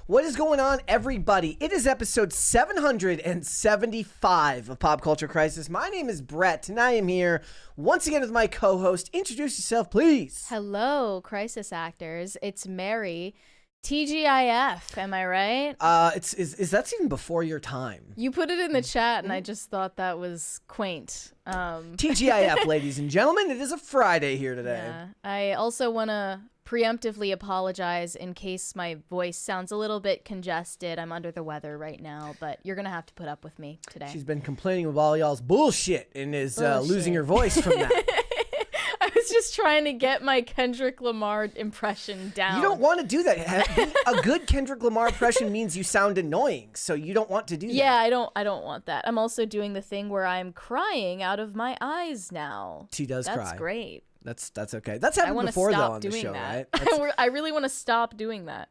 What is going on, everybody? It is episode 775 of Pop Culture Crisis. My name is Brett, and I am here once again with my co-host. Introduce yourself, please. Hello, crisis actors. It's Mary. TGIF, am I right? Is that's even before your time? You put it in the chat, and I just thought that was quaint. TGIF, ladies and gentlemen. It is a Friday here today. Yeah. I also want to preemptively apologize in case my voice sounds a little bit congested. I'm under the weather right now, but you're going to have to put up with me today. She's been complaining of all y'all's bullshit and is losing her voice from that. I was just trying to get my Kendrick Lamar impression down. You don't want to do that. A good Kendrick Lamar impression means you sound annoying, so you don't want to do that. Yeah, I don't want that. I'm also doing the thing where I'm crying out of my eyes now. She does cry. That's great. That's okay. That's happened before though on the show, that. right? I really want to stop doing that.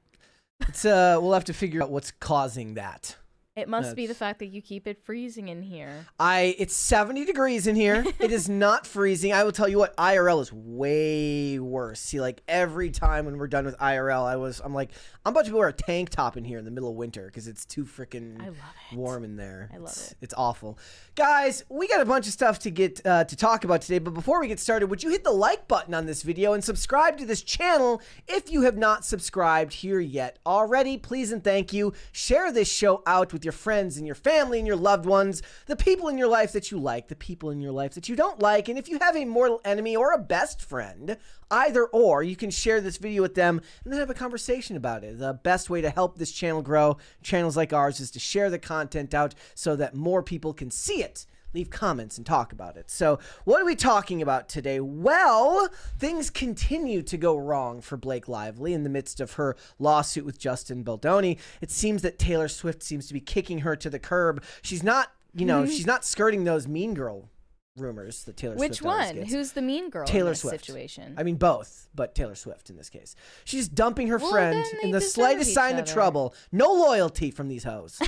It's we'll have to figure out what's causing that. It must be the fact that you keep it freezing in here. It's 70 degrees in here. It is not freezing. I will tell you what, IRL is way worse. See, like every time when we're done with IRL, I'm like, I'm about to wear a tank top in here in the middle of winter because it's too freaking warm in there. I love it. It's awful. Guys, we got a bunch of stuff to get to talk about today, but before we get started, would you hit the like button on this video and subscribe to this channel if you have not subscribed here yet already? Please and thank you. Share this show out with your friends and your family and your loved ones, the people in your life that you like, the people in your life that you don't like, and if you have a mortal enemy or a best friend, either or, you can share this video with them and then have a conversation about it. The best way to help this channel grow, channels like ours, is to share the content out so that more people can see it. Leave comments and talk about it. So what are we talking about today? Well, things continue to go wrong for Blake Lively in the midst of her lawsuit with Justin Baldoni. It seems that Taylor Swift seems to be kicking her to the curb. She's not, she's not skirting those Mean Girl rumors that Taylor Swift Which one? gets. Who's the mean girl Taylor in this Swift situation? I mean both, but Taylor Swift in this case. She's dumping her friend then in they the slightest deserve sign each of other. trouble. No loyalty from these hoes.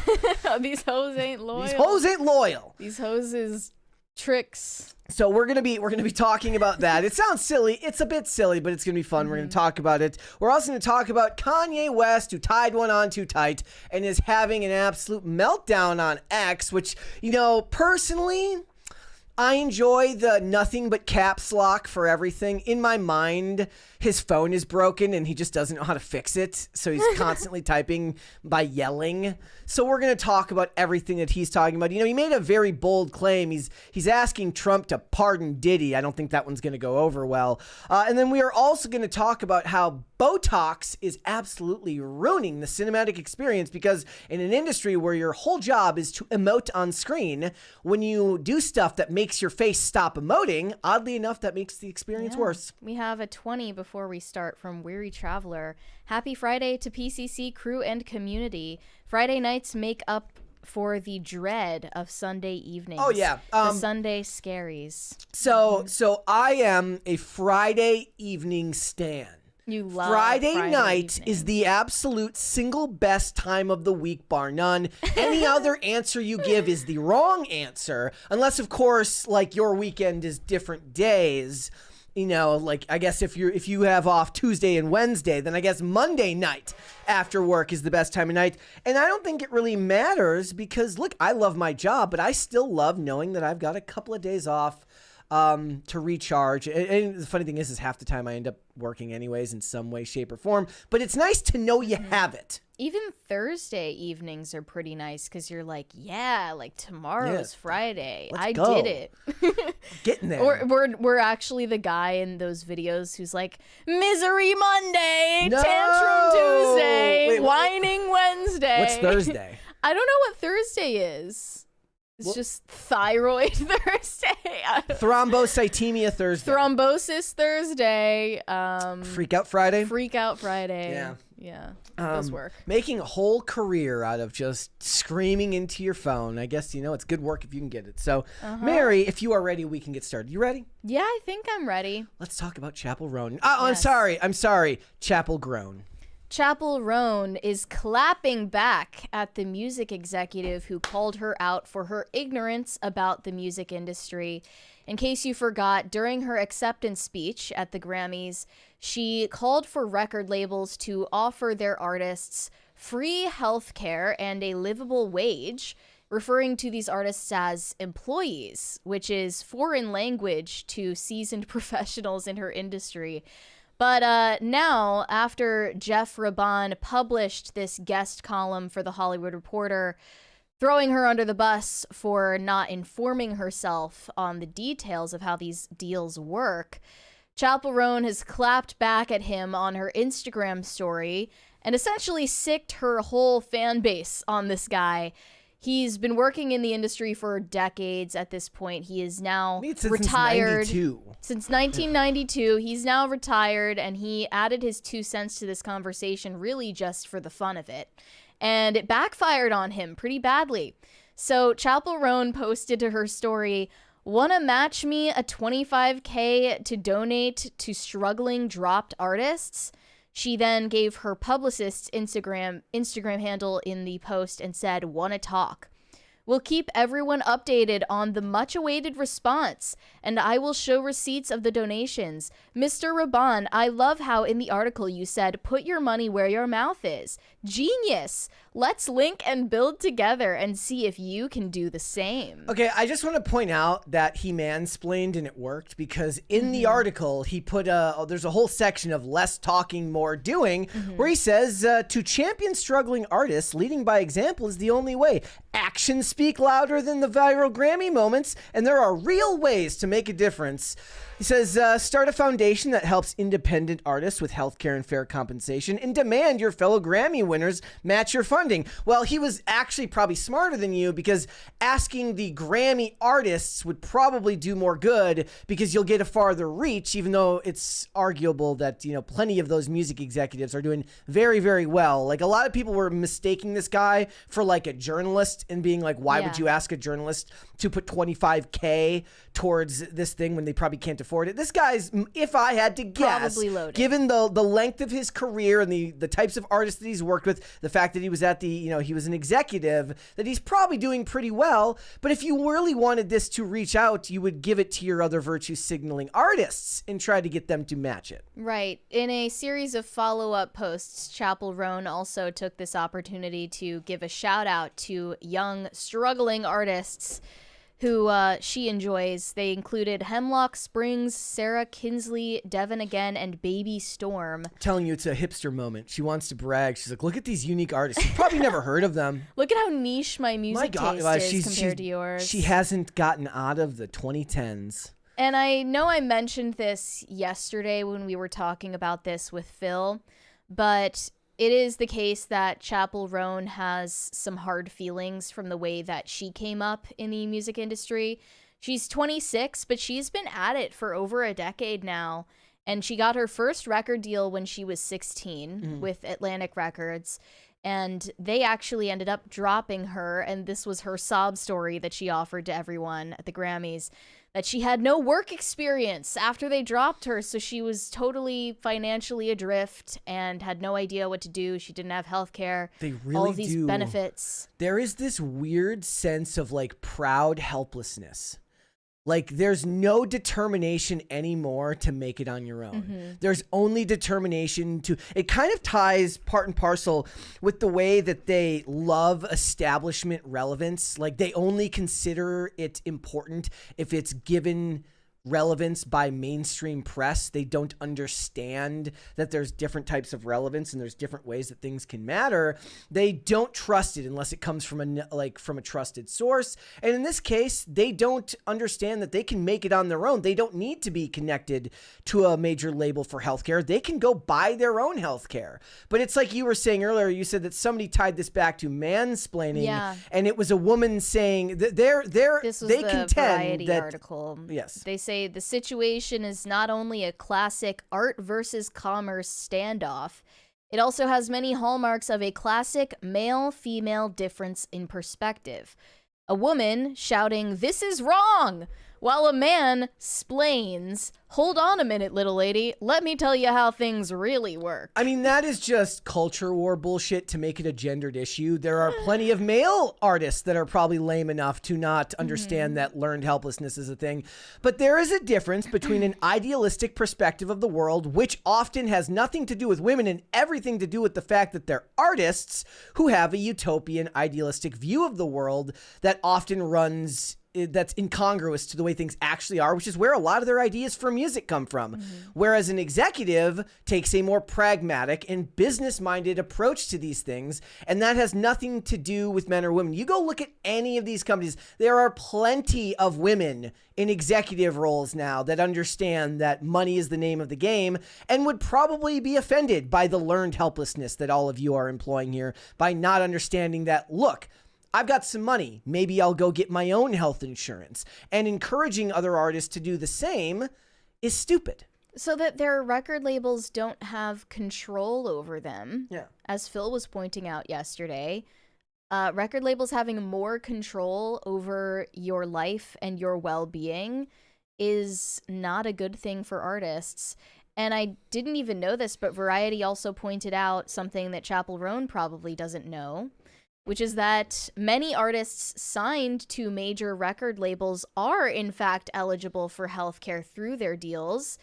These hoes ain't loyal. These hoes ain't loyal. These hoes is tricks. So we're gonna be talking about that. It sounds silly. It's a bit silly, but it's gonna be fun. We're gonna talk about it. We're also gonna talk about Kanye West, who tied one on too tight and is having an absolute meltdown on X, which, personally, I enjoy the nothing but caps lock for everything. In my mind, his phone is broken and he just doesn't know how to fix it. So he's constantly typing by yelling. So we're going to talk about everything that he's talking about. He made a very bold claim. He's asking Trump to pardon Diddy. I don't think that one's going to go over well. And then we are also going to talk about how Botox is absolutely ruining the cinematic experience, because in an industry where your whole job is to emote on screen, when you do stuff that makes your face stop emoting, oddly enough, that makes the experience worse. We have a 20 before we start from Weary Traveler. Happy Friday to PCC crew and community. Friday nights make up for the dread of Sunday evenings. Oh, yeah. The Sunday scaries. So I am a Friday evening stan. You love Friday night evening. is the absolute single best time of the week, bar none. Any other answer you give is the wrong answer, unless, of course, like your weekend is different days. I guess if you have off Tuesday and Wednesday, then I guess Monday night after work is the best time of night. And I don't think it really matters because, look, I love my job, but I still love knowing that I've got a couple of days off to recharge. And the funny thing is half the time I end up working anyways in some way, shape, or form. But it's nice to know you have it. Even Thursday evenings are pretty nice because you're like, tomorrow's Friday. I did it. Getting there. Or we're actually the guy in those videos who's like, Misery Monday, No! Tantrum Tuesday, Wait, Whining Wednesday. What's Thursday? I don't know what Thursday is. It's just Thyroid Thursday. Thrombocythemia Thursday. Thrombosis Thursday. Freak Out Friday. Freak Out Friday. Yeah. Yeah. Those work. Making a whole career out of just screaming into your phone. I guess, it's good work if you can get it. So, Mary, if you are ready, we can get started. You ready? Yeah, I think I'm ready. Let's talk about Chappell Roan. Oh, yes. I'm sorry. Chappell Groan. Chappell Roan is clapping back at the music executive who called her out for her ignorance about the music industry. In case you forgot, during her acceptance speech at the Grammys, she called for record labels to offer their artists free healthcare and a livable wage, referring to these artists as employees, which is foreign language to seasoned professionals in her industry. But now, after Jeff Raban published this guest column for The Hollywood Reporter, throwing her under the bus for not informing herself on the details of how these deals work, Chappell Roan has clapped back at him on her Instagram story and essentially sicked her whole fan base on this guy. He's been working in the industry for decades at this point. He is now retired. Since 1992. He's now retired, and he added his 2 cents to this conversation really just for the fun of it. And it backfired on him pretty badly. So Chappell Roan posted to her story, "Wanna match me a $25K to donate to struggling dropped artists?" She then gave her publicist's Instagram handle in the post and said, "Wanna talk? We'll keep everyone updated on the much-awaited response, and I will show receipts of the donations. Mr. Raban, I love how in the article you said, put your money where your mouth is. Genius! Let's link and build together and see if you can do the same." Okay, I just want to point out that he mansplained and it worked, because in the article he put there's a whole section of less talking, more doing, where he says to champion struggling artists, leading by example is the only way. Actions speak louder than the viral Grammy moments, and there are real ways to make a difference. He says, start a foundation that helps independent artists with healthcare and fair compensation, and demand your fellow Grammy winners match your funding. Well, he was actually probably smarter than you, because asking the Grammy artists would probably do more good, because you'll get a farther reach, even though it's arguable that, you know, plenty of those music executives are doing very, very well. Like, a lot of people were mistaking this guy for like a journalist and being like, why would you ask a journalist to put $25K towards this thing when they probably can't afford it? This guy's, if I had to guess, probably loaded. Given the length of his career and the types of artists that he's worked with, the fact that he was at the, you know, he was an executive, that he's probably doing pretty well. But if you really wanted this to reach out, you would give it to your other virtue signaling artists and try to get them to match it. Right. In a series of follow-up posts, Chappell Roan also took this opportunity to give a shout out to young struggling artists who she enjoys. They included Hemlock Springs, Sarah Kinsley, Devin Again, and Baby Storm. Telling you it's a hipster moment. She wants to brag. She's like, look at these unique artists. You've probably never heard of them. Look at how niche my music taste is compared to yours. She hasn't gotten out of the 2010s. And I know I mentioned this yesterday when we were talking about this with Phil, but it is the case that Chappell Roan has some hard feelings from the way that she came up in the music industry. She's 26, but she's been at it for over a decade now. And she got her first record deal when she was 16 with Atlantic Records. And they actually ended up dropping her. And this was her sob story that she offered to everyone at the Grammys, that she had no work experience after they dropped her. So she was totally financially adrift and had no idea what to do. She didn't have health care. They really all of these do. benefits. There is this weird sense of like proud helplessness. Like, there's no determination anymore to make it on your own. There's only determination to... It kind of ties part and parcel with the way that they love establishment relevance. Like, they only consider it important if it's given relevance by mainstream press. They don't understand that there's different types of relevance and there's different ways that things can matter. They don't trust it unless it comes from a trusted source. And in this case, they don't understand that they can make it on their own. They don't need to be connected to a major label for healthcare. They can go buy their own healthcare. But it's like you were saying earlier, you said that somebody tied this back to mansplaining, and it was a woman saying that This was they the contend Variety that article. Yes. They say the situation is not only a classic art versus commerce standoff, it also has many hallmarks of a classic male-female difference in perspective. A woman shouting, "This is wrong!" while a man splains, hold on a minute, little lady, let me tell you how things really work. I mean, that is just culture war bullshit to make it a gendered issue. There are plenty of male artists that are probably lame enough to not understand that learned helplessness is a thing. But there is a difference between an idealistic perspective of the world, which often has nothing to do with women and everything to do with the fact that they're artists who have a utopian, idealistic view of the world that often runs that's incongruous to the way things actually are, which is where a lot of their ideas for music come from. Whereas an executive takes a more pragmatic and business-minded approach to these things, and that has nothing to do with men or women. You go look at any of these companies, there are plenty of women in executive roles now that understand that money is the name of the game and would probably be offended by the learned helplessness that all of you are employing here by not understanding that, look, I've got some money. Maybe I'll go get my own health insurance. And encouraging other artists to do the same is stupid. So that their record labels don't have control over them. Yeah. As Phil was pointing out yesterday, record labels having more control over your life and your well-being is not a good thing for artists. And I didn't even know this, but Variety also pointed out something that Chappell Roan probably doesn't know, which is that many artists signed to major record labels are in fact eligible for healthcare through their deals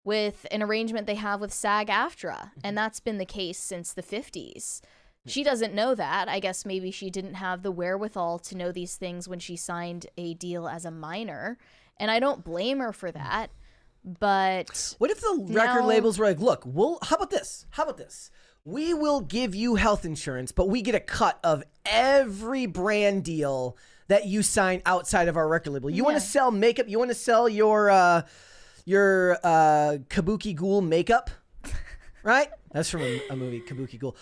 with an arrangement they have with SAG-AFTRA, and that's been the case since the 50s. She doesn't know that. I guess maybe she didn't have the wherewithal to know these things when she signed a deal as a minor, and I don't blame her for that. But what if the record labels were like, look, how about this? We will give you health insurance, but we get a cut of every brand deal that you sign outside of our record label. You want to sell makeup? You want to sell your Kabuki Ghoul makeup? Right? That's from a movie, Kabuki Ghoul.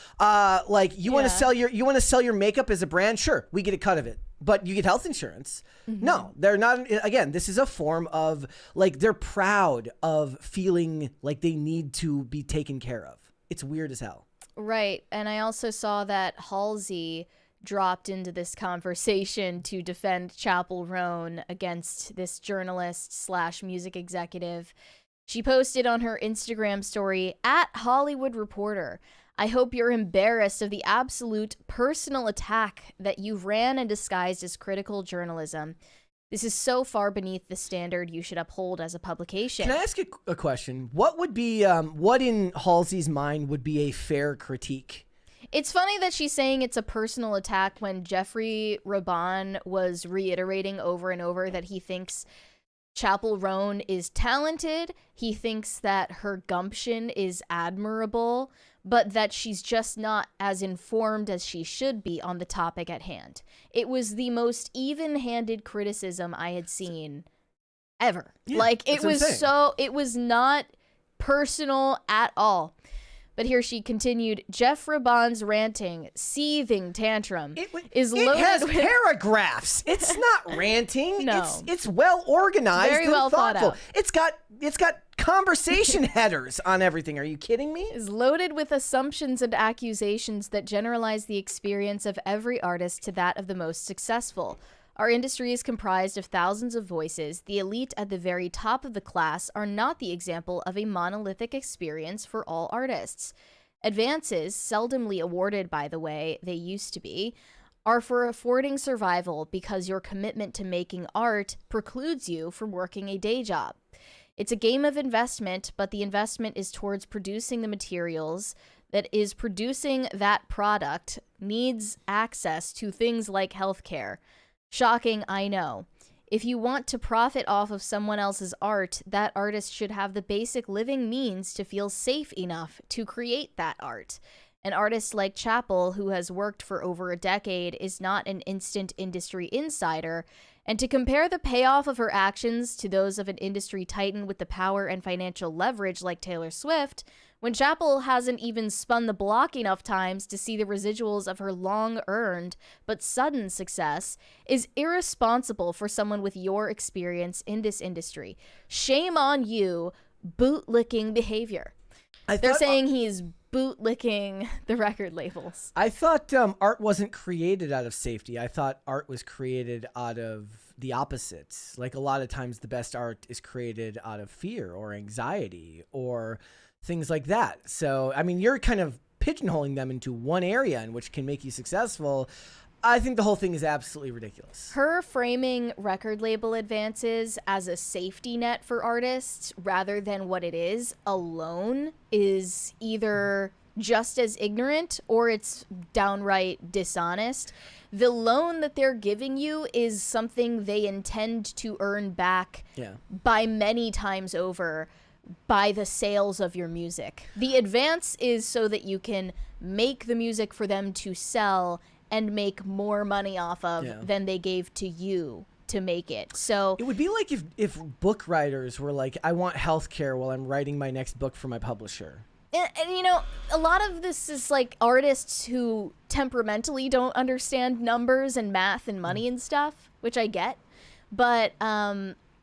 You want to sell your makeup as a brand? Sure, we get a cut of it. But you get health insurance. No, they're not. Again, this is a form of, like, they're proud of feeling like they need to be taken care of. It's weird as hell. Right. And I also saw that Halsey dropped into this conversation to defend Chappell Roan against this journalist / music executive. She posted on her Instagram story, @HollywoodReporter, I hope you're embarrassed of the absolute personal attack that you ran and disguised as critical journalism. This is so far beneath the standard you should uphold as a publication. Can I ask you a question? What would be, what in Halsey's mind would be a fair critique? It's funny that she's saying it's a personal attack when Jeffrey Roban was reiterating over and over that he thinks Chappell Roan is talented. He thinks that her gumption is admirable, but that she's just not as informed as she should be on the topic at hand. It was the most even-handed criticism I had seen ever. Yeah, it was not personal at all. But here she continued, Jeff Roban's ranting, seething tantrum is loaded has with paragraphs. It's not ranting. No. It's well organized. Very and well thought thoughtful. out. It's got conversation headers on everything. Are you kidding me? Is loaded with assumptions and accusations that generalize the experience of every artist to that of the most successful. Our industry is comprised of thousands of voices. The elite at the very top of the class are not the example of a monolithic experience for all artists. Advances, seldomly awarded by the way they used to be, are for affording survival because your commitment to making art precludes you from working a day job. It's a game of investment, but the investment is towards producing the materials that is producing that product needs access to things like healthcare. Shocking, I know. If you want to profit off of someone else's art, that artist should have the basic living means to feel safe enough to create that art. An artist like Chappell, who has worked for over a decade, is not an instant industry insider, and to compare the payoff of her actions to those of an industry titan with the power and financial leverage like Taylor Swift, when Chappell hasn't even spun the block enough times to see the residuals of her long-earned but sudden success, is irresponsible for someone with your experience in this industry. Shame on you, bootlicking behavior. They're saying he's bootlicking the record labels. I thought art wasn't created out of safety. I thought art was created out of the opposites. Like a lot of times the best art is created out of fear or anxiety or things like that. So, I mean, you're kind of pigeonholing them into one area in which can make you successful. I think the whole thing is absolutely ridiculous. Her framing record label advances as a safety net for artists rather than what it is alone is either just as ignorant or it's downright dishonest. The loan that they're giving you is something they intend to earn back by many times over by the sales of your music. The advance is so that you can make the music for them to sell and make more money off of than they gave to you to make it. So it would be like if book writers were like, I want healthcare while I'm writing my next book for my publisher. And you know, a lot of this is like artists who temperamentally don't understand numbers and math and money and stuff, which I get. But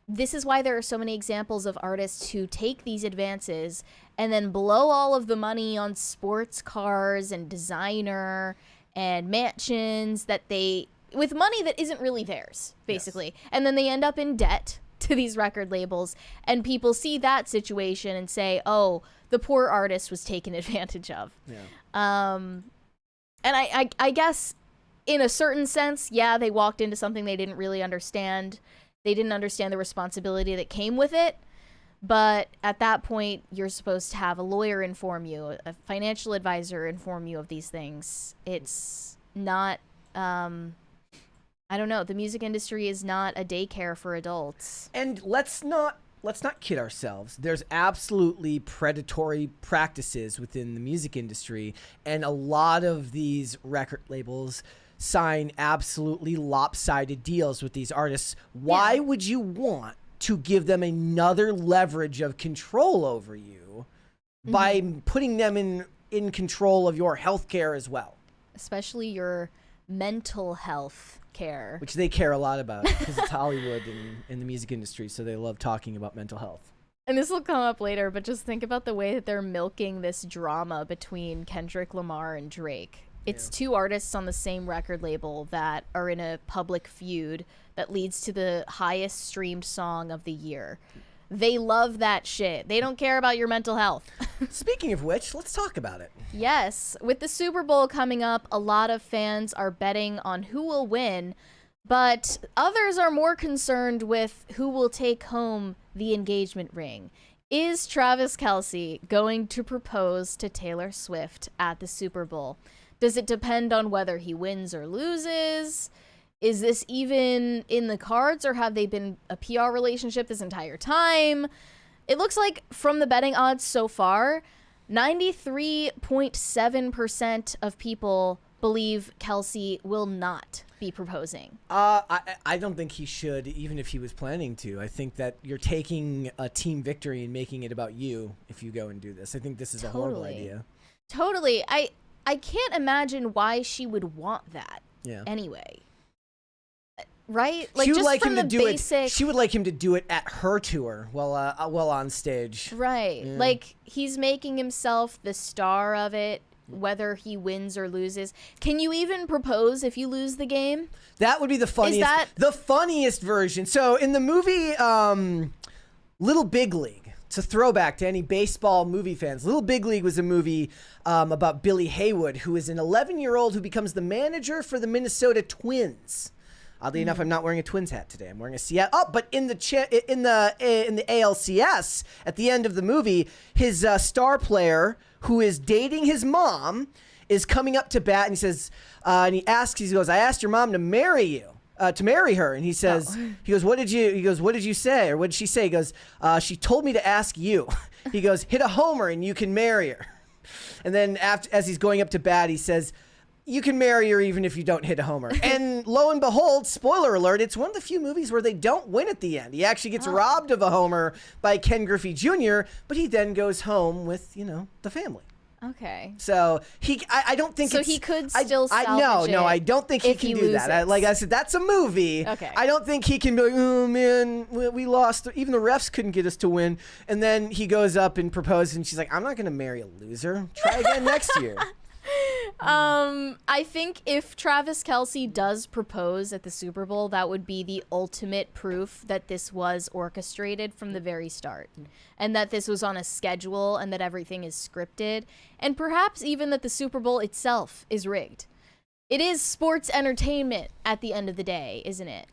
this is why there are so many examples of artists who take these advances and then blow all of the money on sports cars and designer and mansions that they, with money that isn't really theirs, basically. Yes. And then they end up in debt to these record labels. And people see that situation and say, oh, the poor artist was taken advantage of. Yeah. And I guess in a certain sense, yeah, they walked into something they didn't really understand. They didn't understand the responsibility that came with it. But at that point, you're supposed to have a lawyer inform you, a financial advisor inform you of these things. It's not, I don't know, the music industry is not a daycare for adults. And let's not kid ourselves. There's absolutely predatory practices within the music industry, and a lot of these record labels sign absolutely lopsided deals with these artists. Why would you want to give them another leverage of control over you by putting them in control of your health care as well? Especially your mental health care. Which they care a lot about because it's Hollywood and in the music industry, so they love talking about mental health. And this will come up later, but just think about the way that they're milking this drama between Kendrick Lamar and Drake. It's two artists on the same record label that are in a public feud that leads to the highest streamed song of the year. They love that shit. They don't care about your mental health. Speaking of which, let's talk about it. Yes. With the Super Bowl coming up, a lot of fans are betting on who will win, but others are more concerned with who will take home the engagement ring. Is Travis Kelce going to propose to Taylor Swift at the Super Bowl? Does it depend on whether he wins or loses? Is this even in the cards, or have they been a PR relationship this entire time? It looks like from the betting odds so far, 93.7% of people believe Kelce will not be proposing. I don't think he should, even if he was planning to. I think that you're taking a team victory and making it about you if you go and do this. I think this is a horrible idea. Totally. I can't imagine why she would want that anyway. Right? Like, she would just like from him to the do basic... it. She would like him to do it at her tour while on stage. Right. Yeah. Like, he's making himself the star of it, whether he wins or loses. Can you even propose if you lose the game? That would be the funniest. The funniest version. So in the movie Little Big League, it's a throwback to any baseball movie fans. Little Big League was a movie about Billy Haywood, who is an 11-year-old who becomes the manager for the Minnesota Twins. Oddly enough, I'm not wearing a Twins hat today. I'm wearing a Seattle. Oh, but in the ALCS at the end of the movie, his star player, who is dating his mom, is coming up to bat, and he says, and he goes, "I asked your mom to marry you." To marry her, and he says, he goes, what did you say, or what did she say? He goes, she told me to ask you. He goes, hit a homer and you can marry her. And then as he's going up to bat, he says, you can marry her even if you don't hit a homer. And lo and behold, spoiler alert, it's one of the few movies where they don't win at the end. He actually gets robbed of a homer by Ken Griffey Jr., but he then goes home with, the family. Okay. So I don't think. So it's, he could still salvage no, I it don't think he if can he do that. Like I said, that's a movie. Okay. I don't think he can be like, oh man, we lost. Even the refs couldn't get us to win. And then he goes up and proposes, and she's like, I'm not gonna marry a loser. Try again next year. I think if Travis Kelce does propose at the Super Bowl, that would be the ultimate proof that this was orchestrated from the very start, and that this was on a schedule, and that everything is scripted, and perhaps even that the Super Bowl itself is rigged. It is sports entertainment at the end of the day, isn't it?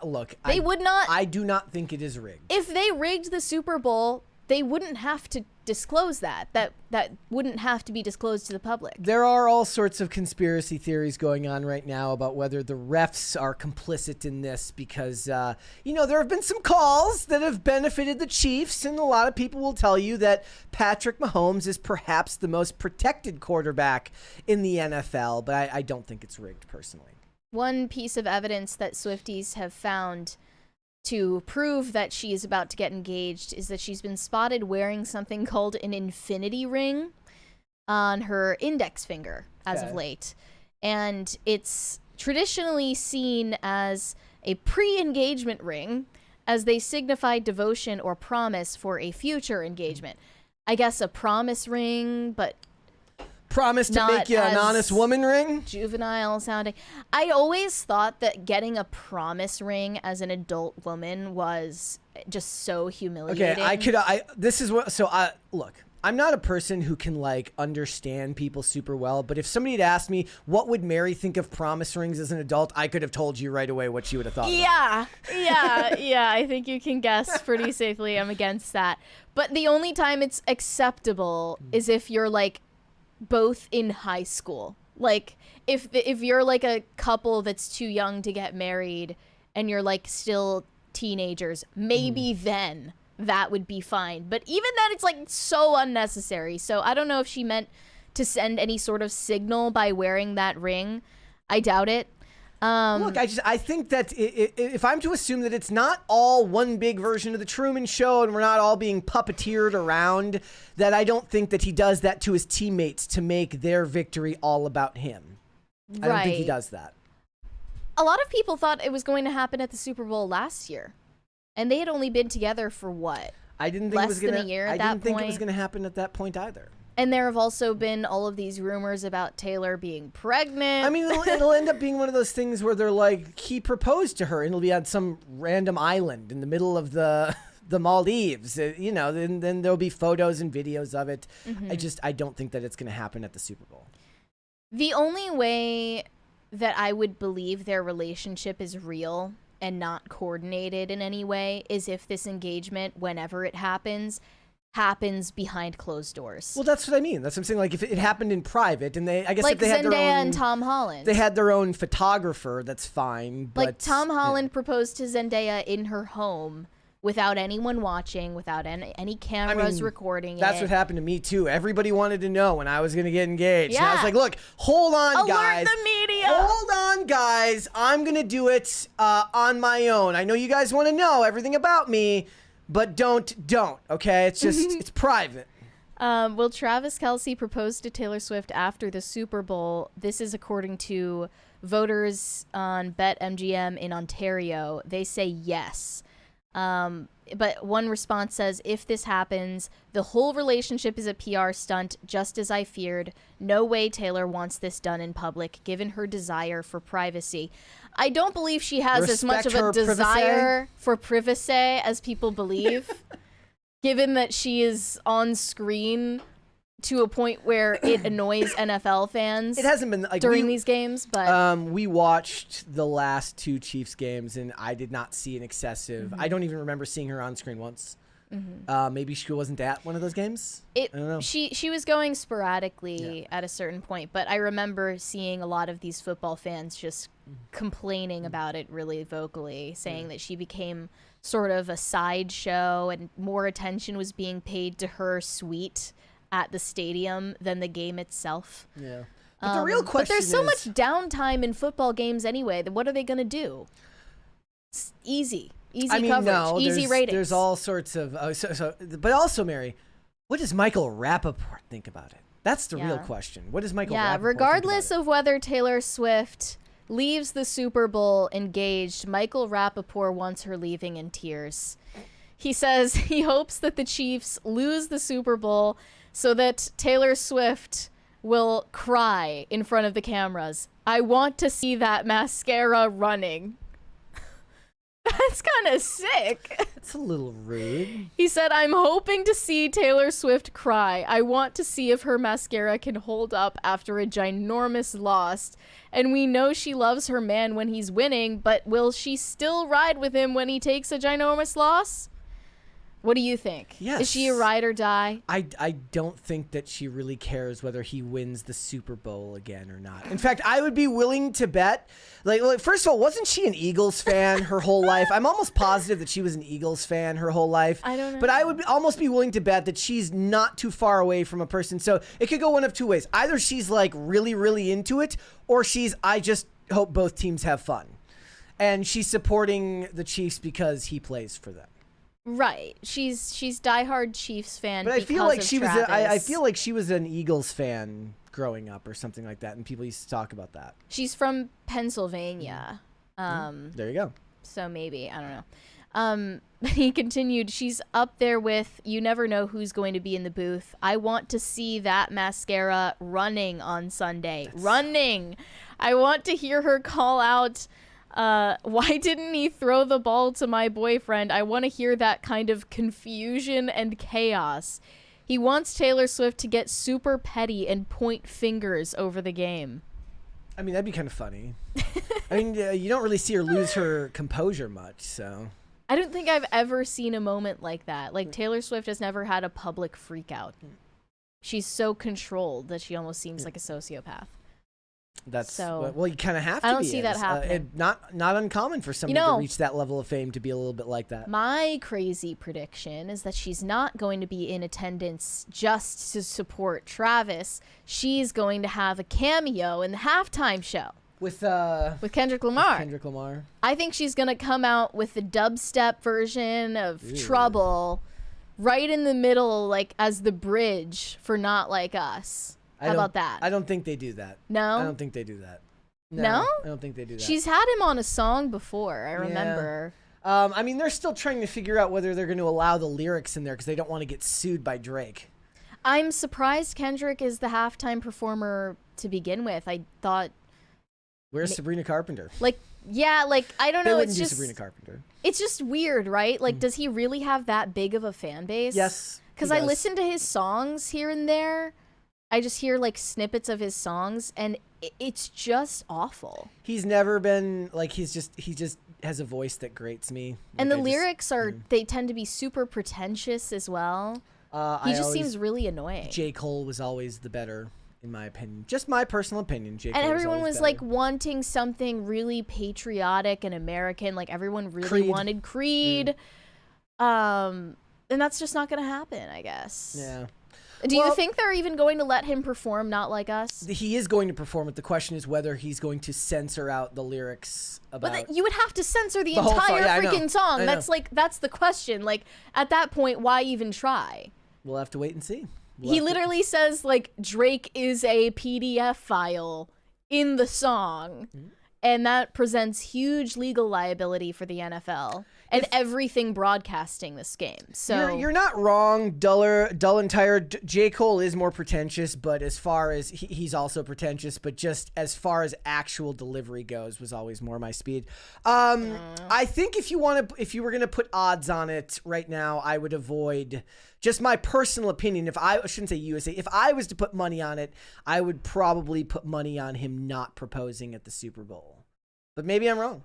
Look, They would not. I do not think it is rigged. If they rigged the Super Bowl, they wouldn't have to disclose that. That wouldn't have to be disclosed to the public. There are all sorts of conspiracy theories going on right now about whether the refs are complicit in this because, there have been some calls that have benefited the Chiefs, and a lot of people will tell you that Patrick Mahomes is perhaps the most protected quarterback in the NFL, but I don't think it's rigged personally. One piece of evidence that Swifties have found to prove that she is about to get engaged is that she's been spotted wearing something called an infinity ring on her index finger as of late. And it's traditionally seen as a pre-engagement ring, as they signify devotion or promise for a future engagement. I guess a promise ring, but promise to not make you an honest woman ring? Juvenile sounding. I always thought that getting a promise ring as an adult woman was just so humiliating. Okay, look, I'm not a person who can understand people super well, but if somebody had asked me what would Mary think of promise rings as an adult, I could have told you right away what she would have thought. Yeah. I think you can guess pretty safely. I'm against that. But the only time it's acceptable is if you're both in high school. If you're a couple that's too young to get married and you're still teenagers, maybe then that would be fine. But even then, it's so unnecessary. So I don't know if she meant to send any sort of signal by wearing that ring. I doubt it. Look, I think that if I'm to assume that it's not all one big version of the Truman Show and we're not all being puppeteered around, that I don't think that he does that to his teammates to make their victory all about him. I don't think he does that. A lot of people thought it was going to happen at the Super Bowl last year, and they had only been together for what? I didn't think less it was gonna, than a year at I that didn't think point. it was going to happen at that point either. And there have also been all of these rumors about Taylor being pregnant. I mean, it'll end up being one of those things where they're he proposed to her and it'll be on some random island in the middle of the Maldives, then there'll be photos and videos of it. I don't think that it's going to happen at the Super Bowl. The only way that I would believe their relationship is real and not coordinated in any way is if this engagement, whenever it happens behind closed doors. Well, that's what I mean. That's what I'm saying. If it happened in private, and I guess if they Zendaya had their own, and Tom Holland. they had their own photographer. That's fine. But Tom Holland proposed to Zendaya in her home without anyone watching, without any cameras recording it. That's what happened to me too. Everybody wanted to know when I was going to get engaged. Yeah. And I was like, look, hold on, Alert guys. the media. Hold on, guys. I'm going to do it on my own. I know you guys want to know everything about me, but don't, okay? It's just, it's private. Will Travis Kelce propose to Taylor Swift after the Super Bowl? This is according to voters on BetMGM in Ontario. They say yes. But one response says, if this happens, the whole relationship is a PR stunt, just as I feared. No way Taylor wants this done in public, given her desire for privacy. I don't believe she has as much of a desire for privacy as people believe, given that she is on screen to a point where it annoys NFL fans. It hasn't been during these games, but we watched the last two Chiefs games, and I did not see an excessive. I don't even remember seeing her on screen once. Maybe she wasn't at one of those games. I don't know. She was going sporadically at a certain point, but I remember seeing a lot of these football fans just complaining about it really vocally, saying that she became sort of a sideshow and more attention was being paid to her suite at the stadium than the game itself. Yeah. But the real question is... But there's so much downtime in football games anyway. What are they going to do? It's easy. Coverage. Easy ratings. There's all sorts of... but also, Mary, what does Michael Rappaport think about it? That's the real question. What does Michael Rappaport regardless think about of whether Taylor Swift leaves the Super Bowl engaged, Michael Rappaport wants her leaving in tears. He says he hopes that the Chiefs lose the Super Bowl so that Taylor Swift will cry in front of the cameras. I want to see that mascara running. That's kind of sick. That's a little rude. He said, I'm hoping to see Taylor Swift cry. I want to see if her mascara can hold up after a ginormous loss. And we know she loves her man when he's winning, but will she still ride with him when he takes a ginormous loss? What do you think? Yes. Is she a ride or die? I don't think that she really cares whether he wins the Super Bowl again or not. In fact, I would be willing to bet, like first of all, wasn't she an Eagles fan her whole life? I'm almost positive that she was an Eagles fan her whole life. I don't know. But I would almost be willing to bet that she's not too far away from a person. So it could go one of two ways. Either she's like really, really into it, or I just hope both teams have fun. And she's supporting the Chiefs because he plays for them. Right. She's diehard Chiefs fan. But I feel like she was. Travis. I feel like she was an Eagles fan growing up or something like that, and people used to talk about that. She's from Pennsylvania. There you go. So maybe, I don't know. But he continued, she's up there with, you never know who's going to be in the booth. I want to see that mascara running on Sunday. Running. I want to hear her call out, why didn't he throw the ball to my boyfriend? I want to hear that kind of confusion and chaos. He wants Taylor Swift to get super petty and point fingers over the game. I mean, that'd be kind of funny. I mean, you don't really see her lose her composure much, so. I don't think I've ever seen a moment like that. Like, Taylor Swift has never had a public freak out. She's so controlled that she almost seems like a sociopath. That's so, well, you kind of have to. I don't see that happening. Not uncommon for somebody to reach that level of fame to be a little bit like that. My crazy prediction is that she's not going to be in attendance just to support Travis. She's going to have a cameo in the halftime show with Kendrick Lamar. Kendrick Lamar. I think she's going to come out with the dubstep version of Trouble right in the middle, like as the bridge for Not Like Us. How about that? I don't think they do that. No? I don't think they do that. No? I don't think they do that. She's had him on a song before, I remember. I mean, they're still trying to figure out whether they're going to allow the lyrics in there because they don't want to get sued by Drake. I'm surprised Kendrick is the halftime performer to begin with. I thought... Where's Sabrina Carpenter? I don't know. They wouldn't it's do just Sabrina Carpenter. It's just weird, right? Like, does he really have that big of a fan base? Yes. Because I listen to his songs here and there. I just hear like snippets of his songs, and it's just awful. He's never been like he just has a voice that grates me. And the lyrics they tend to be super pretentious as well. He just seems really annoying. J. Cole was always the better, in my opinion. Just my personal opinion. J. Cole and everyone was better. like wanting something really patriotic and American. Like everyone really wanted Creed. And that's just not going to happen, I guess. Yeah. Do you think they're even going to let him perform Not Like Us? He is going to perform it. The question is whether he's going to censor out the lyrics about... But you would have to censor the entire freaking song. That's the question. Like, at that point, why even try? We'll have to wait and see. He literally says, like, Drake is a PDF file in the song. And that presents huge legal liability for the NFL and everything broadcasting this game. So you're not wrong. Dull and tired. J. Cole is more pretentious, but as far as he's also pretentious, but just as far as actual delivery goes, was always more my speed. I think if you were gonna put odds on it right now, I would avoid. Just my personal opinion. I shouldn't say USA. If I was to put money on it, I would probably put money on him not proposing at the Super Bowl. But maybe I'm wrong.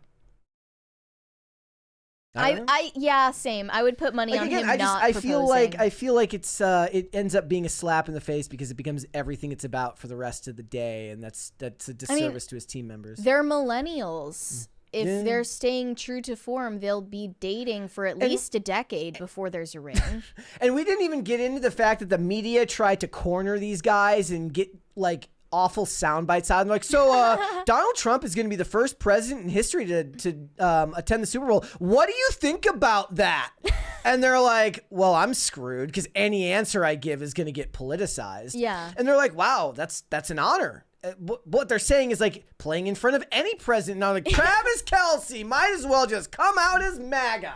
Same. I would put money on him not proposing. I feel like it ends up being a slap in the face because it becomes everything it's about for the rest of the day, and that's a disservice to his team members. They're millennials. If they're staying true to form, they'll be dating for at least a decade before there's a ring. And we didn't even get into the fact that the media tried to corner these guys and get like awful sound bites out. Like, so Donald Trump is going to be the first president in history to attend the Super Bowl. What do you think about that? And they're like, well, I'm screwed because any answer I give is going to get politicized. Yeah. And they're like, wow, that's an honor. What they're saying is like playing in front of any president. Now, like Travis Kelce might as well just come out as MAGA.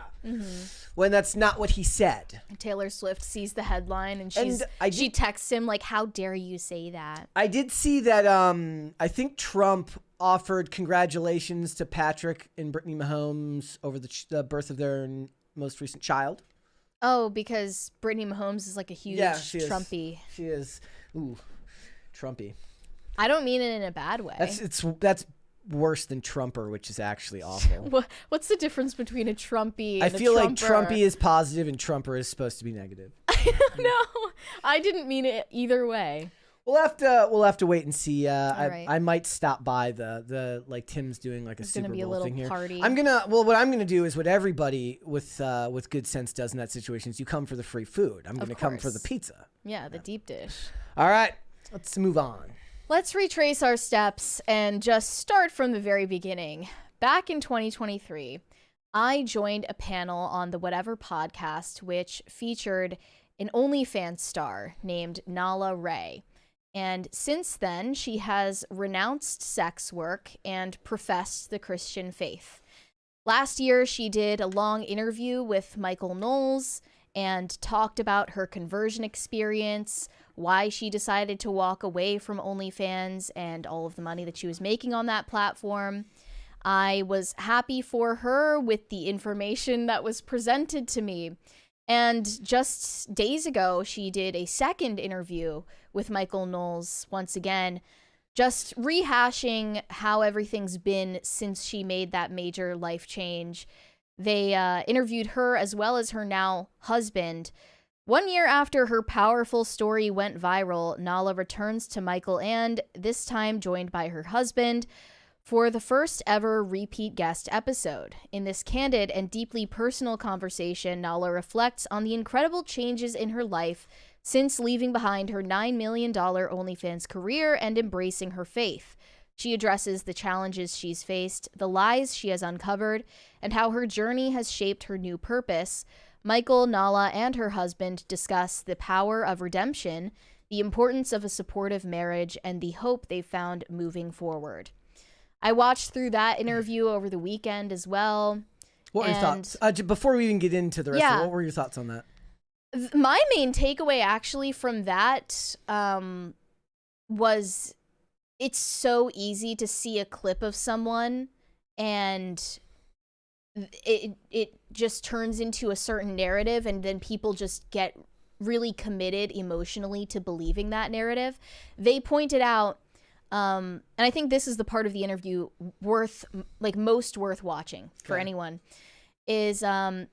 When that's not what he said. Taylor Swift sees the headline and she texts him like, how dare you say that? I did see that I think Trump offered congratulations to Patrick and Brittany Mahomes over the birth of their most recent child. Oh, because Brittany Mahomes is like a huge Trumpy. She is. Ooh, Trumpy. I don't mean it in a bad way. That's worse than Trumper, which is actually awful. What's the difference between a Trumpy and I feel like Trumper? Trumpy is positive and Trumper is supposed to be negative. No, I didn't mean it either way. We'll have to wait and see. I might stop by the like Tim's doing like a Super Bowl thing here. Party. What I'm gonna do is what everybody with good sense does in that situation is you come for the free food. I'm gonna come for the pizza. Yeah, the deep dish. All right, let's move on. Let's retrace our steps and just start from the very beginning. Back in 2023, I joined a panel on the Whatever podcast, which featured an OnlyFans star named Nala Ray. And since then, she has renounced sex work and professed the Christian faith. Last year, she did a long interview with Michael Knowles and talked about her conversion experience, why she decided to walk away from OnlyFans and all of the money that she was making on that platform. I was happy for her with the information that was presented to me. And just days ago, she did a second interview with Michael Knowles, once again, just rehashing how everything's been since she made that major life change. They interviewed her as well as her now husband. 1 year after her powerful story went viral, Nala returns to Michael and, this time joined by her husband, for the first ever repeat guest episode. In this candid and deeply personal conversation, Nala reflects on the incredible changes in her life since leaving behind her $9 million OnlyFans career and embracing her faith. She addresses the challenges she's faced, the lies she has uncovered, and how her journey has shaped her new purpose. Michael, Nala, and her husband discuss the power of redemption, the importance of a supportive marriage, and the hope they've found moving forward. I watched through that interview over the weekend as well. What were your thoughts? Before we even get into the rest of it, what were your thoughts on that? My main takeaway actually from that was it's so easy to see a clip of someone and it just turns into a certain narrative, and then people just get really committed emotionally to believing that narrative. They pointed out, and I think this is the part of the interview most worth watching for anyone, is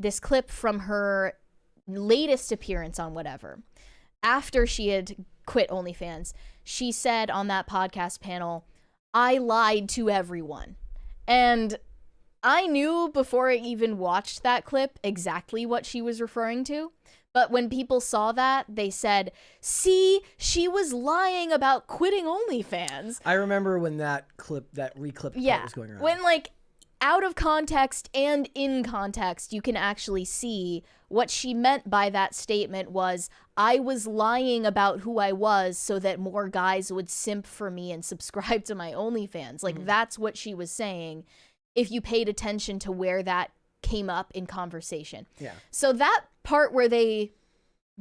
this clip from her latest appearance on Whatever. After she had quit OnlyFans, she said on that podcast panel, "I lied to everyone." And I knew before I even watched that clip exactly what she was referring to. But when people saw that, they said, see, she was lying about quitting OnlyFans. I remember when that reclip was going around. When out of context and in context, you can actually see what she meant by that statement was, I was lying about who I was so that more guys would simp for me and subscribe to my OnlyFans. That's what she was saying, if you paid attention to where that came up in conversation. Yeah. So that part where they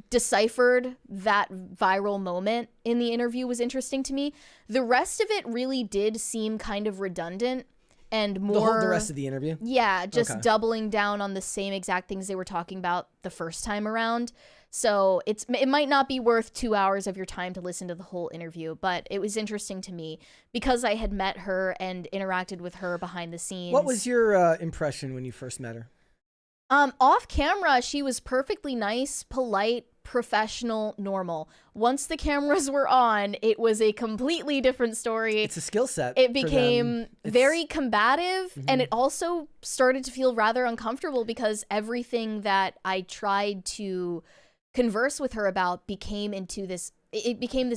deciphered that viral moment in the interview was interesting to me. The rest of it really did seem kind of redundant and more... The rest of the interview? Yeah, just doubling down on the same exact things they were talking about the first time around. So it might not be worth 2 hours of your time to listen to the whole interview, but it was interesting to me because I had met her and interacted with her behind the scenes. What was your impression when you first met her? Off camera, she was perfectly nice, polite, professional, normal. Once the cameras were on, it was a completely different story. It's a skill set. It became very combative, and it also started to feel rather uncomfortable because everything that I tried to converse with her about became this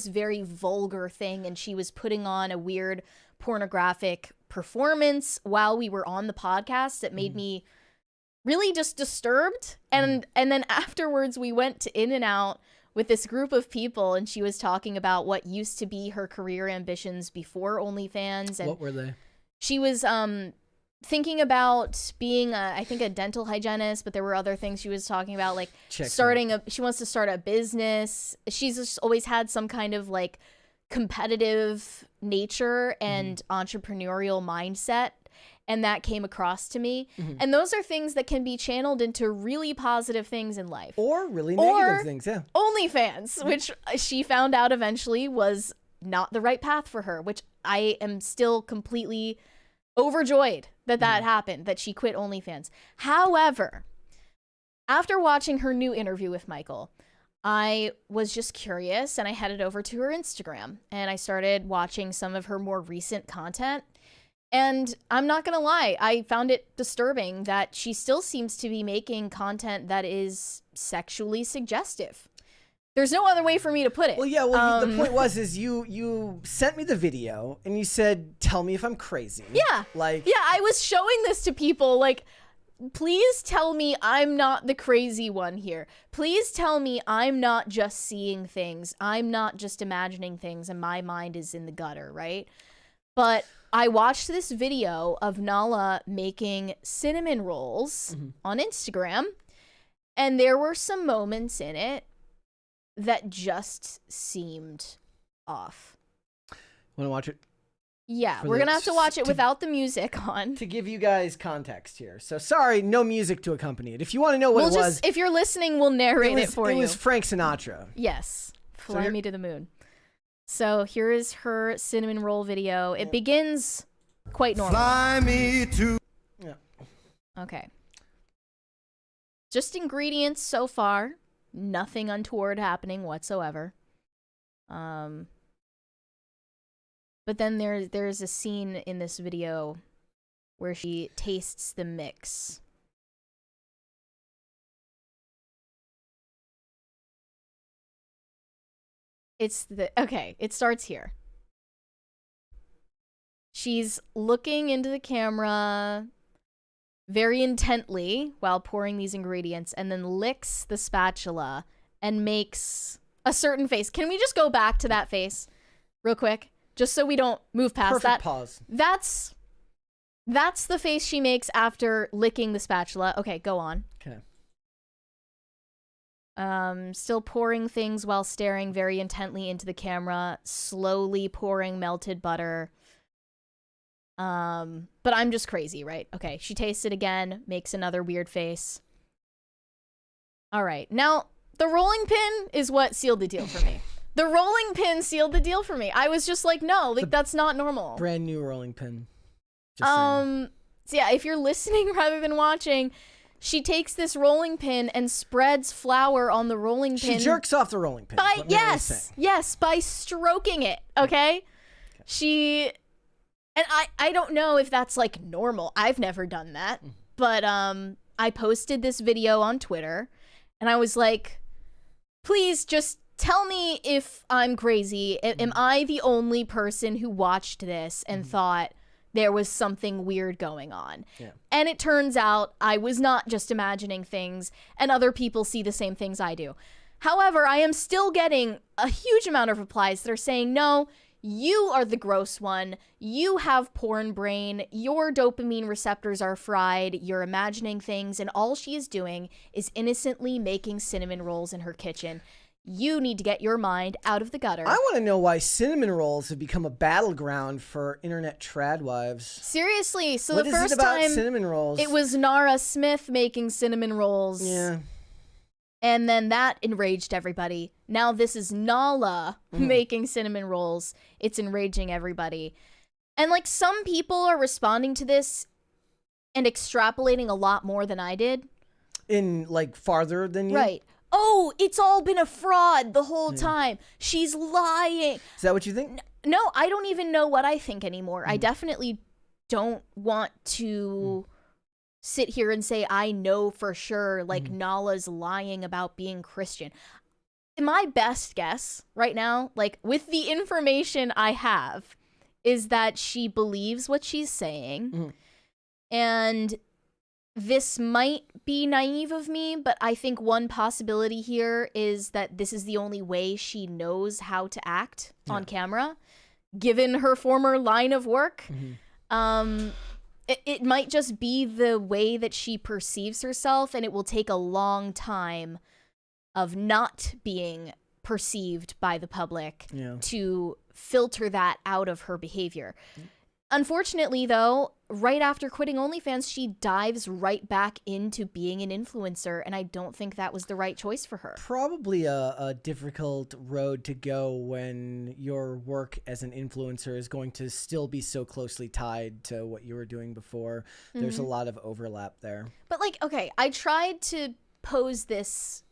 very vulgar thing, and she was putting on a weird pornographic performance while we were on the podcast that made me really just disturbed. And then afterwards we went to In-N-Out with this group of people, and she was talking about what used to be her career ambitions before OnlyFans. And what were they? she was thinking about being I think a dental hygienist, but there were other things she was talking about, like she wants to start a business. She's just always had some kind of like competitive nature and entrepreneurial mindset, and that came across to me. And those are things that can be channeled into really positive things in life, or really negative things. Yeah, OnlyFans, which she found out eventually was not the right path for her, which I am still completely overjoyed that happened, that she quit OnlyFans. However, after watching her new interview with Michael, I was just curious, and I headed over to her Instagram, and I started watching some of her more recent content. And I'm not gonna lie, I found it disturbing that she still seems to be making content that is sexually suggestive. There's no other way for me to put it. Well, yeah. Well, the point is you sent me the video and you said, "Tell me if I'm crazy." Yeah. I was showing this to people like, please tell me I'm not the crazy one here. Please tell me I'm not just seeing things. I'm not just imagining things and my mind is in the gutter, right? But I watched this video of Nala making cinnamon rolls on Instagram, and there were some moments in it that just seemed off. Want to watch it? Yeah, we're gonna have to watch it without the music on. To give you guys context here. So sorry, no music to accompany it. If you want to know what it was. If you're listening, we'll narrate it for you. It was Frank Sinatra. Yes. Fly me to the moon. So here is her cinnamon roll video. It begins quite normal. Fly me to... Yeah. Okay. Just ingredients so far. Nothing untoward happening whatsoever. But then there's a scene in this video where she tastes the mix. It starts here. She's looking into the camera very intently while pouring these ingredients, and then licks the spatula and makes a certain face. Can we just go back to that face real quick? Just so we don't move past that. Perfect pause. That's the face she makes after licking the spatula. Okay, go on. Okay. Still pouring things while staring very intently into the camera, slowly pouring melted butter. But I'm just crazy, right? Okay, she tastes it again, makes another weird face. All right, now the rolling pin is what sealed the deal for me. The rolling pin sealed the deal for me. I was just like, no, like that's not normal. Brand new rolling pin. Just saying. So yeah, if you're listening rather than watching, she takes this rolling pin and spreads flour on the rolling pin. She jerks off the rolling pin. Yes, by stroking it, okay? And I don't know if that's like normal. I've never done that. But I posted this video on Twitter and I was like, please just tell me if I'm crazy. Am I the only person who watched this and thought there was something weird going on? Yeah. And it turns out I was not just imagining things, and other people see the same things I do. However, I am still getting a huge amount of replies that are saying, no, you are the gross one. You have porn brain. Your dopamine receptors are fried. You're imagining things, and all she is doing is innocently making cinnamon rolls in her kitchen. You need to get your mind out of the gutter. I want to know why cinnamon rolls have become a battleground for internet tradwives. Seriously, so what the is first it about time cinnamon rolls? it was Nara Smith making cinnamon rolls. Yeah. And then that enraged everybody. Now this is Nala making cinnamon rolls. It's enraging everybody. And like some people are responding to this and extrapolating a lot more than I did. In like farther than you? Right. Oh, it's all been a fraud the whole time. She's lying. Is that what you think? No, I don't even know what I think anymore. I definitely don't want to sit here and say I know for sure like Nala's lying about being Christian. My best guess right now, like with the information I have, is that she believes what she's saying and this might be naive of me, but I think one possibility here is that this is the only way she knows how to act on camera, given her former line of work. It might just be the way that she perceives herself, and it will take a long time of not being perceived by the public to filter that out of her behavior. Unfortunately, though, right after quitting OnlyFans, she dives right back into being an influencer, and I don't think that was the right choice for her. Probably a difficult road to go when your work as an influencer is going to still be so closely tied to what you were doing before. There's a lot of overlap there. But, like, okay, I tried to pose this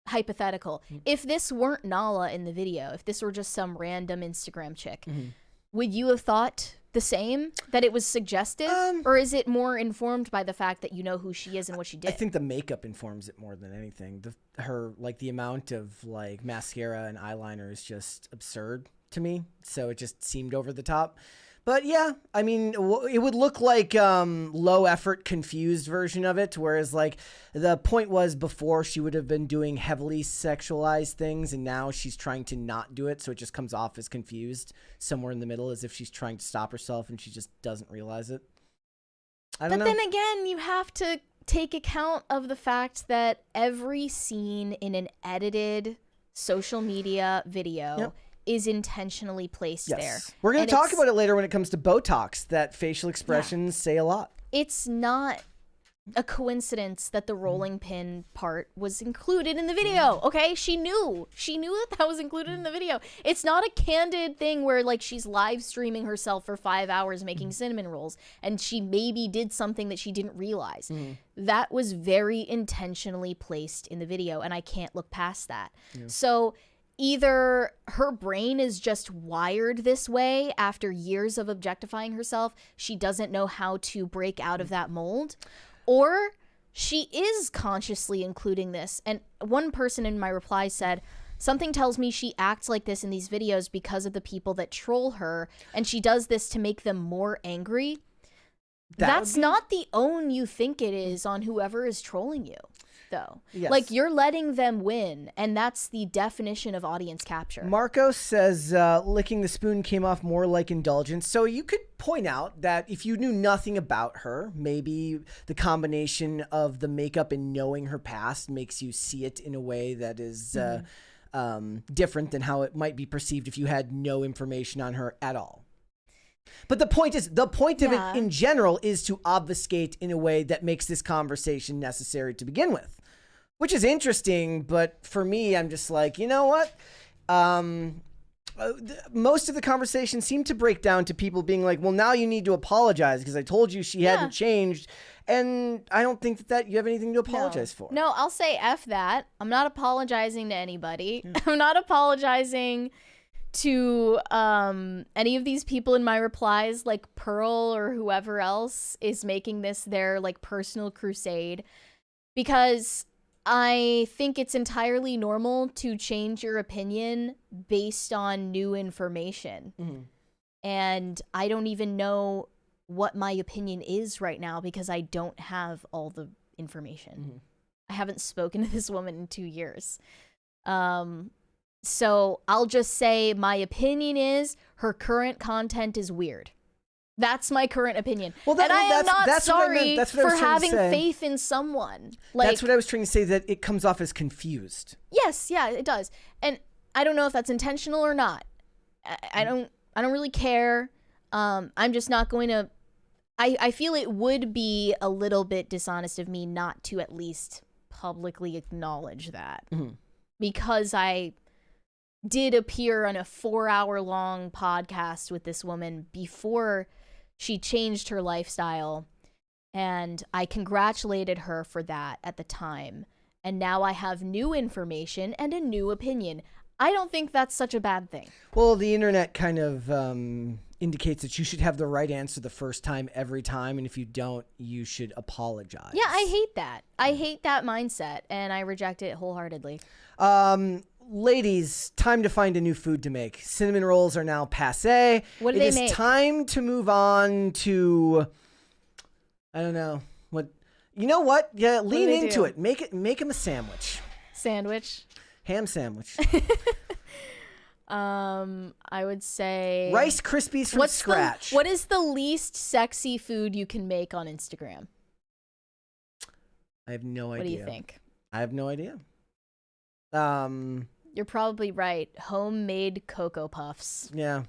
hypothetical. If this weren't Nala in the video, if this were just some random Instagram chick, would you have thought the same, that it was suggestive, or is it more informed by the fact that you know who she is and what she did? I think the makeup informs it more than anything. The amount of like mascara and eyeliner is just absurd to me, so it just seemed over the top. But yeah, I mean, it would look like low effort, confused version of it. Whereas like the point was before she would have been doing heavily sexualized things, and now she's trying to not do it. So it just comes off as confused somewhere in the middle, as if she's trying to stop herself and she just doesn't realize it. I don't know. But then again, you have to take account of the fact that every scene in an edited social media video is intentionally placed there. We're going to talk about it later when it comes to Botox, that facial expressions say a lot. It's not a coincidence that the rolling pin part was included in the video, okay? She knew that was included in the video. It's not a candid thing where like she's live streaming herself for 5 hours making cinnamon rolls and she maybe did something that she didn't realize. That was very intentionally placed in the video, and I can't look past that. So either her brain is just wired this way after years of objectifying herself, she doesn't know how to break out of that mold, or she is consciously including this. And one person in my reply said, something tells me she acts like this in these videos because of the people that troll her, and she does this to make them more angry. That's not the own you think it is on whoever is trolling you, though. Like, you're letting them win, and that's the definition of audience capture. Marco says licking the spoon came off more like indulgence. So you could point out that if you knew nothing about her, maybe the combination of the makeup and knowing her past makes you see it in a way that is different than how it might be perceived if you had no information on her at all. But the point of it in general is to obfuscate in a way that makes this conversation necessary to begin with, which is interesting. But for me, I'm just like, you know what? Most of the conversation seemed to break down to people being like, well, now you need to apologize because I told you she hadn't changed. And I don't think that you have anything to apologize for. No, I'll say F that. I'm not apologizing to anybody. I'm not apologizing to any of these people in my replies, like Pearl or whoever else is making this their like personal crusade, because I think it's entirely normal to change your opinion based on new information. And I don't even know what my opinion is right now because I don't have all the information. I haven't spoken to this woman in 2 years. So I'll just say my opinion is her current content is weird. That's my current opinion. Well, and I am not sorry for having faith in someone. Like, that's what I was trying to say, that it comes off as confused. Yes, yeah, it does. And I don't know if that's intentional or not. I don't really care. I'm just not going to. I feel it would be a little bit dishonest of me not to at least publicly acknowledge that, because I did appear on a 4-hour-long podcast with this woman before she changed her lifestyle, and I congratulated her for that at the time. And now I have new information and a new opinion. I don't think that's such a bad thing. Well, the internet kind of indicates that you should have the right answer the first time every time, and if you don't, you should apologize. Yeah, I hate that. I hate that mindset, and I reject it wholeheartedly. Ladies, time to find a new food to make. Cinnamon rolls are now passé. What do they make? It is time to move on to, I don't know, what, You know what? Yeah, lean they into do? it. Make him a sandwich. Sandwich. Ham sandwich. I would say Rice Krispies from scratch. What is the least sexy food you can make on Instagram? I have no idea. What do you think? I have no idea. You're probably right. Homemade Cocoa Puffs. Yeah.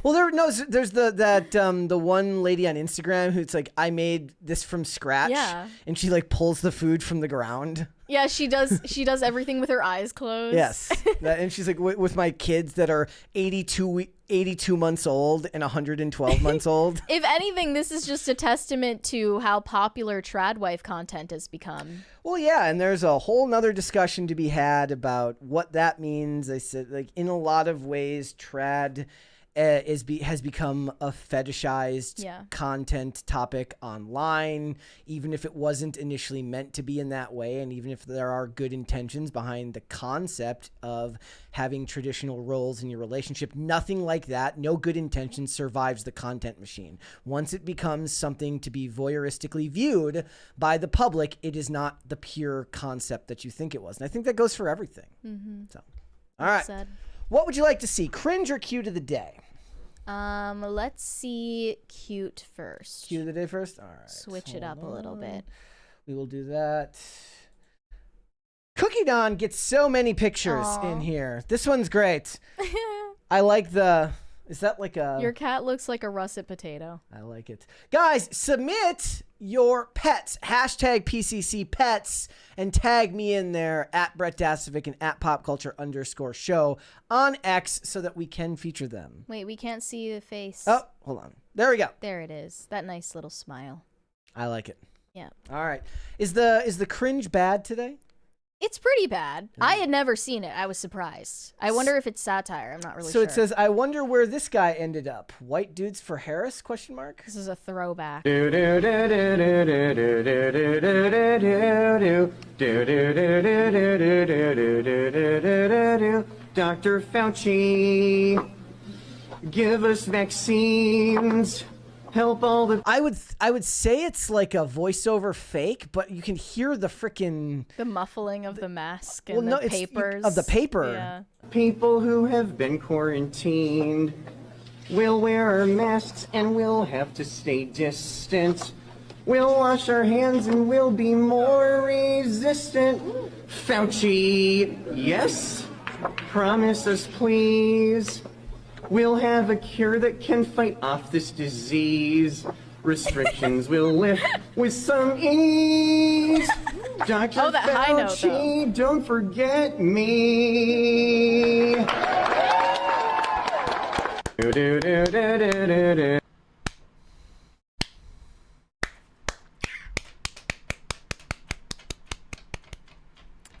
Well, there's the one lady on Instagram who's like, I made this from scratch. Yeah. And she like pulls the food from the ground. Yeah, she does. She does everything with her eyes closed. Yes. And she's like, with my kids that are 82 months old and 112 months old. If anything, this is just a testament to how popular trad wife content has become. Well, yeah, and there's a whole nother discussion to be had about what that means. I said, like, in a lot of ways, trad has become a fetishized content topic online, even if it wasn't initially meant to be in that way, and even if there are good intentions behind the concept of having traditional roles in your relationship. Nothing like that, no good intention survives the content machine. Once it becomes something to be voyeuristically viewed by the public, it is not the pure concept that you think it was. And I think that goes for everything. So, all right. What would you like to see? Cringe or cute of the day? Let's see cute first. Cute of the day first? All right. Switch it up a little bit. We will do that. Cookie Don gets so many pictures in here. This one's great. I like the... Is that like a... Your cat looks like a russet potato. I like it. Guys, submit your pets. Hashtag PCC pets and tag me in there at Brett Dasovic and at popculture_show on X so that we can feature them. Wait, we can't see the face. Oh, hold on. There we go. There it is. That nice little smile. I like it. Yeah. All right. Is the cringe bad today? It's pretty bad. I had never seen it. I was surprised. I wonder if it's satire. I'm not really sure. So it says, I wonder where this guy ended up. White dudes for Harris? Question mark. This is a throwback. Dr. Fauci, give us vaccines. Help all the... I would say it's like a voiceover fake, but you can hear the frickin' The muffling of the mask and the papers. Of the paper. Yeah. people who have been quarantined. We'll wear our masks and we'll have to stay distant. We'll wash our hands and we'll be more resistant. Fauci, yes? Promise us, please. We'll have a cure that can fight off this disease. Restrictions will lift with some ease. Dr. Oh, that high note, Fauci, don't forget me.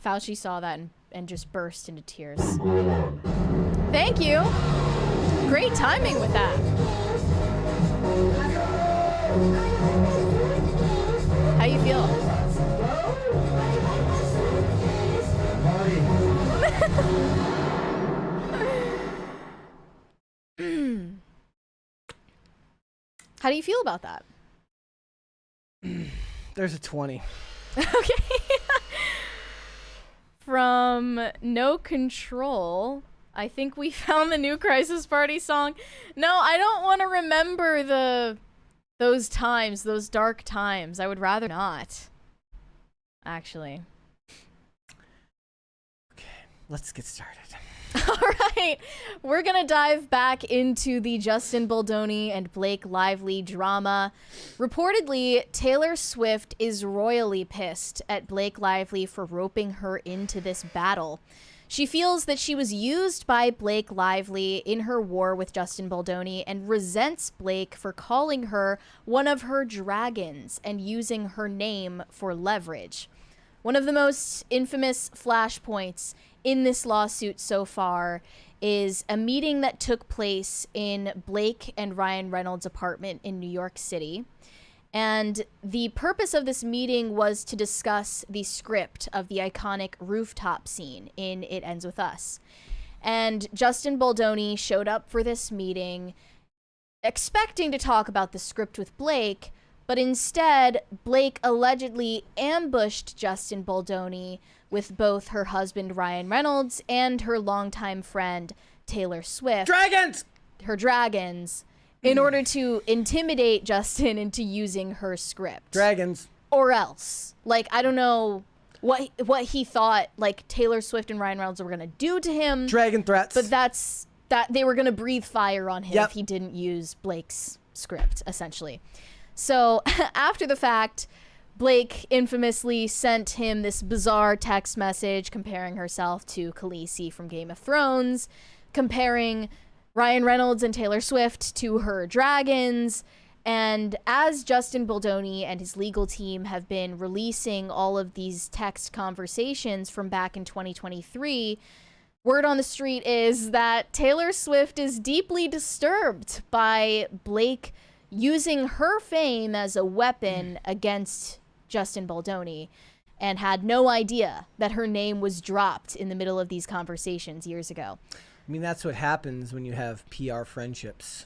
Fauci saw that and just burst into tears. Thank you. Great timing with that. How you feel? How do you feel about that? There's a 20. Okay. From No Control, I think we found the new Crisis Party song. No, I don't want to remember those times, those dark times. I would rather not. Actually. Okay, let's get started. All right, we're gonna dive back into the Justin Baldoni and Blake Lively drama. Reportedly, Taylor Swift is royally pissed at Blake Lively for roping her into this battle. She feels that she was used by Blake Lively in her war with Justin Baldoni and resents Blake for calling her one of her dragons and using her name for leverage. One of the most infamous flashpoints in this lawsuit so far is a meeting that took place in Blake and Ryan Reynolds' apartment in New York City. And the purpose of this meeting was to discuss the script of the iconic rooftop scene in It Ends With Us. And Justin Baldoni showed up for this meeting expecting to talk about the script with Blake, But instead, Blake allegedly ambushed Justin Baldoni with both her husband Ryan Reynolds and her longtime friend Taylor Swift. Dragons! Her dragons, in order to intimidate Justin into using her script. Dragons. Or else. Like, I don't know what he thought, like, Taylor Swift and Ryan Reynolds were going to do to him. Dragon threats. But that they were going to breathe fire on him if he didn't use Blake's script, essentially. So after the fact, Blake infamously sent him this bizarre text message comparing herself to Khaleesi from Game of Thrones, comparing Ryan Reynolds and Taylor Swift to her dragons. And as Justin Baldoni and his legal team have been releasing all of these text conversations from back in 2023, word on the street is that Taylor Swift is deeply disturbed by Blake using her fame as a weapon against Justin Baldoni, and had no idea that her name was dropped in the middle of these conversations years ago. I mean, that's what happens when you have PR friendships.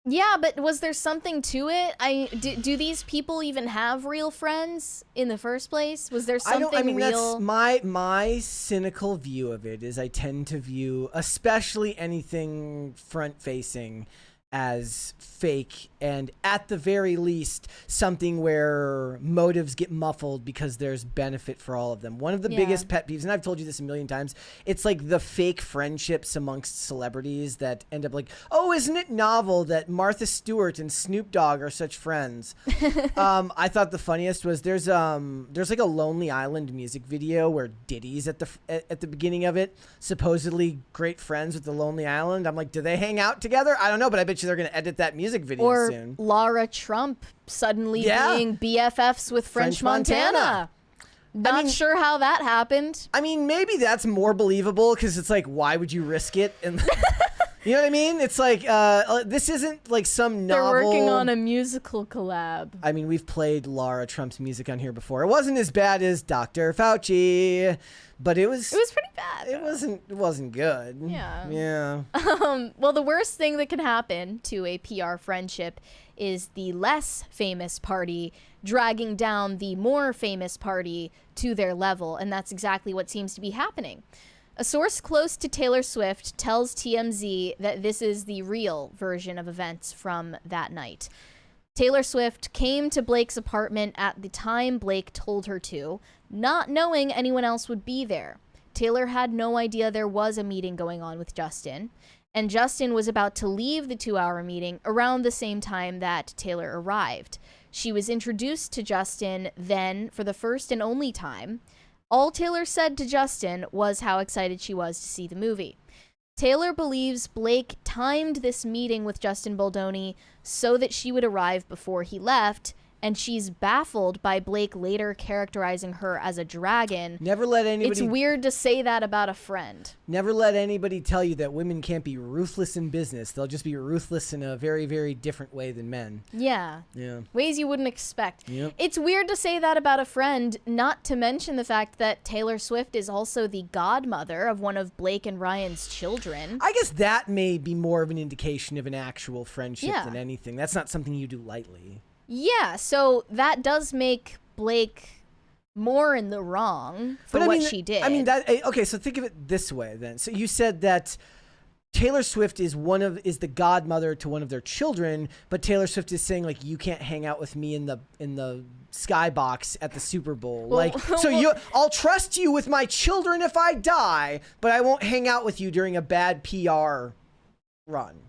Yeah, but was there something to it? Do these people even have real friends in the first place? Was there something real? That's my cynical view of it is I tend to view especially anything front-facing as fake, and at the very least something where motives get muffled because there's benefit for all of them. One of the biggest pet peeves, and I've told you this a million times, it's like the fake friendships amongst celebrities that end up like, oh, isn't it novel that Martha Stewart and Snoop Dogg are such friends? I thought the funniest was there's like a Lonely Island music video where Diddy's at the beginning of it, supposedly great friends with the Lonely Island. I'm like, do they hang out together? I don't know, but I bet they're going to edit that music video soon. Or Lara Trump suddenly being BFFs with French Montana. Not sure how that happened. I mean, maybe that's more believable because it's like, why would you risk it? And you know what I mean? It's like, this isn't like some novel. They're working on a musical collab. I mean, we've played Lara Trump's music on here before. It wasn't as bad as Dr. Fauci, but it was pretty bad. It wasn't good. Yeah. Well, the worst thing that can happen to a PR friendship is the less famous party dragging down the more famous party to their level, and that's exactly what seems to be happening. A source close to Taylor Swift tells TMZ that this is the real version of events from that night. Taylor Swift came to Blake's apartment at the time Blake told her to, not knowing anyone else would be there. Taylor had no idea there was a meeting going on with Justin, and Justin was about to leave the 2-hour meeting around the same time that Taylor arrived. She was introduced to Justin then for the first and only time. All Taylor said to Justin was how excited she was to see the movie. Taylor believes Blake timed this meeting with Justin Baldoni so that she would arrive before he left, and she's baffled by Blake later characterizing her as a dragon. Never let anybody... It's weird to say that about a friend. Never let anybody tell you that women can't be ruthless in business. They'll just be ruthless in a very, very different way than men. Yeah. Ways you wouldn't expect. Yep. It's weird to say that about a friend, not to mention the fact that Taylor Swift is also the godmother of one of Blake and Ryan's children. I guess that may be more of an indication of an actual friendship than anything. That's not something you do lightly. Yeah, so that does make Blake more in the wrong for what she did. I mean, okay, so think of it this way then. So you said that Taylor Swift is the godmother to one of their children, but Taylor Swift is saying like, you can't hang out with me in the skybox at the Super Bowl. Well, I'll trust you with my children if I die, but I won't hang out with you during a bad PR run.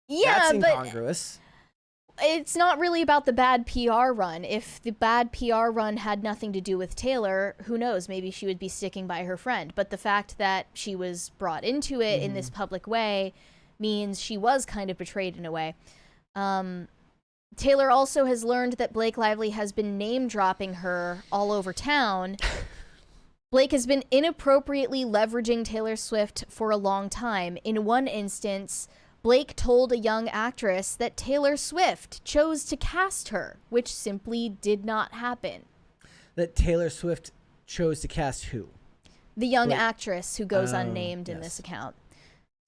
Yeah, that's incongruous. It's not really about the bad PR run. If the bad PR run had nothing to do with Taylor, who knows? Maybe she would be sticking by her friend. But the fact that she was brought into it in this public way means she was kind of betrayed in a way. Taylor also has learned that Blake Lively has been name-dropping her all over town. Blake has been inappropriately leveraging Taylor Swift for a long time. In one instance, Blake told a young actress that Taylor Swift chose to cast her, which simply did not happen. That Taylor Swift chose to cast who? The young actress who goes unnamed in this account.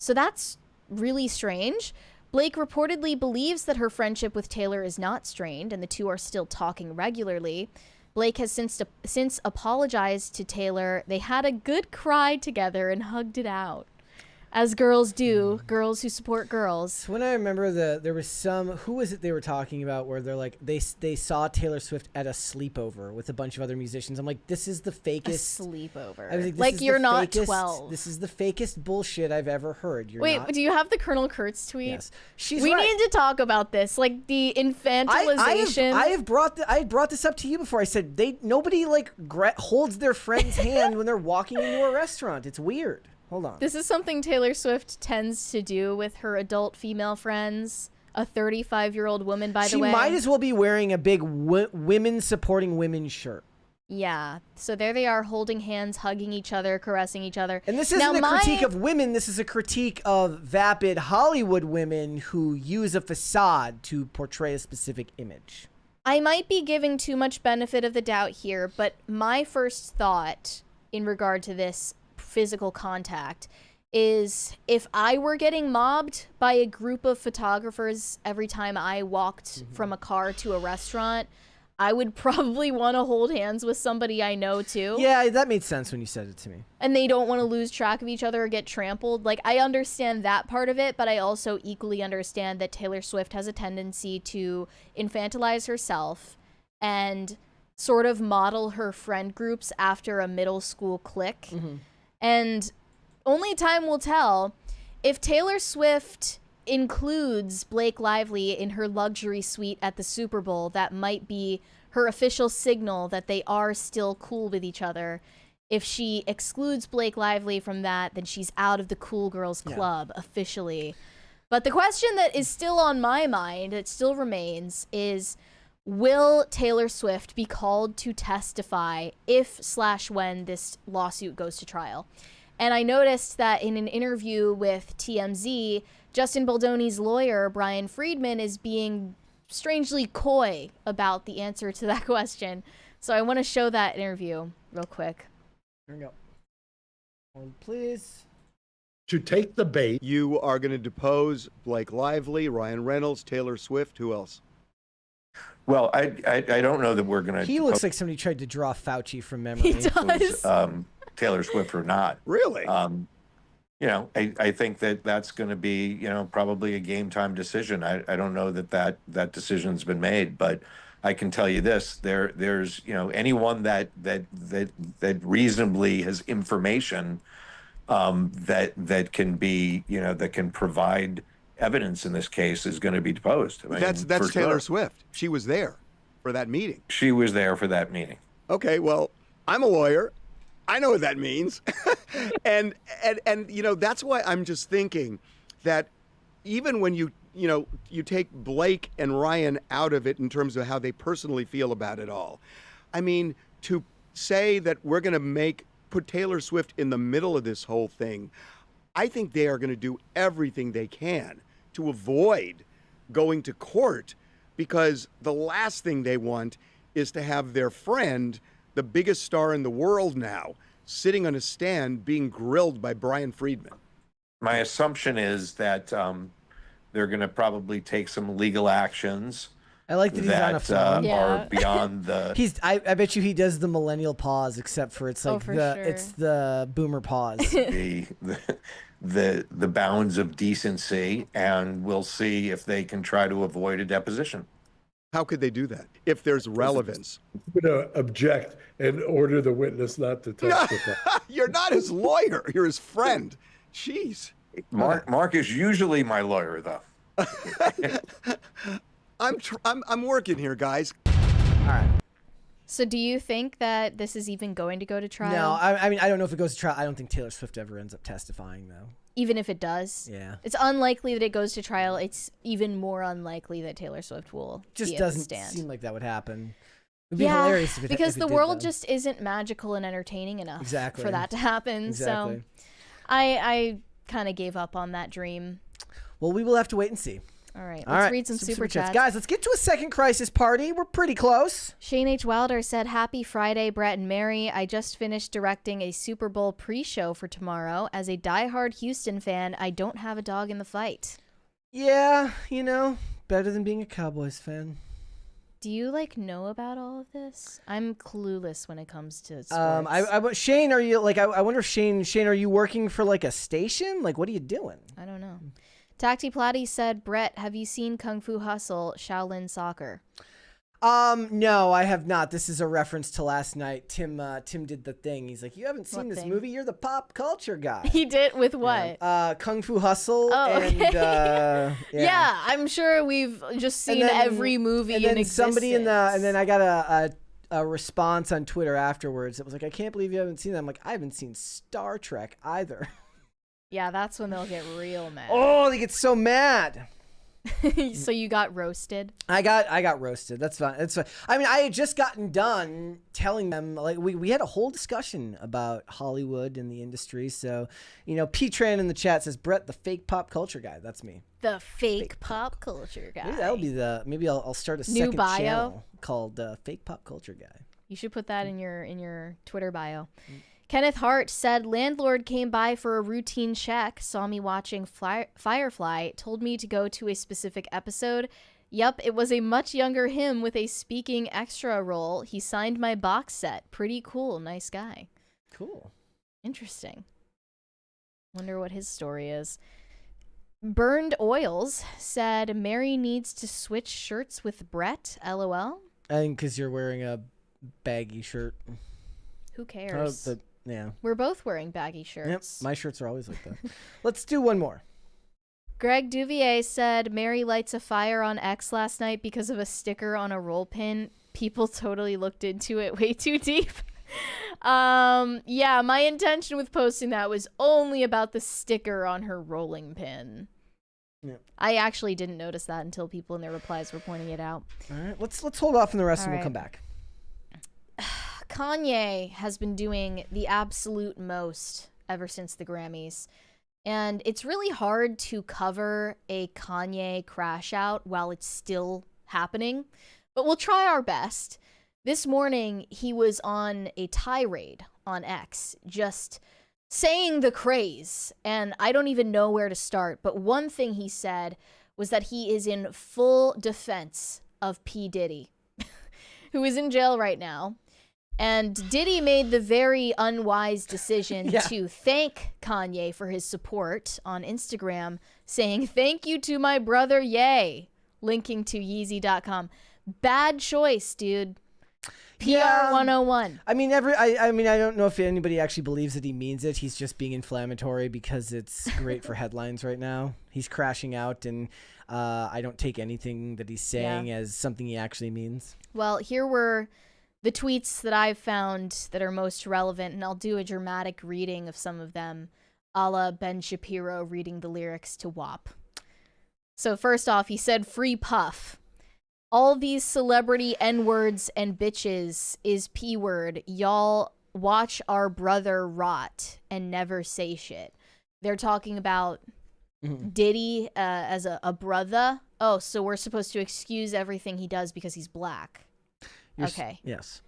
So that's really strange. Blake reportedly believes that her friendship with Taylor is not strained, and the two are still talking regularly. Blake has since apologized to Taylor. They had a good cry together and hugged it out. As girls do, girls who support girls. When I remember there was who was it they were talking about where they're like they saw Taylor Swift at a sleepover with a bunch of other musicians. I'm like, this is the fakest sleepover. I was like you're not 12. This is the fakest bullshit I've ever heard. Wait, do you have the Colonel Kurtz tweet? Yes, we need to talk about this, like the infantilization. I brought this up to you before. I said nobody like holds their friend's hand when they're walking into a restaurant. It's weird. Hold on. This is something Taylor Swift tends to do with her adult female friends. A 35-year-old woman, by the way. She might as well be wearing a big women supporting women shirt. Yeah. So there they are, holding hands, hugging each other, caressing each other. And this isn't a critique of women. This is a critique of vapid Hollywood women who use a facade to portray a specific image. I might be giving too much benefit of the doubt here, but my first thought in regard to this physical contact is if I were getting mobbed by a group of photographers every time I walked from a car to a restaurant, I would probably want to hold hands with somebody I know too. Yeah, that made sense when you said it to me. And they don't want to lose track of each other or get trampled. Like, I understand that part of it, but I also equally understand that Taylor Swift has a tendency to infantilize herself and sort of model her friend groups after a middle school clique. And only time will tell if Taylor Swift includes Blake Lively in her luxury suite at the Super Bowl. That might be her official signal that they are still cool with each other. If she excludes Blake Lively from that, then she's out of the cool girls club officially. But the question that is still on my mind, it still remains, is will Taylor Swift be called to testify if/when this lawsuit goes to trial? And I noticed that in an interview with TMZ, Justin Baldoni's lawyer, Brian Friedman, is being strangely coy about the answer to that question. So I want to show that interview real quick. Here we go. Hold, please. To take the bait. You are going to depose Blake Lively, Ryan Reynolds, Taylor Swift. Who else? Well, I don't know that we're going to. He looks like somebody tried to draw Fauci from memory. He does. Taylor Swift or not. Really? You know, I think that's going to be, you know, probably a game time decision. I don't know that decision's been made, but I can tell you this: there's you know anyone that reasonably has information that can be that can provide evidence in this case is going to be deposed. I mean, that's Taylor Swift. She was there for that meeting. She was there for that meeting. Okay, well, I'm a lawyer. I know what that means. and that's why I'm just thinking that even when you take Blake and Ryan out of it in terms of how they personally feel about it all. I mean, to say that we're going to put Taylor Swift in the middle of this whole thing, I think they are going to do everything they can to avoid going to court, because the last thing they want is to have their friend, the biggest star in the world now, sitting on a stand being grilled by Brian Friedman. My assumption is that they're going to probably take some legal actions. I like that he's on a phone. Are beyond the. I bet you he does the millennial pause, except for it's like it's the boomer pause. the bounds of decency, and we'll see if they can try to avoid a deposition. How could they do that if there's relevance? I'm going to object and order the witness not to testify. You're not his lawyer. You're his friend. Jeez. Mark is usually my lawyer, though. I'm working here, guys. All right. So do you think that this is even going to go to trial? No, I mean, I don't know if it goes to trial. I don't think Taylor Swift ever ends up testifying, though. Even if it does? Yeah. It's unlikely that it goes to trial. It's even more unlikely that Taylor Swift will just be at the doesn't stand. seem like that would happen. It'd be hilarious if it because if the it world did, just isn't magical and entertaining enough Exactly. for that to happen. Exactly. So I kind of gave up on that dream. Well, we will have to wait and see. All right, let's read some super chats. Guys, let's get to a second crisis party. We're pretty close. Shane H. Wilder said, "Happy Friday, Brett and Mary. I just finished directing a Super Bowl pre-show for tomorrow. As a diehard Houston fan, I don't have a dog in the fight." Yeah, better than being a Cowboys fan. Do you know about all of this? I'm clueless when it comes to sports. Shane, are you I wonder if Shane, are you working for a station? What are you doing? I don't know. Tacti Plati said, Brett, have you seen Kung Fu Hustle, Shaolin Soccer? No, I have not. This is a reference to last night. Tim did the thing. He's like, you haven't seen this movie? You're the pop culture guy. He did with what? Kung Fu Hustle. Oh, okay. And, yeah, I'm sure we've just seen every movie in existence. Somebody and then I got a response on Twitter afterwards. It was like, I can't believe you haven't seen that. I'm like, I haven't seen Star Trek either. Yeah, that's when they'll get real mad. Oh, they get so mad. So you got roasted? I got roasted. That's fine. That's fine. I mean, I had just gotten done telling them, we had a whole discussion about Hollywood and the industry. So, P-Tran in the chat says, Brett, the fake pop culture guy. That's me. The fake pop culture guy. Maybe that'll be maybe I'll start a new second bio channel called Fake Pop Culture Guy. You should put that in your Twitter bio. Kenneth Hart said, landlord came by for a routine check, saw me watching Firefly, told me to go to a specific episode. Yup, it was a much younger him with a speaking extra role. He signed my box set. Pretty cool. Nice guy. Cool. Interesting. Wonder what his story is. Burned Oils said, Mary needs to switch shirts with Brett. LOL. I think because you're wearing a baggy shirt. Who cares? Yeah. We're both wearing baggy shirts. Yep, my shirts are always like that. Let's do one more. Greg Duvier said, Mary lights a fire on X last night because of a sticker on a roll pin. People totally looked into it way too deep. Yeah, my intention with posting that was only about the sticker on her rolling pin. Yeah. I actually didn't notice that until people in their replies were pointing it out. All right, let's hold off on the rest and we'll come back. Kanye has been doing the absolute most ever since the Grammys. And it's really hard to cover a Kanye crash out while it's still happening. But we'll try our best. This morning, he was on a tirade on X, just saying the craze. And I don't even know where to start. But one thing he said was that he is in full defense of P. Diddy, who is in jail right now. And Diddy made the very unwise decision to thank Kanye for his support on Instagram, saying, thank you to my brother, Ye, linking to Yeezy.com. Bad choice, dude. PR 101. I mean, I don't know if anybody actually believes that he means it. He's just being inflammatory because it's great for headlines right now. He's crashing out, and I don't take anything that he's saying as something he actually means. Well, here were the tweets that I've found that are most relevant, and I'll do a dramatic reading of some of them, a la Ben Shapiro reading the lyrics to WAP. So first off, he said, free Puff. All these celebrity N-words and bitches is P-word. Y'all watch our brother rot and never say shit. They're talking about Diddy as a brother. Oh, so we're supposed to excuse everything he does because he's black. Okay. Yes.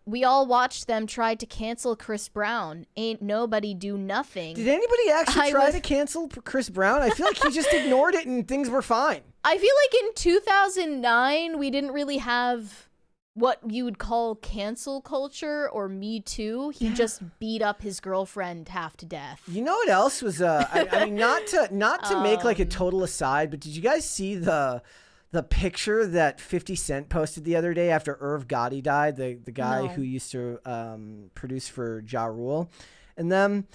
We all watched them try to cancel Chris Brown. Ain't nobody do nothing. Did anybody actually try to cancel Chris Brown? I feel like he just ignored it and things were fine. I feel like in 2009, we didn't really have what you would call cancel culture or Me Too. He just beat up his girlfriend half to death. You know what else was, I mean, not to make like a total aside, but did you guys see the picture that 50 Cent posted the other day after Irv Gotti died, the guy who used to produce for Ja Rule, and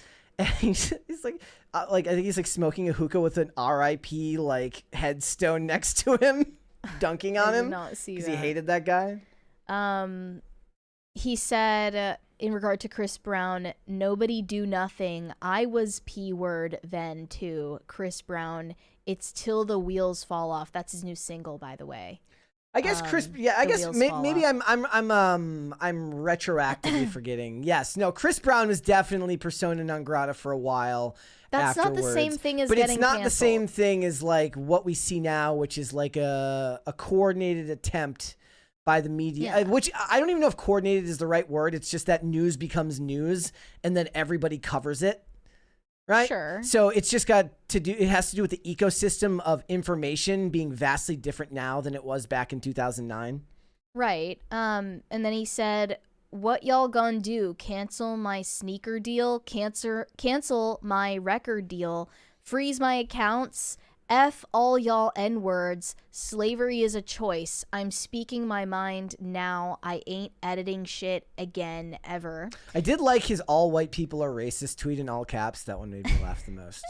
he's like I think he's like smoking a hookah with an R.I.P. like headstone next to him, dunking on him because he hated that guy. He said in regard to Chris Brown, nobody do nothing. I was P-word then too. Chris Brown. It's till the wheels fall off. That's his new single, by the way. I guess Chris. Yeah, I guess maybe I'm retroactively forgetting. Yes, no. Chris Brown was definitely persona non grata for a while. That's afterwards. not the same thing as but getting it's not canceled. the same thing as like what we see now, which is like a coordinated attempt by the media. Which I don't even know if coordinated is the right word. It's just that news becomes news, and then everybody covers it. right? Sure. So it's just got to do, it has to do with the ecosystem of information being vastly different now than it was back in 2009. Right. And then he said, what y'all gonna do? Cancel my sneaker deal? Cancel my record deal? Freeze my accounts? F all y'all N-words. Slavery is a choice. I'm speaking my mind now. I ain't editing shit again, ever. I did like his all white people are racist tweet in all caps. That one made me laugh the most.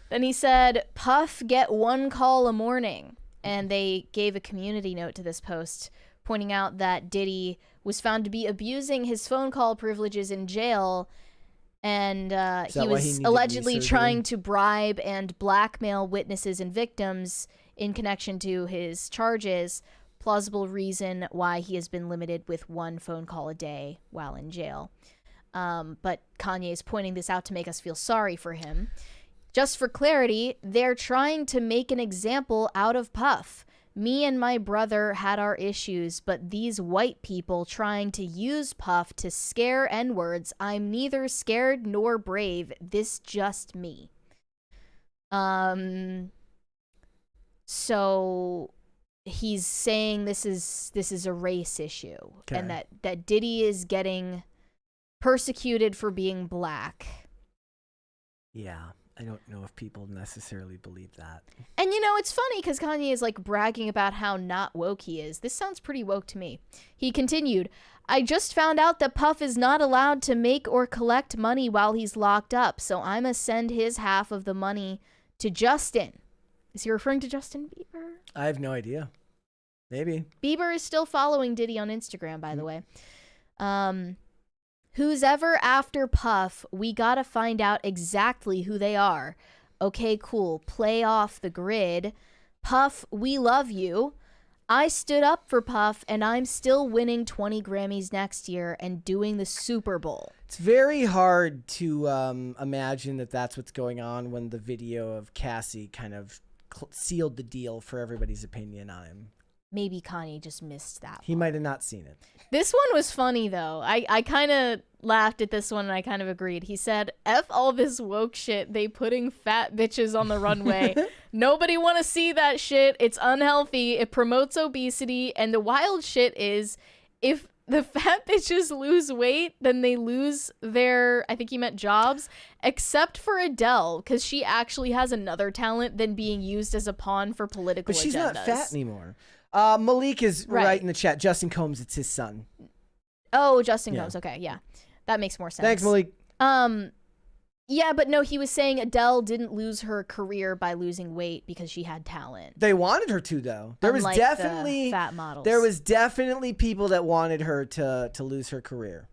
Then he said, Puff get one call a morning. And they gave a community note to this post, pointing out that Diddy was found to be abusing his phone call privileges in jail. And he was allegedly trying to bribe and blackmail witnesses and victims in connection to his charges. Plausible reason why he has been limited with one phone call a day while in jail. But Kanye is pointing this out to make us feel sorry for him. Just for clarity, they're trying to make an example out of Puff. Me and my brother had our issues, but these white people trying to use Puff to scare N-words, I'm neither scared nor brave. This just me. So he's saying this is a race issue, Okay. and that Diddy is getting persecuted for being black. Yeah. I don't know if people necessarily believe that. And you know, it's funny because Kanye is like bragging about how not woke he is. This sounds pretty woke to me. He continued, I just found out that Puff is not allowed to make or collect money while he's locked up, so I'ma send his half of the money to Justin. Is he referring to Justin Bieber? I have no idea. Maybe. Bieber is still following Diddy on Instagram, by the way. Who's ever after Puff, we gotta find out exactly who they are. Okay, cool. Play off the grid. Puff, we love you. I stood up for Puff, and I'm still winning 20 Grammys next year and doing the Super Bowl. It's very hard to imagine that that's what's going on when the video of Cassie kind of sealed the deal for everybody's opinion on him. Maybe Kanye just missed that He might have not seen it. This one was funny, though. I kind of laughed at this one, and I kind of agreed. He said, F all this woke shit. They putting fat bitches on the runway. Nobody want to see that shit. It's unhealthy. It promotes obesity. And the wild shit is, if the fat bitches lose weight, then they lose their, I think he meant jobs, except for Adele, because she actually has another talent than being used as a pawn for political But she's agendas. not fat anymore. Malik is right in the chat. Justin Combs, it's his son. Oh, Justin Combs. Okay, yeah. That makes more sense. Thanks, Malik. Yeah, but no, he was saying Adele didn't lose her career by losing weight because she had talent. They wanted her to, though. There Unlike was definitely the fat models. There was definitely people that wanted her to lose her career.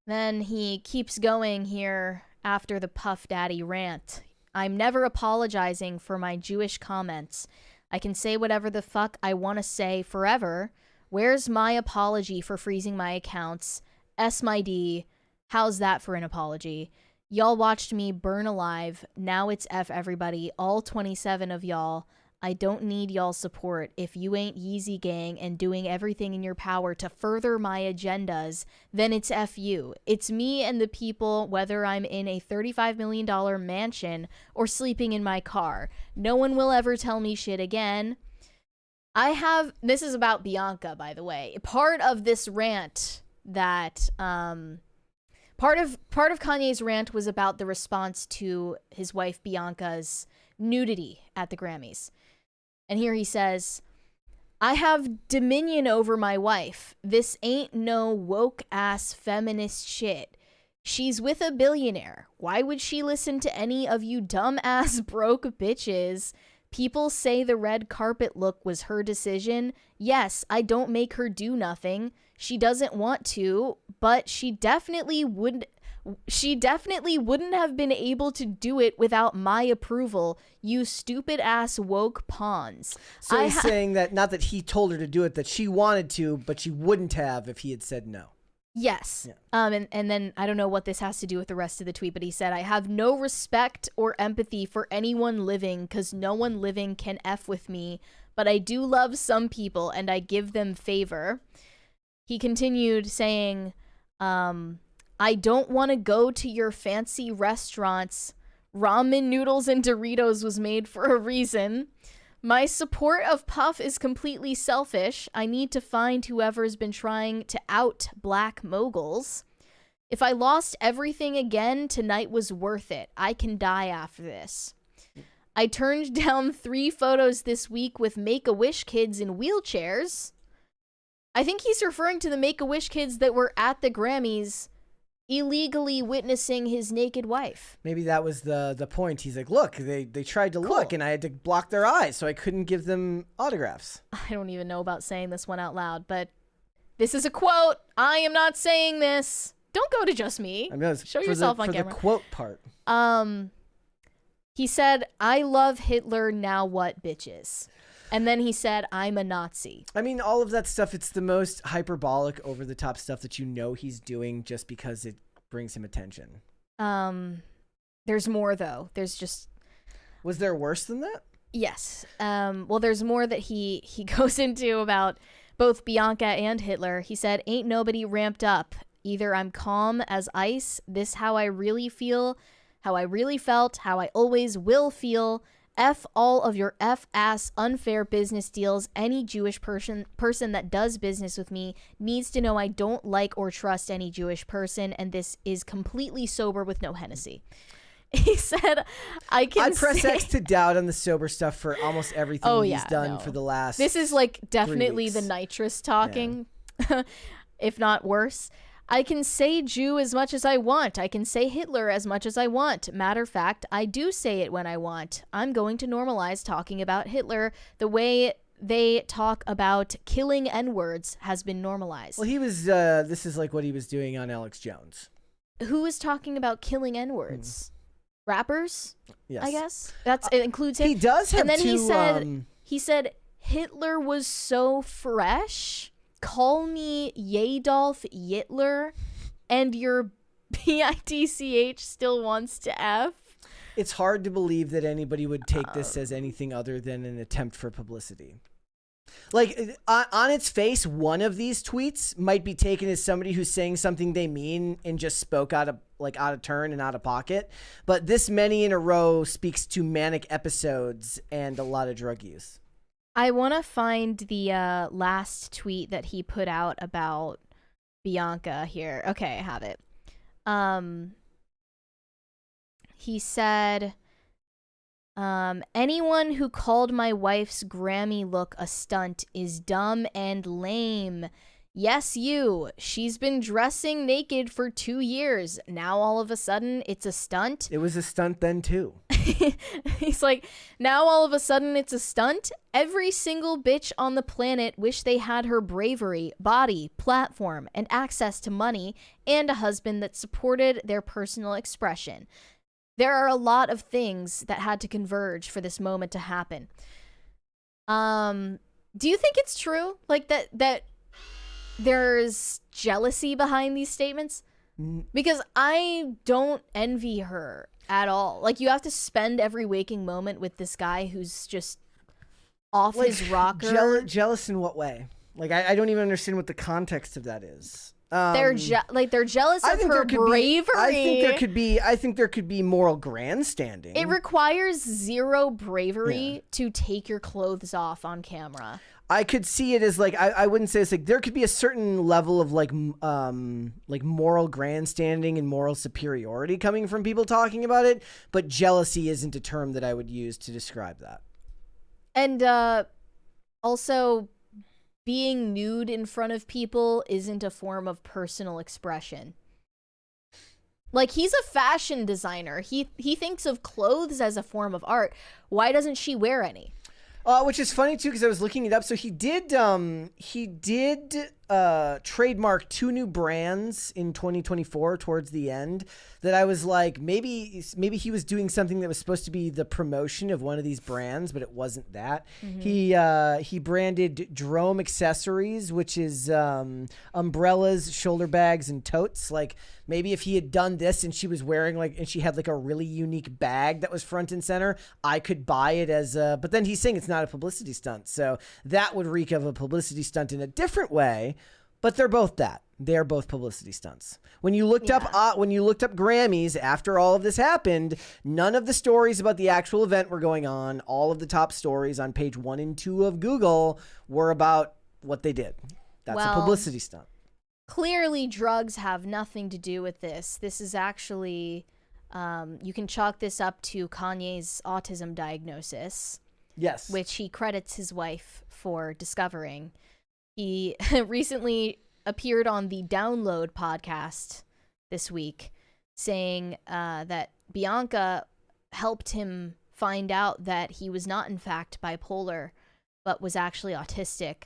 Then he keeps going here after the Puff Daddy rant. I'm never apologizing for my Jewish comments. I can say whatever the fuck I want to say forever. Where's my apology for freezing my accounts? S my D. How's that for an apology? Y'all watched me burn alive. Now it's F everybody, all 27 of y'all. I don't need y'all's support. If you ain't Yeezy Gang and doing everything in your power to further my agendas, then it's F you. It's me and the people, whether I'm in a $35 million mansion or sleeping in my car. No one will ever tell me shit again. This is about Bianca, by the way. Part of this rant that, part of Kanye's rant was about the response to his wife Bianca's nudity at the Grammys. And here he says, I have dominion over my wife. This ain't no woke ass feminist shit. She's with a billionaire. Why would she listen to any of you dumb ass broke bitches? People say the red carpet look was her decision. Yes, I don't make her do nothing. She doesn't want to, but she definitely wouldn't have been able to do it without my approval, you stupid ass woke pawns. So he's saying that not that he told her to do it, that she wanted to, but she wouldn't have if he had said no. Yes. Yeah. And then I don't know what this has to do with the rest of the tweet, but he said, I have no respect or empathy for anyone living because no one living can F with me, but I do love some people and I give them favor. He continued saying, I don't want to go to your fancy restaurants, Ramen noodles and Doritos was made for a reason. My support of Puff is completely selfish. I need to find whoever's been trying to out black moguls. If I lost everything again, tonight was worth it. I can die after this. I turned down 3 photos this week with Make-A-Wish kids in wheelchairs. I think he's referring to the Make-A-Wish kids that were at the Grammys illegally witnessing his naked wife. Maybe that was the point. He's like, look, they tried to look and I had to block their eyes, so I couldn't give them autographs. I don't even know about saying this one out loud, but this is a quote. I am not saying this. Don't go to just me. I mean, show yourself on camera. For the quote part. He said, I love Hitler, now what, bitches? And then he said, I'm a Nazi. I mean, all of that stuff, it's the most hyperbolic, over-the-top stuff that you know he's doing just because it brings him attention. There's more, though. There's just... Was there worse than that? Yes. Well, there's more that he goes into about both Bianca and Hitler. He said, ain't nobody ramped up. Either I'm calm as ice, this how I really feel, how I really felt, how I always will feel. F all of your F-ass unfair business deals. Any Jewish person that does business with me needs to know I don't like or trust any Jewish person, and this is completely sober with no Hennessy. He said, I press X to doubt on the sober stuff for almost everything he's done for the last This is like definitely 3 the weeks. nitrous talking, if not worse. I can say Jew as much as I want. I can say Hitler as much as I want. Matter of fact, I do say it when I want. I'm going to normalize talking about Hitler. The way they talk about killing N-words has been normalized. Well, he was, this is like what he was doing on Alex Jones. Who is talking about killing N-words? Rappers? Yes. I guess. It includes him. He does have And then two, he said, Hitler was so fresh. Call me Yadolf Yitler, and your BITCH still wants to F. It's hard to believe that anybody would take this as anything other than an attempt for publicity. Like, on its face, one of these tweets might be taken as somebody who's saying something they mean and just spoke out of turn and out of pocket. But this many in a row speaks to manic episodes and a lot of drug use. I want to find the last tweet that he put out about Bianca here. Okay, I have it. He said, anyone who called my wife's Grammy look a stunt is dumb and lame. Yes, you. She's been dressing naked for 2 years. Now all of a sudden it's a stunt. It was a stunt then too. He's like, now all of a sudden it's a stunt? Every single bitch on the planet wish they had her bravery, body, platform, and access to money, and a husband that supported their personal expression. There are a lot of things that had to converge for this moment to happen. Do you think it's true? Like that there's jealousy behind these statements? Because I don't envy her at all. Like, you have to spend every waking moment with this guy who's just off his rocker. Jealous in what way? Like, I don't even understand what the context of that is. They're jealous of her bravery. I think there could be moral grandstanding. It requires zero bravery to take your clothes off on camera. I could see it as like, I wouldn't say it's like, there could be a certain level of like moral grandstanding and moral superiority coming from people talking about it, but jealousy isn't a term that I would use to describe that. And also, being nude in front of people isn't a form of personal expression. Like, he's a fashion designer. He thinks of clothes as a form of art. Why doesn't she wear any? Which is funny too, because I was looking it up. So he did trademark 2 new brands in 2024 towards the end that I was like, maybe he was doing something that was supposed to be the promotion of one of these brands, but it wasn't that. He branded Drome Accessories, which is umbrellas, shoulder bags, and totes. Like, maybe if he had done this and she was wearing and she had like a really unique bag that was front and center, I could buy it as a, but then he's saying it's not a publicity stunt. So that would reek of a publicity stunt in a different way, but they're both that. They're both publicity stunts. When you looked up Grammys after all of this happened, none of the stories about the actual event were going on. All of the top stories on page 1 and 2 of Google were about what they did. That's a publicity stunt. Clearly, drugs have nothing to do with this. This is actually, you can chalk this up to Kanye's autism diagnosis. Yes. Which he credits his wife for discovering. He recently appeared on the Download podcast this week saying that Bianca helped him find out that he was not in fact bipolar, but was actually autistic.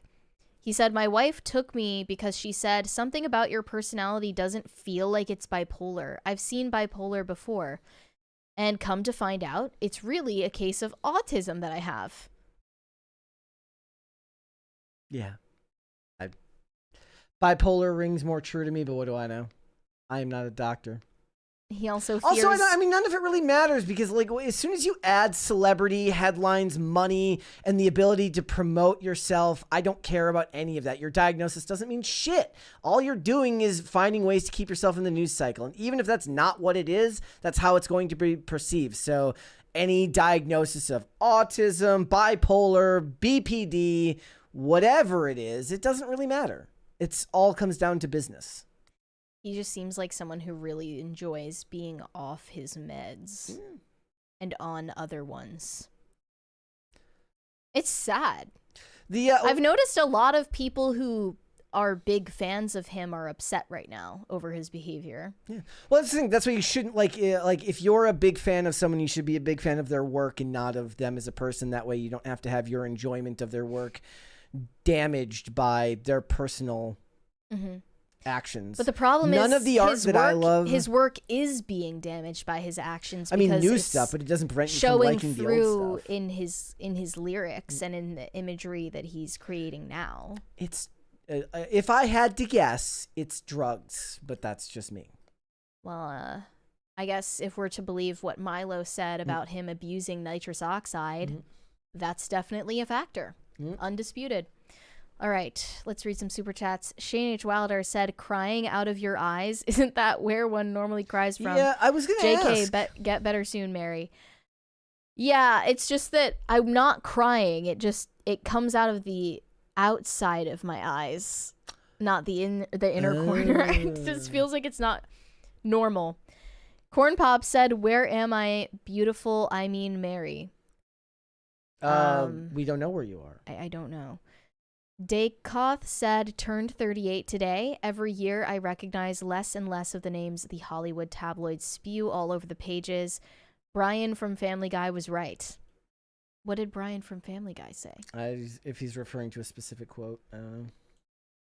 He said, "My wife took me because she said something about your personality doesn't feel like it's bipolar. I've seen bipolar before. And come to find out, it's really a case of autism that I have." Yeah. Bipolar rings more true to me, but what do I know? I am not a doctor. He also fears... Also, I mean, none of it really matters because, like, as soon as you add celebrity, headlines, money, and the ability to promote yourself, I don't care about any of that. Your diagnosis doesn't mean shit. All you're doing is finding ways to keep yourself in the news cycle. And even if that's not what it is, that's how it's going to be perceived. So any diagnosis of autism, bipolar, BPD, whatever it is, it doesn't really matter. It's all comes down to business. He just seems like someone who really enjoys being off his meds and on other ones. It's sad. I've noticed a lot of people who are big fans of him are upset right now over his behavior. Yeah. Well, that's the thing. That's why you shouldn't, like if you're a big fan of someone, you should be a big fan of their work and not of them as a person. That way you don't have to have your enjoyment of their work damaged by their personal actions. But the problem is none of the art that I love. His work is being damaged by his actions. I mean, new stuff, but it doesn't prevent you from liking the old stuff. Showing through in his lyrics and in the imagery that he's creating now. It's if I had to guess, it's drugs, but that's just me. Well, I guess if we're to believe what Milo said about him abusing nitrous oxide, that's definitely a factor. Undisputed. All right, let's read some super chats. Shane H. Wilder said, "Crying out of your eyes, isn't that where one normally cries from?" Yeah, I was gonna ask. JK, get better soon, Mary. Yeah, it's just that I'm not crying. It comes out of the outside of my eyes, not the inner corner. It just feels like it's not normal. Corn Pop said, "Where am I, beautiful? I mean, Mary." We don't know where you are. I don't know. Dakoth said, "Turned 38 today. Every year I recognize less and less of the names the Hollywood tabloids spew all over the pages. Brian from Family Guy was right." What did Brian from Family Guy say? If he's referring to a specific quote, I don't know.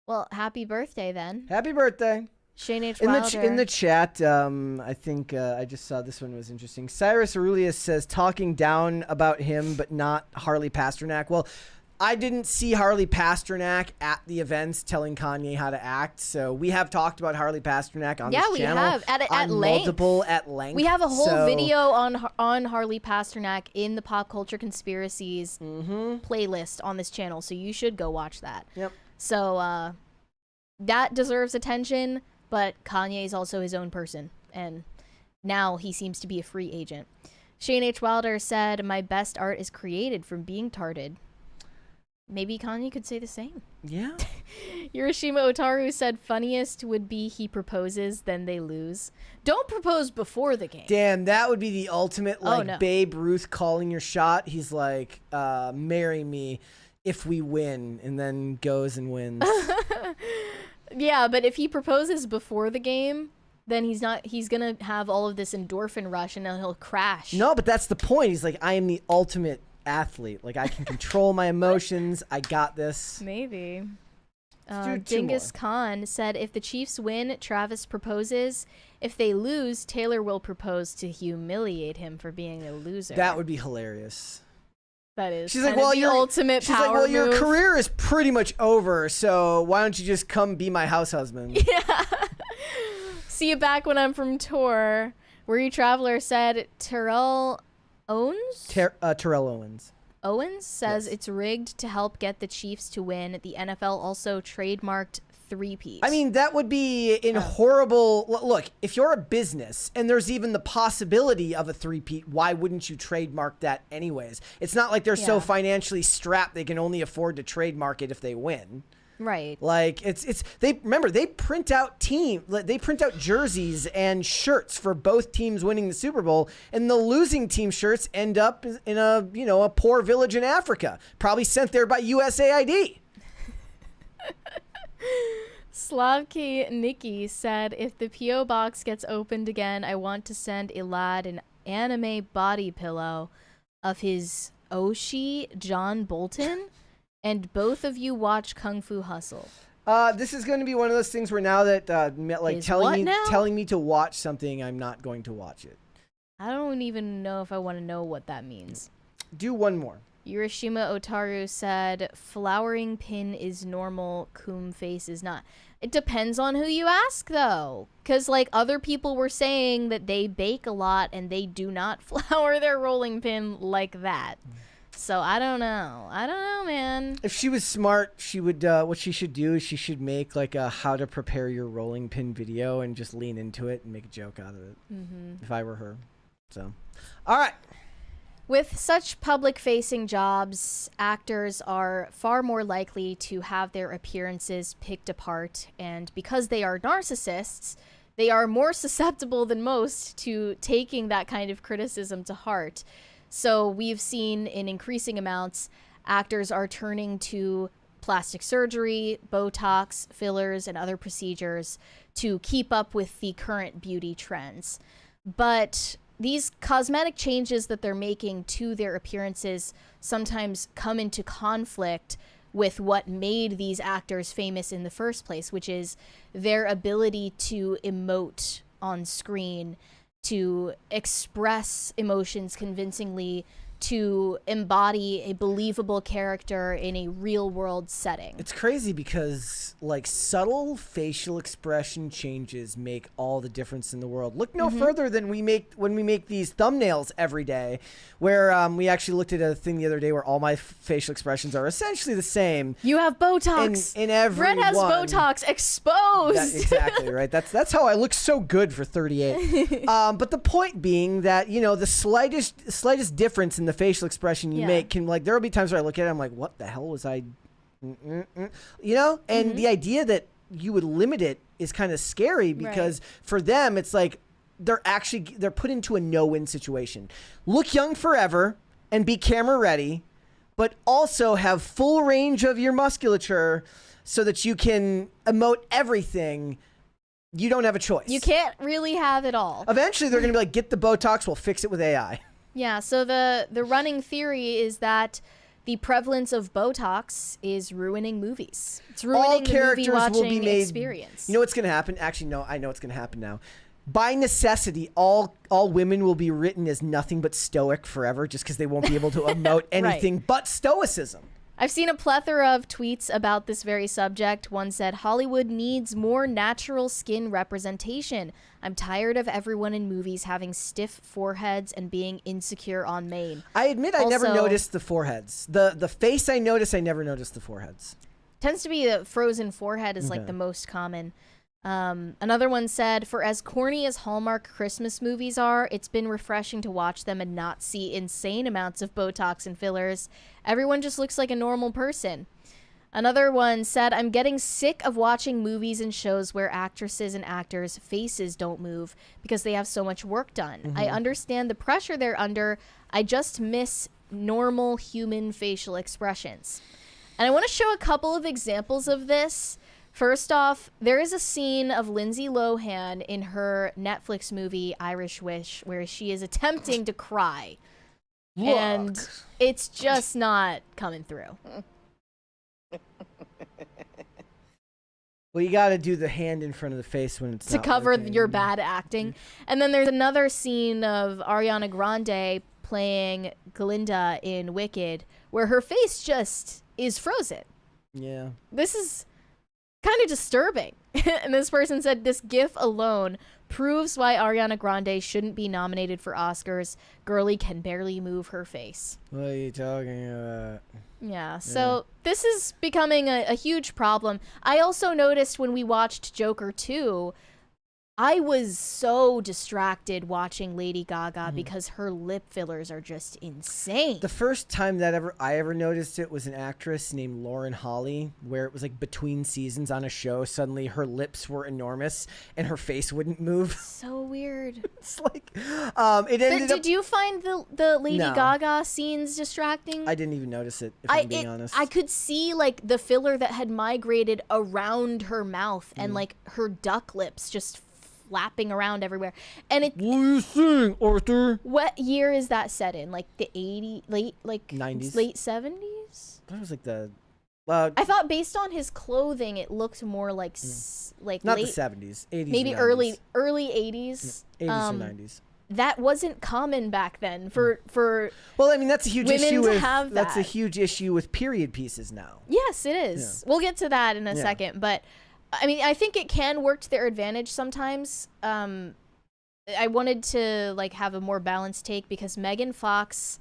Well, happy birthday then. Happy birthday. Shane H. Wilder. In the chat, I think I just saw this one was interesting. Cyrus Aurelius says, talking down about him, but not Harley Pasternak. Well, I didn't see Harley Pasternak at the events telling Kanye how to act, so we have talked about Harley Pasternak on this channel. Yeah, we have at length. We have a whole video on Harley Pasternak in the Pop Culture Conspiracies playlist on this channel, so you should go watch that. Yep. So that deserves attention, but Kanye is also his own person, and now he seems to be a free agent. Shane H. Wilder said, "My best art is created from being tarted." Maybe Kanye could say the same. Yeah. Hiroshima Otaru said, "Funniest would be he proposes, then they lose. Don't propose before the game." Damn, that would be the ultimate, like, no. Babe Ruth calling your shot. He's like, marry me if we win, and then goes and wins. Yeah, but if he proposes before the game, then he's gonna have all of this endorphin rush and then he'll crash. No, but that's the point. He's like, I am the ultimate athlete. Like, I can control my emotions. I got this. Maybe. Do Genghis Khan said, "If the Chiefs win, Travis proposes. If they lose, Taylor will propose to humiliate him for being a loser." That would be hilarious. That is. She's like, well, your ultimate she's power like, well, your move. career is pretty much over, so why don't you just come be my house husband? Yeah. See you back when I'm from tour. Worry Traveler said, Terrell Owens? Terrell Owens. Owens says it's rigged to help get the Chiefs to win. The NFL also trademarked three-peat. I mean, that would be in horrible... Look, if you're a business and there's even the possibility of a three-peat, why wouldn't you trademark that anyways? It's not like they're so financially strapped they can only afford to trademark it if they win. Right. Like they print out jerseys and shirts for both teams winning the Super Bowl, and the losing team shirts end up in a poor village in Africa, probably sent there by USAID. Slavky Nikki said, if the P.O. box gets opened again, I want to send Elad an anime body pillow of his Oshi John Bolton. And both of you watch Kung Fu Hustle. This is going to be one of those things where now that telling me to watch something, I'm not going to watch it. I don't even know if I want to know what that means. Do one more. Urashima Otaru said, flowering pin is normal, cum face is not. It depends on who you ask, though. Because, like, other people were saying that they bake a lot and they do not flower their rolling pin like that. So I don't know. Man. If she was smart, she would. What she should do is she should make like a how to prepare your rolling pin video and just lean into it and make a joke out of it. If I were her. So, all right. With such public-facing jobs, actors are far more likely to have their appearances picked apart, and because they are narcissists, they are more susceptible than most to taking that kind of criticism to heart. So we've seen in increasing amounts, actors are turning to plastic surgery, Botox, fillers, and other procedures to keep up with the current beauty trends. But these cosmetic changes that they're making to their appearances sometimes come into conflict with what made these actors famous in the first place, which is their ability to emote on screen, to express emotions convincingly, to embody a believable character in a real world setting. It's crazy because like subtle facial expression changes make all the difference in the world. Look no further than when we make these thumbnails every day, where we actually looked at a thing the other day where all my facial expressions are essentially the same. You have Botox. In every Brett has one. Botox exposed. Exactly right. That's how I look so good for 38. But the point being that the slightest difference in the facial expression you make can, like, there will be times where I look at it, I'm like, what the hell was I, and the idea that you would limit it is kind of scary because for them it's like they're put into a no-win situation. Look young forever and be camera ready, but also have full range of your musculature so that you can emote everything. You don't have a choice. You can't really have it all. Eventually they're going to be like, get the Botox, we'll fix it with AI. Yeah, so the running theory is that the prevalence of Botox is ruining movies. It's ruining all the characters movie watching will be made, experience. You know what's going to happen? Actually, no, I know what's going to happen now. By necessity, all women will be written as nothing but stoic forever just because they won't be able to emote anything but stoicism. I've seen a plethora of tweets about this very subject. One said, Hollywood needs more natural skin representation. I'm tired of everyone in movies having stiff foreheads and being insecure on Maine. I admit I never noticed the foreheads. The face I noticed, I never noticed the foreheads. Tends to be a frozen forehead is like the most common. Another one said, for as corny as Hallmark Christmas movies are, it's been refreshing to watch them and not see insane amounts of Botox and fillers. Everyone just looks like a normal person. Another one said, I'm getting sick of watching movies and shows where actresses and actors' faces don't move because they have so much work done. I understand the pressure they're under. I just miss normal human facial expressions. And I want to show a couple of examples of this. First off, there is a scene of Lindsay Lohan in her Netflix movie Irish Wish where she is attempting to cry. Look. And it's just not coming through. Well, you got to do the hand in front of the face when it's to not cover working. your bad acting. And then there's another scene of Ariana Grande playing Glinda in Wicked where her face just is frozen. Yeah. This is kind of disturbing. And this person said, this gif alone proves why Ariana Grande shouldn't be nominated for Oscars. Girlie can barely move her face. What are you talking about? Yeah, so this is becoming a huge problem. I also noticed when we watched Joker 2, I was so distracted watching Lady Gaga because her lip fillers are just insane. The first time that I ever noticed it was an actress named Lauren Holly, where it was like between seasons on a show. Suddenly her lips were enormous and her face wouldn't move. So weird. It's like, it ended up. Did you find the Lady No. Gaga scenes distracting? I didn't even notice it, if I'm being honest. I could see like the filler that had migrated around her mouth and like her duck lips just flapping around everywhere. And it. What are you saying, Arthur? What year is that set in? Like the 90s? late 70s? That was like the. I thought based on his clothing, it looked more like like not late, the 70s, 80s, maybe and 90s. early 80s. 80s and 90s. That wasn't common back then for Well, I mean, that's a huge women issue to with have that's a that. huge issue with period pieces now. Yes, it is. We'll get to that in a second, but I mean, I think it can work to their advantage sometimes. I wanted to like have a more balanced take because Megan Fox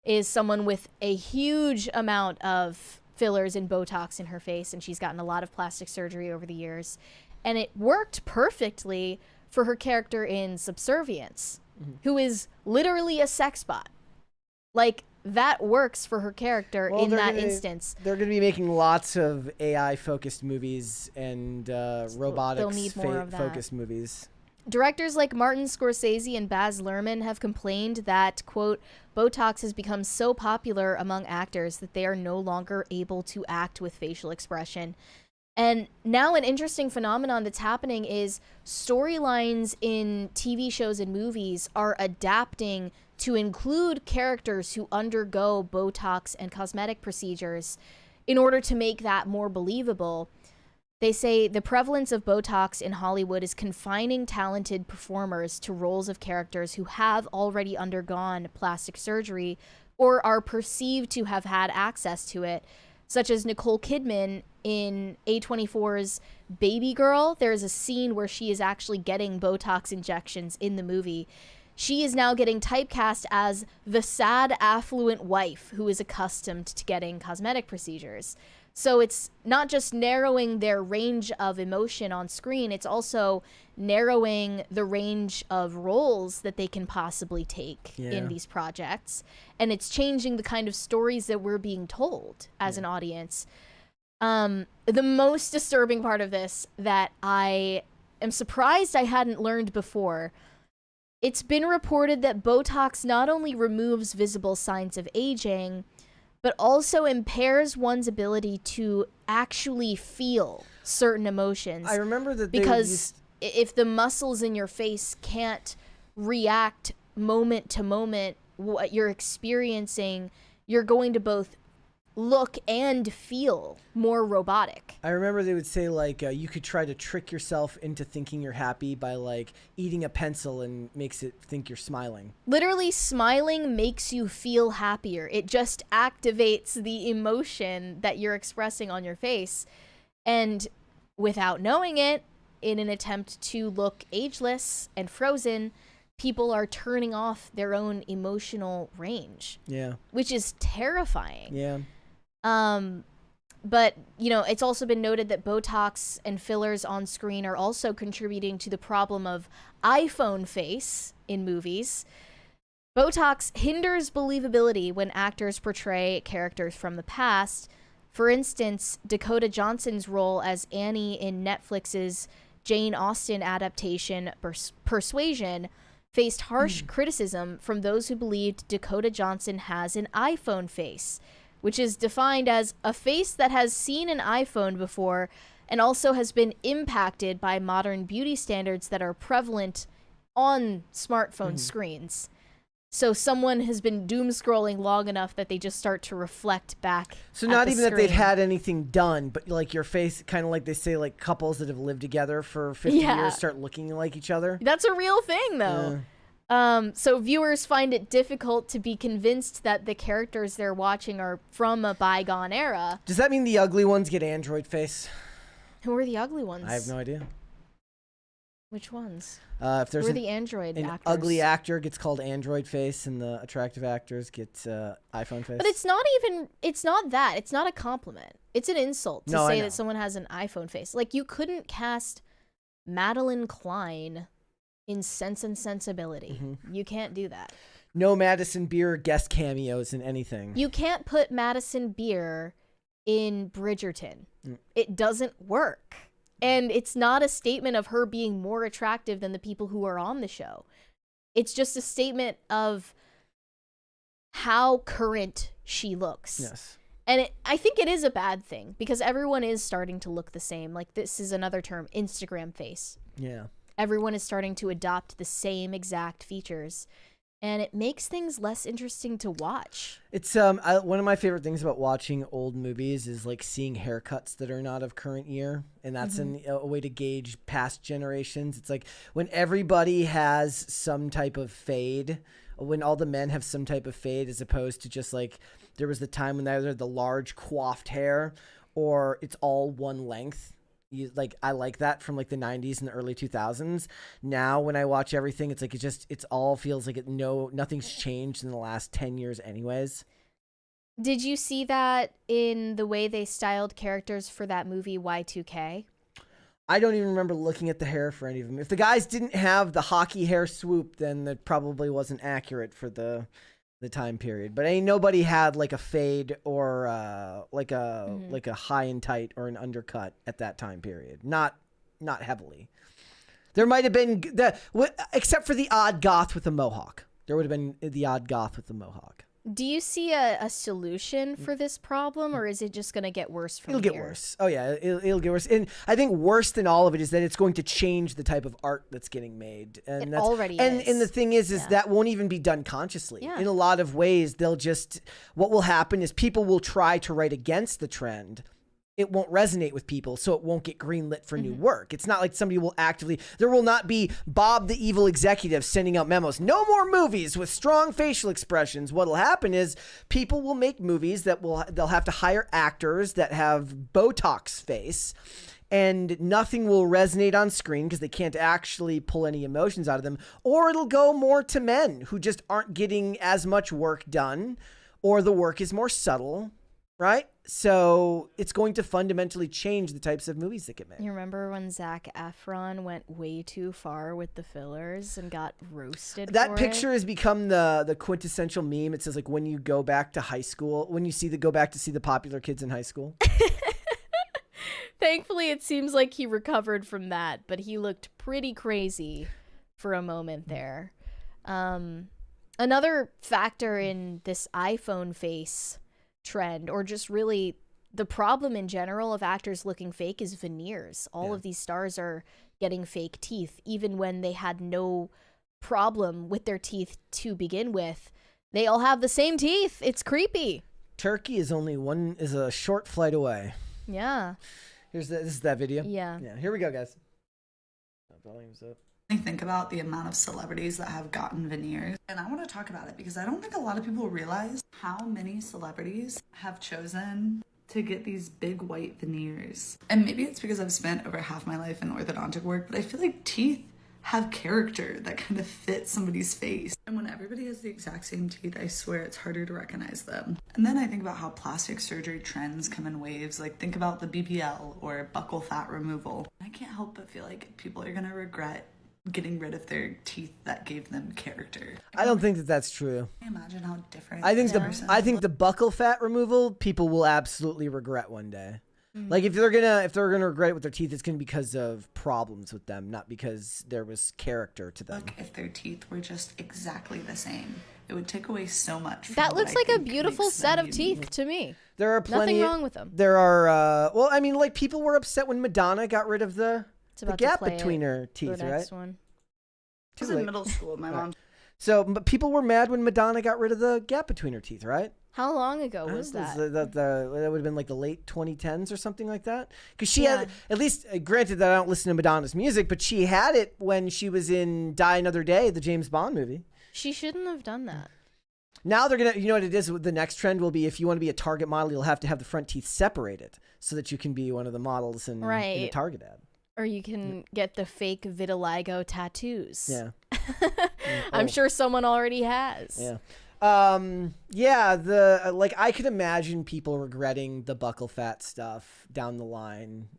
is someone with a huge amount of fillers and Botox in her face, and she's gotten a lot of plastic surgery over the years, and it worked perfectly for her character in Subservience, who is literally a sex bot. Like, that works for her character in that instance. They're going to be making lots of AI-focused movies and robotics-focused movies. Directors like Martin Scorsese and Baz Luhrmann have complained that, quote, Botox has become so popular among actors that they are no longer able to act with facial expression. And now an interesting phenomenon that's happening is storylines in TV shows and movies are adapting to include characters who undergo Botox and cosmetic procedures in order to make that more believable. They say the prevalence of Botox in Hollywood is confining talented performers to roles of characters who have already undergone plastic surgery or are perceived to have had access to it, such as Nicole Kidman in A24's Baby Girl. There's a scene where she is actually getting Botox injections in the movie. She is now getting typecast as the sad, affluent wife who is accustomed to getting cosmetic procedures. So it's not just narrowing their range of emotion on screen, it's also narrowing the range of roles that they can possibly take in these projects. And it's changing the kind of stories that we're being told as an audience. The most disturbing part of this that I am surprised I hadn't learned before, it's been reported that Botox not only removes visible signs of aging, but also impairs one's ability to actually feel certain emotions. I remember that because if the muscles in your face can't react moment to moment what you're experiencing, you're going to both look and feel more robotic. I remember they would say like you could try to trick yourself into thinking you're happy by like eating a pencil and makes it think you're smiling. Literally, smiling makes you feel happier. It just activates the emotion that you're expressing on your face. And without knowing it, in an attempt to look ageless and frozen, people are turning off their own emotional range. Yeah. Which is terrifying. Yeah. But, you know, it's also been noted that Botox and fillers on screen are also contributing to the problem of iPhone face in movies. Botox hinders believability when actors portray characters from the past. For instance, Dakota Johnson's role as Annie in Netflix's Jane Austen adaptation Persuasion faced harsh criticism from those who believed Dakota Johnson has an iPhone face, which is defined as a face that has seen an iPhone before and also has been impacted by modern beauty standards that are prevalent on smartphone screens. So someone has been doom scrolling long enough that they just start to reflect back. So not even that they've had anything done, but like your face, kind of like they say, like couples that have lived together for 50 years start looking like each other. That's a real thing, though. So viewers find it difficult to be convinced that the characters they're watching are from a bygone era. Does that mean the ugly ones get Android face? Who are the ugly ones? I have no idea. Which ones? If there's Who are the android an actors? ugly actor gets called android face, and the attractive actors get iPhone face. But it's not even. It's not that. It's not a compliment. It's an insult to say that someone has an iPhone face. Like, you couldn't cast Madeline Klein in Sense and Sensibility. You can't do that. No Madison Beer guest cameos in anything. You can't put Madison Beer in Bridgerton. It doesn't work. And it's not a statement of her being more attractive than the people who are on the show. It's just a statement of how current she looks. Yes. And I think it is a bad thing because everyone is starting to look the same. Like, this is another term, Instagram face. Yeah. Everyone is starting to adopt the same exact features. And it makes things less interesting to watch. It's one of my favorite things about watching old movies is like seeing haircuts that are not of current year, and that's a way to gauge past generations. It's like when everybody has some type of fade, when all the men have some type of fade, as opposed to just like there was the time when either the large coiffed hair or it's all one length. I like that from like the 90s and the early 2000s. Now when I watch everything, it's like it all feels like nothing's changed in the last 10 years anyways. Did you see that in the way they styled characters for that movie Y2K? I don't even remember looking at the hair for any of them. If the guys didn't have the hockey hair swoop, then that probably wasn't accurate for the time period. But ain't nobody had like a fade or like a high and tight or an undercut at that time period. Not heavily. There might have been except for the odd goth with a mohawk. There would have been the odd goth with the mohawk. Do you see a solution for this problem, or is it just going to get worse from It'll here? get worse. Oh, yeah, it'll get worse. And I think worse than all of it is that it's going to change the type of art that's getting made. And It already is. is. And the thing is that won't even be done consciously. Yeah. In a lot of ways, what will happen is people will try to write against the trend. It won't resonate with people, so it won't get greenlit for new work. It's not like somebody will there will not be Bob the evil executive sending out memos. No more movies with strong facial expressions. What'll happen is people will make movies they'll have to hire actors that have Botox face, and nothing will resonate on screen because they can't actually pull any emotions out of them, or it'll go more to men who just aren't getting as much work done, or the work is more subtle. Right? So it's going to fundamentally change the types of movies that get made. You remember when Zac Efron went way too far with the fillers and got roasted That for picture it? has become the quintessential meme. It says like when you go back to high school, when you go back to see the popular kids in high school. Thankfully, it seems like he recovered from that, but he looked pretty crazy for a moment there. Another factor in this iPhone face trend, or just really the problem in general of actors looking fake, is veneers. All of these stars are getting fake teeth, even when they had no problem with their teeth to begin with. They all have the same teeth. It's creepy. Turkey is a short flight away. Yeah. This is that video. Yeah. Here we go, guys. Volume's up. I think about the amount of celebrities that have gotten veneers, and I want to talk about it because I don't think a lot of people realize how many celebrities have chosen to get these big white veneers. And maybe it's because I've spent over half my life in orthodontic work, but I feel like teeth have character that kind of fits somebody's face. And when everybody has the exact same teeth, I swear it's harder to recognize them. And then I think about how plastic surgery trends come in waves. Like, think about the BBL or buccal fat removal. I can't help but feel like people are gonna regret getting rid of their teeth that gave them character. I don't think that's true. Can you imagine how different I think this the buccal fat removal people will absolutely regret one day. Like if they're gonna regret it with their teeth, it's gonna be because of problems with them, not because there was character to them. Look, if their teeth were just exactly the same, it would take away so much. That looks like a beautiful set of teeth to me. There are plenty. Nothing wrong with them. There are. Well, I mean, like people were upset when Madonna got rid of the gap between her teeth, right? One. I was in middle school. My mom. So, but people were mad when Madonna got rid of the gap between her teeth, right? How long ago was that? That would have been like the late 2010s or something like that. Because she had, at least, granted that I don't listen to Madonna's music, but she had it when she was in Die Another Day, the James Bond movie. She shouldn't have done that. Now they're you know what it is? The next trend will be if you want to be a Target model, you'll have to have the front teeth separated so that you can be one of the models in a Target ad. Or you can get the fake vitiligo tattoos. Yeah. I'm sure someone already has. Yeah. Like I could imagine people regretting the buccal fat stuff down the line.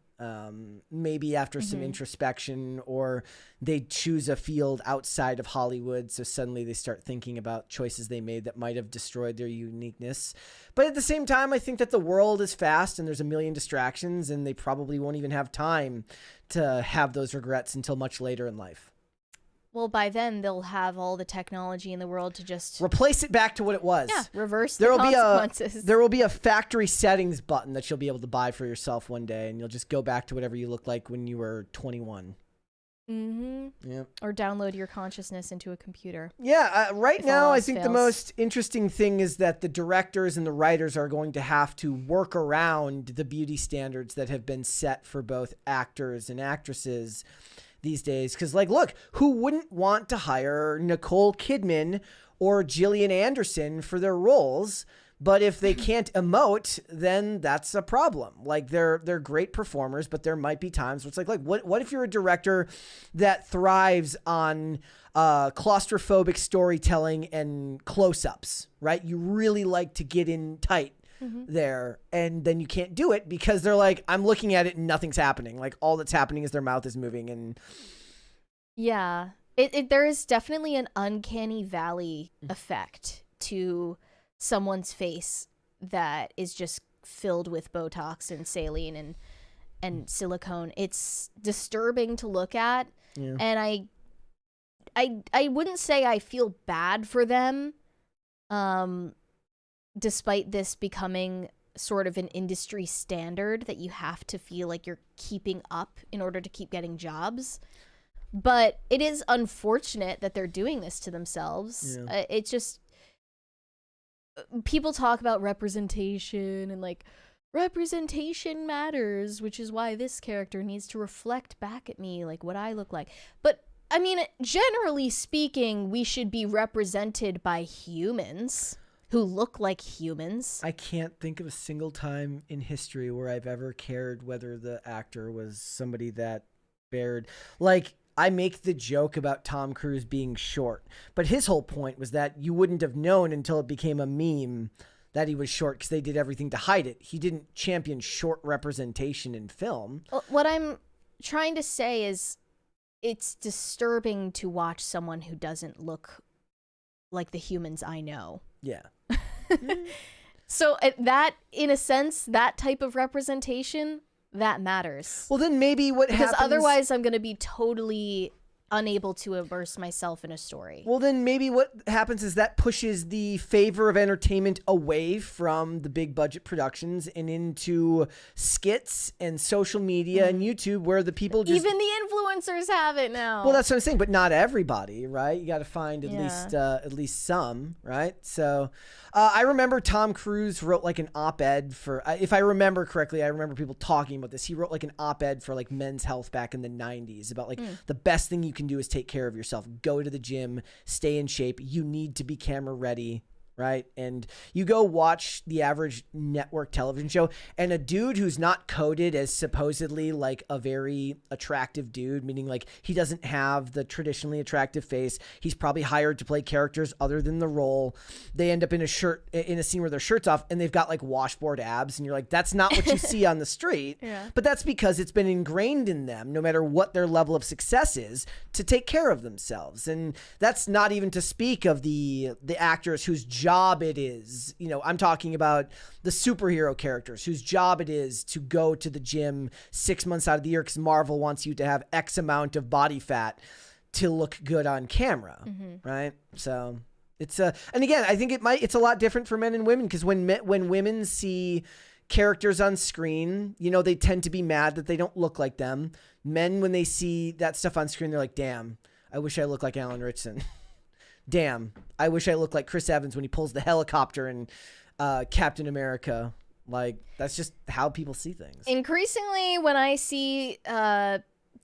Maybe after some introspection, or they choose a field outside of Hollywood. So suddenly they start thinking about choices they made that might have destroyed their uniqueness. But at the same time, I think that the world is fast and there's a million distractions, and they probably won't even have time to have those regrets until much later in life. Well, by then they'll have all the technology in the world to just replace it back to what it was. Yeah, reverse the consequences. There will be a factory settings button that you'll be able to buy for yourself one day, and you'll just go back to whatever you looked like when you were 21. Yeah. Or download your consciousness into a computer. Yeah, right now I think fails. the most interesting thing is that the directors and the writers are going to have to work around the beauty standards that have been set for both actors and actresses these days. Because, like, look, who wouldn't want to hire Nicole Kidman or Gillian Anderson for their roles? But if they can't emote, then that's a problem. Like, they're great performers, but there might be times where it's like what if you're a director that thrives on claustrophobic storytelling and close-ups, right? You really like to get in tight there, and then you can't do it because they're like, I'm looking at it and nothing's happening. Like, all that's happening is their mouth is moving. And yeah, there is definitely an uncanny valley effect to someone's face that is just filled with Botox and saline and silicone. It's disturbing to look at. Yeah. And I wouldn't say I feel bad for them, despite this becoming sort of an industry standard that you have to feel like you're keeping up in order to keep getting jobs. But it is unfortunate that they're doing this to themselves. Yeah. It's just, people talk about representation and like, representation matters, which is why this character needs to reflect back at me like what I look like. But I mean, generally speaking, we should be represented by humans who look like humans. I can't think of a single time in history where I've ever cared whether the actor was somebody that bared, like, I make the joke about Tom Cruise being short, but his whole point was that you wouldn't have known until it became a meme that he was short because they did everything to hide it. He didn't champion short representation in film. What I'm trying to say is it's disturbing to watch someone who doesn't look like the humans I know. Yeah. So that, in a sense, that type of representation, that matters. Well, then maybe what happens... Because otherwise I'm going to be totally unable to immerse myself in a story. Well, then maybe what happens is that pushes the favor of entertainment away from the big budget productions and into skits and social media and YouTube, where the people just... Even the influencers have it now. Well, that's what I'm saying, but not everybody, right? You got to find at least some, right? So I remember Tom Cruise wrote like an op-ed for, if I remember correctly, I remember people talking about this. He wrote like an op-ed for like Men's Health back in the 90s about like the best thing you can do is take care of yourself. Go to the gym, stay in shape. You need to be camera ready, right? And you go watch the average network television show, and a dude who's not coded as supposedly like a very attractive dude, meaning like he doesn't have the traditionally attractive face. He's probably hired to play characters other than the role. They end up in a scene where their shirt's off and they've got like washboard abs, and you're like, that's not what you see on the street. Yeah. But that's because it's been ingrained in them, no matter what their level of success is, to take care of themselves. And that's not even to speak of the actors whose job it is, I'm talking about the superhero characters whose job it is to go to the gym 6 months out of the year because Marvel wants you to have X amount of body fat to look good on camera, right? So it's and again, I think it's a lot different for men and women, because when women see characters on screen, they tend to be mad that they don't look like them. Men, when they see that stuff on screen, they're like, damn, I wish I looked like Alan Ritchson. Damn, I wish I looked like Chris Evans when he pulls the helicopter in Captain America. Like, that's just how people see things. Increasingly, when I see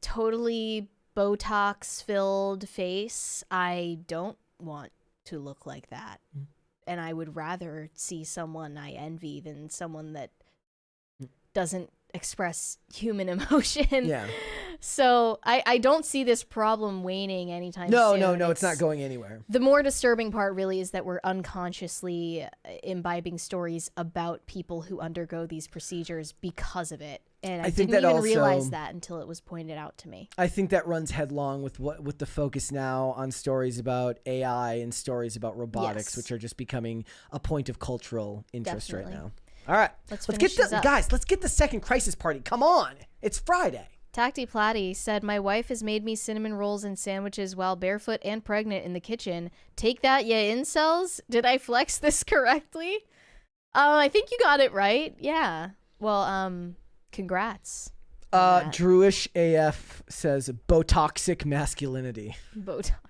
totally Botox-filled face, I don't want to look like that. And I would rather see someone I envy than someone that doesn't express human emotion. Yeah. So I don't see this problem waning anytime soon. No, it's not going anywhere. The more disturbing part really is that we're unconsciously imbibing stories about people who undergo these procedures because of it. And I think didn't that even also, realize that until it was pointed out to me. I think that runs headlong with the focus now on stories about AI and stories about robotics, Yes. which are just becoming a point of cultural interest Definitely. right now. All right, Let's get finish this the up. guys. Let's get the second crisis party. Come on, it's Friday. Tacty Platty said, my wife has made me cinnamon rolls and sandwiches while barefoot and pregnant in the kitchen. Take that, ya incels? Did I flex this correctly? I think you got it right. Yeah. Well, congrats. Drewish AF says Botoxic masculinity. Botoxing.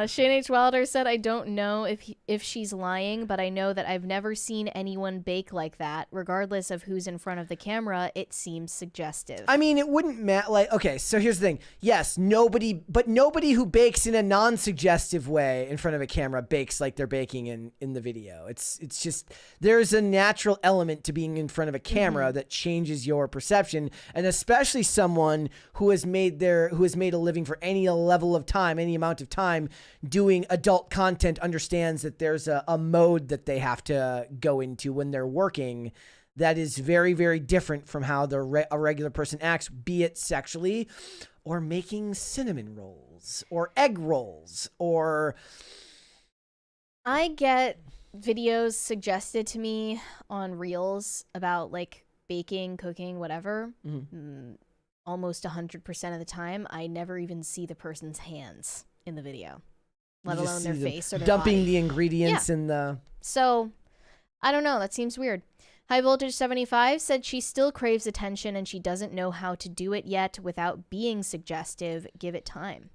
Shane H. Wilder said, I don't know if she's lying, but I know that I've never seen anyone bake like that. Regardless of who's in front of the camera, it seems suggestive. I mean, it wouldn't matter. Like, okay, so here's the thing. Yes, nobody who bakes in a non-suggestive way in front of a camera bakes like they're baking in the video. It's just, there's a natural element to being in front of a camera that changes your perception, and especially someone who has made a living for any level of time, any amount of time doing adult content, understands that there's a mode that they have to go into when they're working that is very, very different from how a regular person acts, be it sexually or making cinnamon rolls or egg rolls or... I get videos suggested to me on Reels about like baking, cooking, whatever. Almost 100% of the time, I never even see the person's hands in the video, let You just alone their see them face or their dumping body. the ingredients in the... So, I don't know. That seems weird. High Voltage 75 said she still craves attention and she doesn't know how to do it yet without being suggestive. Give it time.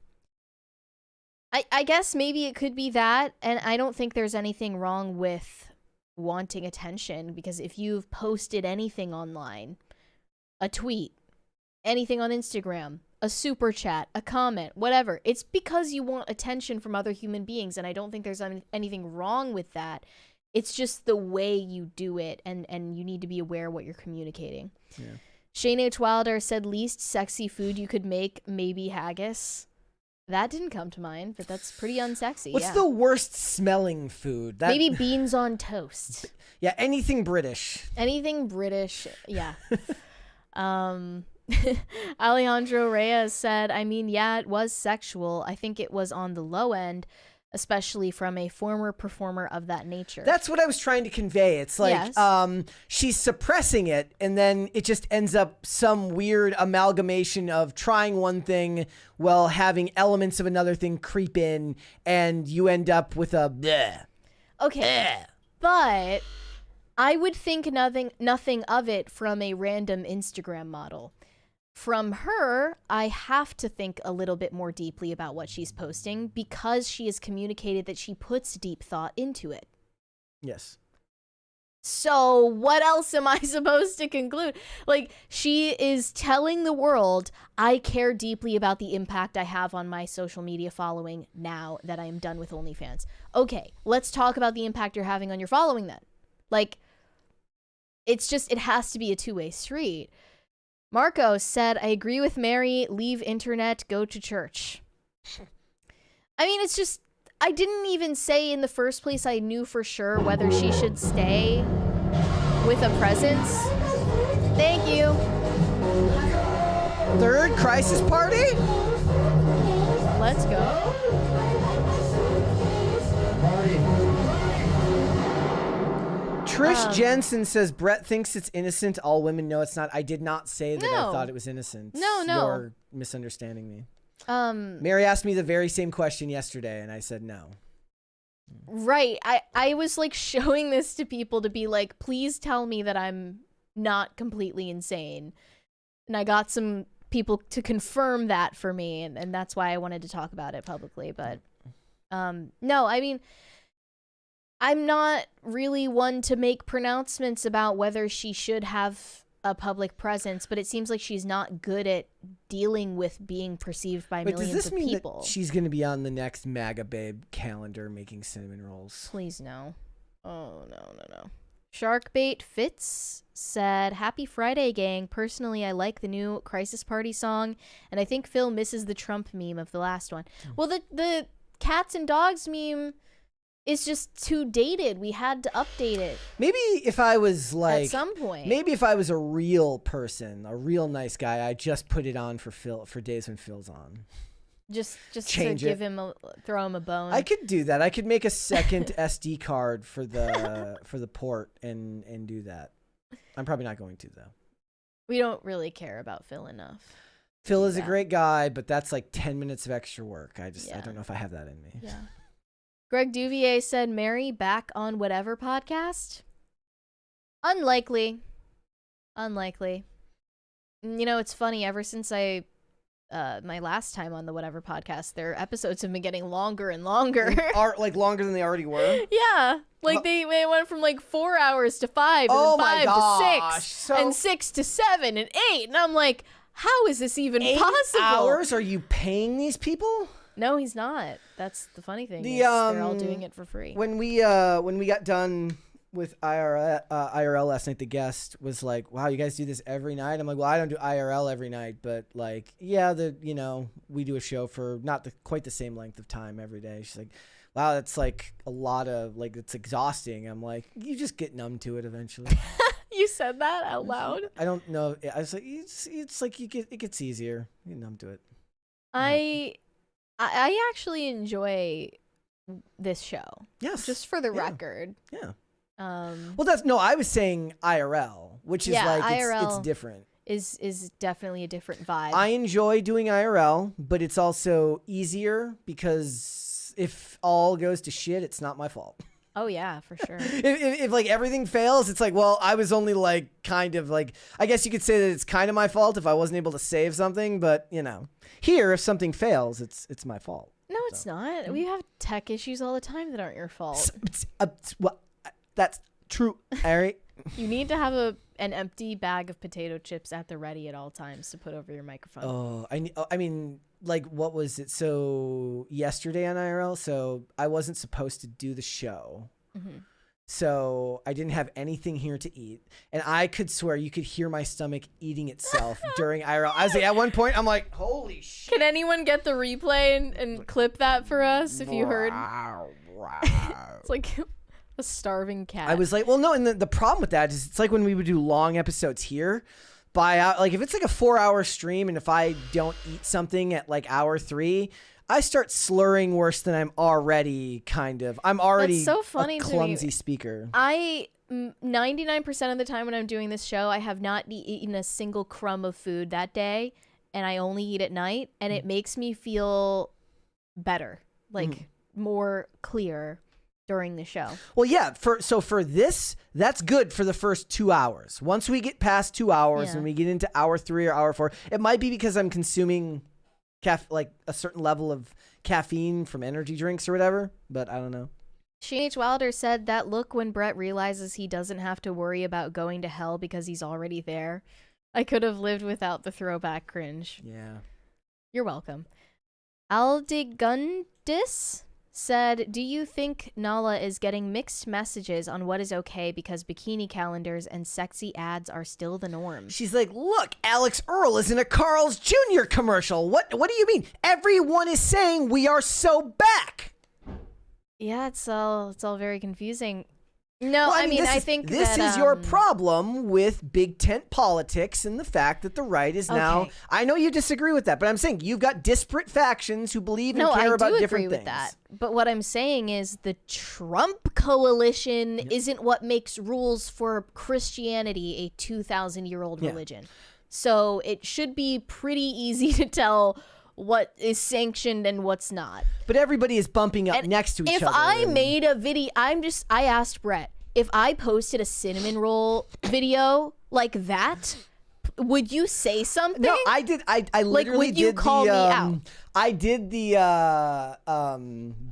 I guess maybe it could be that, and I don't think there's anything wrong with wanting attention, because if you've posted anything online, a tweet, anything on Instagram, a super chat, a comment, whatever, it's because you want attention from other human beings, and I don't think there's anything wrong with that. It's just the way you do it, and you need to be aware of what you're communicating. Yeah. Shane H. Wilder said, least sexy food you could make, maybe haggis. That didn't come to mind, but that's pretty unsexy. What's the worst smelling food? Maybe beans on toast. Yeah, anything British. Anything British, yeah. Alejandro Reyes said, I mean, yeah, it was sexual. I think it was on the low end, especially from a former performer of that nature. That's what I was trying to convey. It's like she's suppressing it, and then it just ends up some weird amalgamation of trying one thing while having elements of another thing creep in, and you end up with a bleh. Okay, Bleh. but I would think nothing of it from a random Instagram model. From her, I have to think a little bit more deeply about what she's posting, because she has communicated that she puts deep thought into it. Yes. So what else am I supposed to conclude? Like, she is telling the world, I care deeply about the impact I have on my social media following now that I am done with OnlyFans. Okay, let's talk about the impact you're having on your following then. Like, it's just, it has to be a two-way street. Marco said, I agree with Mary, leave internet, go to church. I mean, it's just, I didn't even say in the first place I knew for sure whether she should stay with a presence. Thank you. Third crisis party? Let's go. Trish Jensen says Brett thinks it's innocent. All women know it's not. I did not say that I thought it was innocent. No. You're misunderstanding me. Mary asked me the very same question yesterday, and I said no. Right. I was like showing this to people to be like, please tell me that I'm not completely insane. And I got some people to confirm that for me, and that's why I wanted to talk about it publicly. But no, I mean, I'm not really one to make pronouncements about whether she should have a public presence, but it seems like she's not good at dealing with being perceived by millions does this of mean people. that she's going to be on the next MAGA Babe calendar making cinnamon rolls? Please no. Oh, no. Sharkbait Fitz said, "Happy Friday, gang. Personally, I like the new Crisis Party song, and I think Phil misses the Trump meme of the last one." Well, the cats and dogs meme is just too dated. We had to update it. Maybe if I was like at some point. Maybe if I was a real person, a real nice guy, I'd just put it on for Phil for days when Phil's on. Just Change to it. give him throw him a bone. I could do that. I could make a second SD card for the port and do that. I'm probably not going to though. We don't really care about Phil enough. Phil is a great guy, but that's like 10 minutes of extra work. I don't know if I have that in me. Yeah. Greg Duvier said, "Mary back on whatever podcast?" Unlikely. You know, it's funny. Ever since my last time on the whatever podcast, their episodes have been getting longer and longer. Are like longer than they already were. Yeah, like they went from like 4 hours to 5, and Oh then 5 my to 6, and 6 to 7 and 8, and I'm like, how is this even 8 possible? hours? Are you paying these people? No, he's not. That's the funny thing. They're all doing it for free. When we got done with IRL last night, the guest was like, "Wow, you guys do this every night?" I'm like, "Well, I don't do IRL every night, but like, yeah, we do a show for not quite the same length of time every day." She's like, "Wow, that's like a lot of like it's exhausting." I'm like, "You just get numb to it eventually." You said that out loud? I don't know. I was like, it's like it gets easier. You get numb to it. I actually enjoy this show. Yes. Just for the record. Yeah. Well, I was saying IRL, which is like it's different. Is definitely a different vibe. I enjoy doing IRL, but it's also easier because if all goes to shit, it's not my fault. Oh yeah, for sure. if like everything fails, it's like, well, I was only like kind of like, I guess you could say that it's kind of my fault if I wasn't able to save something, but here if something fails, it's my fault. No, it's not. We have tech issues all the time that aren't your fault. Well, that's true, Ari. You need to have an empty bag of potato chips at the ready at all times to put over your microphone. Oh, I mean, like, what was it? So yesterday on IRL, so I wasn't supposed to do the show. Mm-hmm. So I didn't have anything here to eat. And I could swear you could hear my stomach eating itself during IRL. I was like, at one point, I'm like, holy shit. Can anyone get the replay and clip that for us if you heard? It's like a starving cat. I was like, well, no. And the problem with that is it's like when we would do long episodes here. Like if it's like a 4-hour stream and if I don't eat something at like hour 3, I start slurring worse than I'm already I'm already so funny a clumsy speaker. 99% of the time when I'm doing this show, I have not eaten a single crumb of food that day, and I only eat at night, and it makes me feel better, like more clear during the show. Well, yeah. For this, that's good for the first 2 hours. Once we get past 2 hours and we get into hour 3 or hour 4, it might be because I'm consuming like a certain level of caffeine from energy drinks or whatever, but I don't know. Shane H. Wilder said that look when Brett realizes he doesn't have to worry about going to hell because he's already there. I could have lived without the throwback cringe. Yeah. You're welcome. Aldigundis said, do you think Nala is getting mixed messages on what is okay because bikini calendars and sexy ads are still the norm? She's like, look, Alex Earl is in a Carl's Jr. commercial. What do you mean? Everyone is saying we are so back. Yeah, it's all very confusing. No, well, I think this is your problem with big tent politics and the fact that the right is now. I know you disagree with that, but I'm saying you've got disparate factions who believe and care about different things. With that. But what I'm saying is the Trump coalition isn't what makes rules for Christianity a 2,000-year-old religion. So it should be pretty easy to tell what is sanctioned and what's not. But everybody is bumping up next to each other. If I made a video, I asked Brett, if I posted a cinnamon roll video like that, would you say something? No, I did. I literally would you call me out? I did the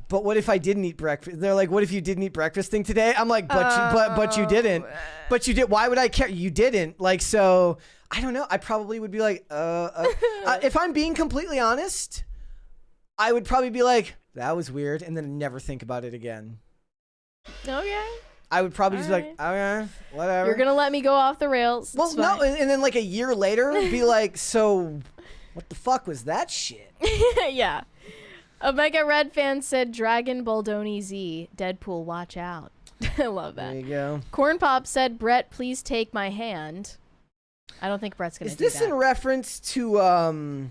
but what if I didn't eat breakfast? They're like, what if you didn't eat breakfast thing today? I'm like, but you didn't. But you did. Why would I care? You didn't. Like, so I don't know. I probably would be like, if I'm being completely honest, I would probably be like, that was weird, and then never think about it again. Okay. I would probably just be like, okay, whatever. You're gonna let me go off the rails. Well, It's no, fine. and then like a year later, be like, so what the fuck was that shit? Yeah. Omega Red fan said Dragon Baldoni Z. Deadpool, watch out. I love that. There you go. Corn Pop said, Brett, please take my hand. I don't think Brett's gonna Is do this that. in reference to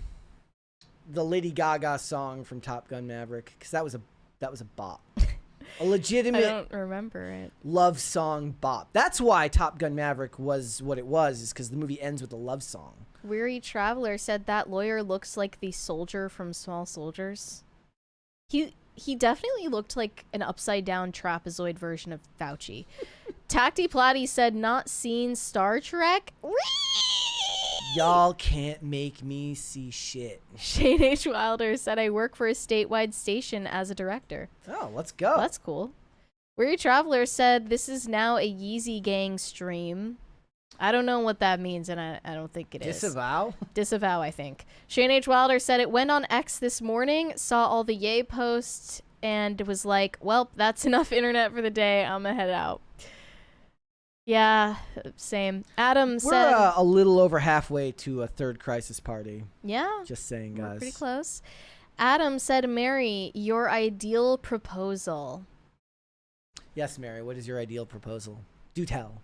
the Lady Gaga song from Top Gun Maverick? Because that was a bop. A I legitimate don't remember it. love song bop. That's why Top Gun Maverick was what it was, is because the movie ends with a love song. Weary Traveler said that lawyer looks like the soldier from Small Soldiers. He definitely looked like an upside down trapezoid version of Fauci. Tacty Platty said not seen Star Trek. Y'all can't make me see shit. Shane H. Wilder said I work for a statewide station as a director. Oh, let's go. Well, that's cool. Weary Traveler said this is now a Yeezy Gang stream. I don't know what that means, and I don't think it is. Disavow? Disavow, I think. Shane H. Wilder said it went on X this morning, saw all the yay posts, and was like, well, that's enough internet for the day. I'm gonna head out. Yeah, same. Adam said... We're a little over halfway to a third crisis party. Yeah. Just saying, We're guys. pretty close. Adam said, Mary, your ideal proposal. Yes, Mary, what is your ideal proposal? Do tell.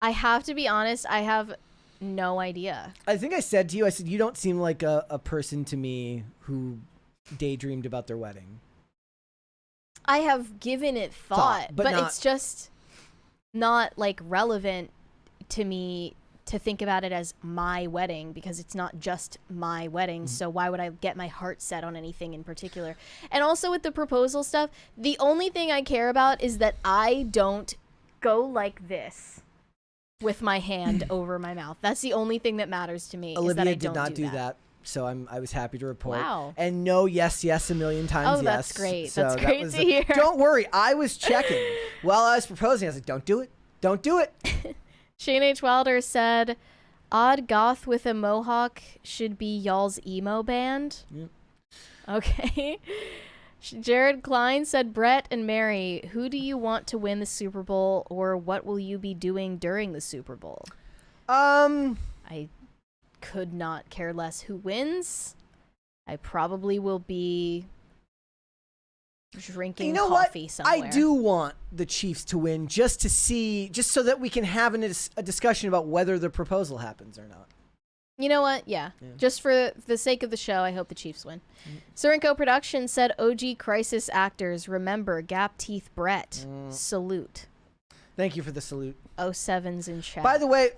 I have to be honest, I have no idea. I think I said to you, you don't seem like a person to me who daydreamed about their wedding. I have given it thought, but not- it's just not like relevant to me to think about it as my wedding, because it's not just my wedding. So why would I get my heart set on anything in particular? And also with the proposal stuff, the only thing I care about is that I don't go like this with my hand over my mouth. That's the only thing that matters to me. is that Olivia I did don't not do that. So I was happy to report. Wow. And no, yes, a million times Oh, yes. that's great. So That's that great was to hear. Don't worry, I was checking. While I was proposing, I was like, don't do it. Don't do it. Shane H. Wilder said, odd goth with a mohawk should be y'all's emo band. Yep. Okay. Jared Klein said, Brett and Mary, who do you want to win the Super Bowl, or what will you be doing during the Super Bowl? I could not care less who wins. I probably will be drinking coffee somewhere. I do want the Chiefs to win just so that we can have a discussion about whether the proposal happens or not. You know what? Yeah. Just for the sake of the show, I hope the Chiefs win. Surinko Productions said, OG Crisis actors, remember, gap teeth Brett. Salute. Thank you for the salute. 07's in chat. By the way,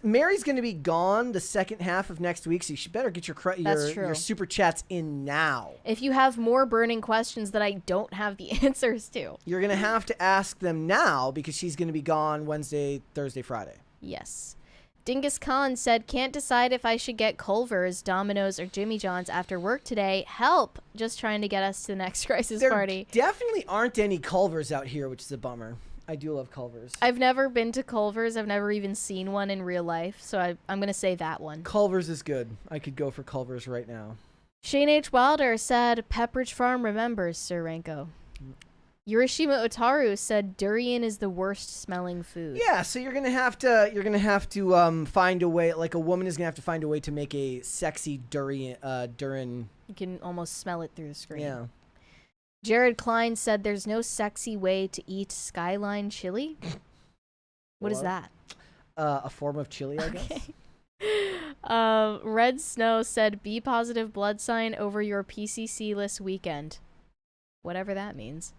Mary's going to be gone the second half of next week, so you should better get your super chats in now. If you have more burning questions that I don't have the answers to, you're going to have to ask them now, because she's going to be gone Wednesday, Thursday, Friday. Yes. Dingus Khan said, can't decide if I should get Culver's, Domino's, or Jimmy John's after work today. Help! Just trying to get us to the next crisis party. There definitely aren't any Culver's out here, which is a bummer. I do love Culver's. I've never been to Culver's. I've never even seen one in real life, so I'm going to say that one. Culver's is good. I could go for Culver's right now. Shane H. Wilder said, Pepperidge Farm remembers, Sir Ranko. Urashima Otaru said durian is the worst smelling food. Yeah, so you're gonna have to find a way. Like, a woman is gonna have to find a way to make a sexy durian. You can almost smell it through the screen. Yeah. Jared Klein said there's no sexy way to eat Skyline chili. What is that? A form of chili, I guess. Red Snow said B positive blood sign over your PCC-less weekend. Whatever that means.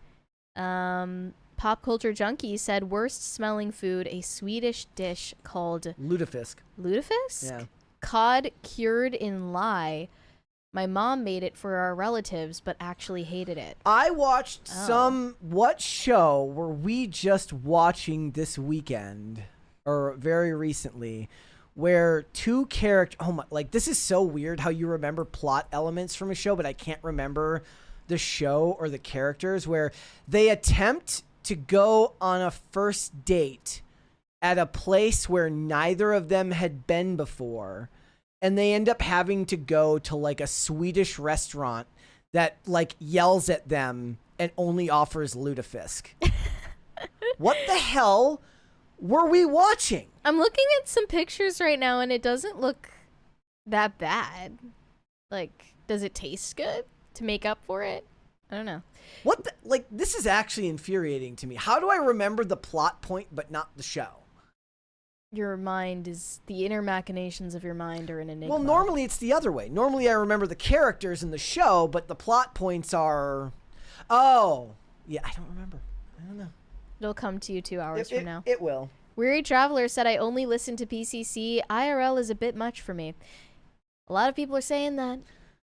Pop Culture Junkie said worst smelling food, a Swedish dish called lutefisk. Lutefisk? Yeah. Cod cured in lye. My mom made it for our relatives, but actually hated it. I watched what show were we just watching this weekend, or very recently, where two characters, this is so weird how you remember plot elements from a show, but I can't remember the show or the characters, where they attempt to go on a first date at a place where neither of them had been before, and they end up having to go to like a Swedish restaurant that like yells at them and only offers lutefisk. What the hell were we watching? I'm looking at some pictures right now, and it doesn't look that bad. Like, does it taste good to make up for it? I don't know. What the, like, this is actually infuriating to me. How do I remember the plot point but not the show? Your mind is, the inner machinations of your mind are an enigma. Well, normally it's the other way. Normally I remember the characters in the show, but the plot points are... Oh, yeah, I don't remember. I don't know. It'll come to you 2 hours from now. It will. Weary Traveler said, I only listen to PCC. IRL is a bit much for me. A lot of people are saying that.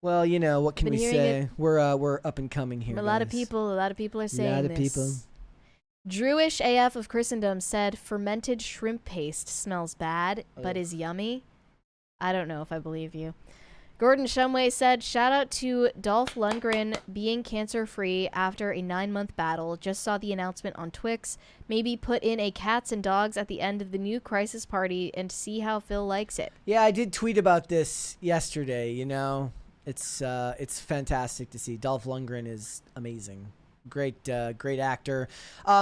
Well, you know, what can Been we hearing say? it. We're up and coming here. A lot of guys. people are saying A lot of this. people. Drewish AF of Christendom said, fermented shrimp paste smells bad, but is yummy. I don't know if I believe you. Gordon Shumway said, shout out to Dolph Lundgren being cancer-free after a 9-month battle. Just saw the announcement on Twix. Maybe put in a cats and dogs at the end of the new Crisis Party and see how Phil likes it. Yeah, I did tweet about this yesterday, you know. It's fantastic to see. Dolph Lundgren is amazing. Great actor.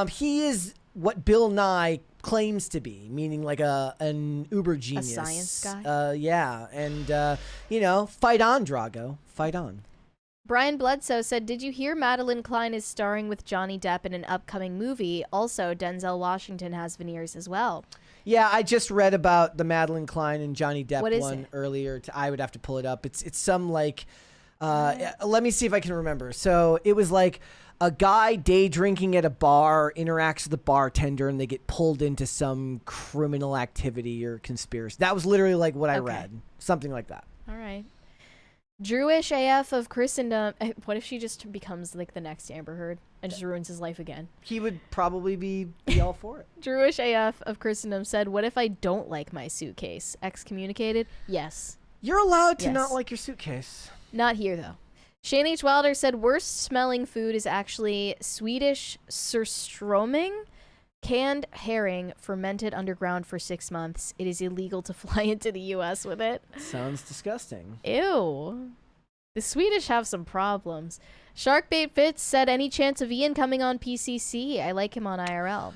He is what Bill Nye claims to be, meaning like an uber genius. A science guy? Yeah, and, you know, fight on, Drago. Fight on. Brian Bledsoe said, did you hear Madeline Klein is starring with Johnny Depp in an upcoming movie? Also, Denzel Washington has veneers as well. Yeah, I just read about the Madeline Klein and Johnny Depp What is one it? earlier. I would have to pull it up. It's some like, let me see if I can remember. So it was like a guy day drinking at a bar interacts with the bartender and they get pulled into some criminal activity or conspiracy. That was literally like what I read. Something like that. All right. Drewish AF of Christendom. What if she just becomes like the next Amber Heard and just ruins his life again? He would probably be all for it. Drewish AF of Christendom said, what if I don't like my suitcase? Excommunicated? Yes. You're allowed to Yes. not like your suitcase. Not here, though. Shane H. Wilder said, worst smelling food is actually Swedish surströmming, canned herring fermented underground for 6 months. It is illegal to fly into the U.S. with it. Sounds disgusting. Ew. The Swedish have some problems. Sharkbait Fitz said, any chance of Ian coming on PCC? I like him on IRL.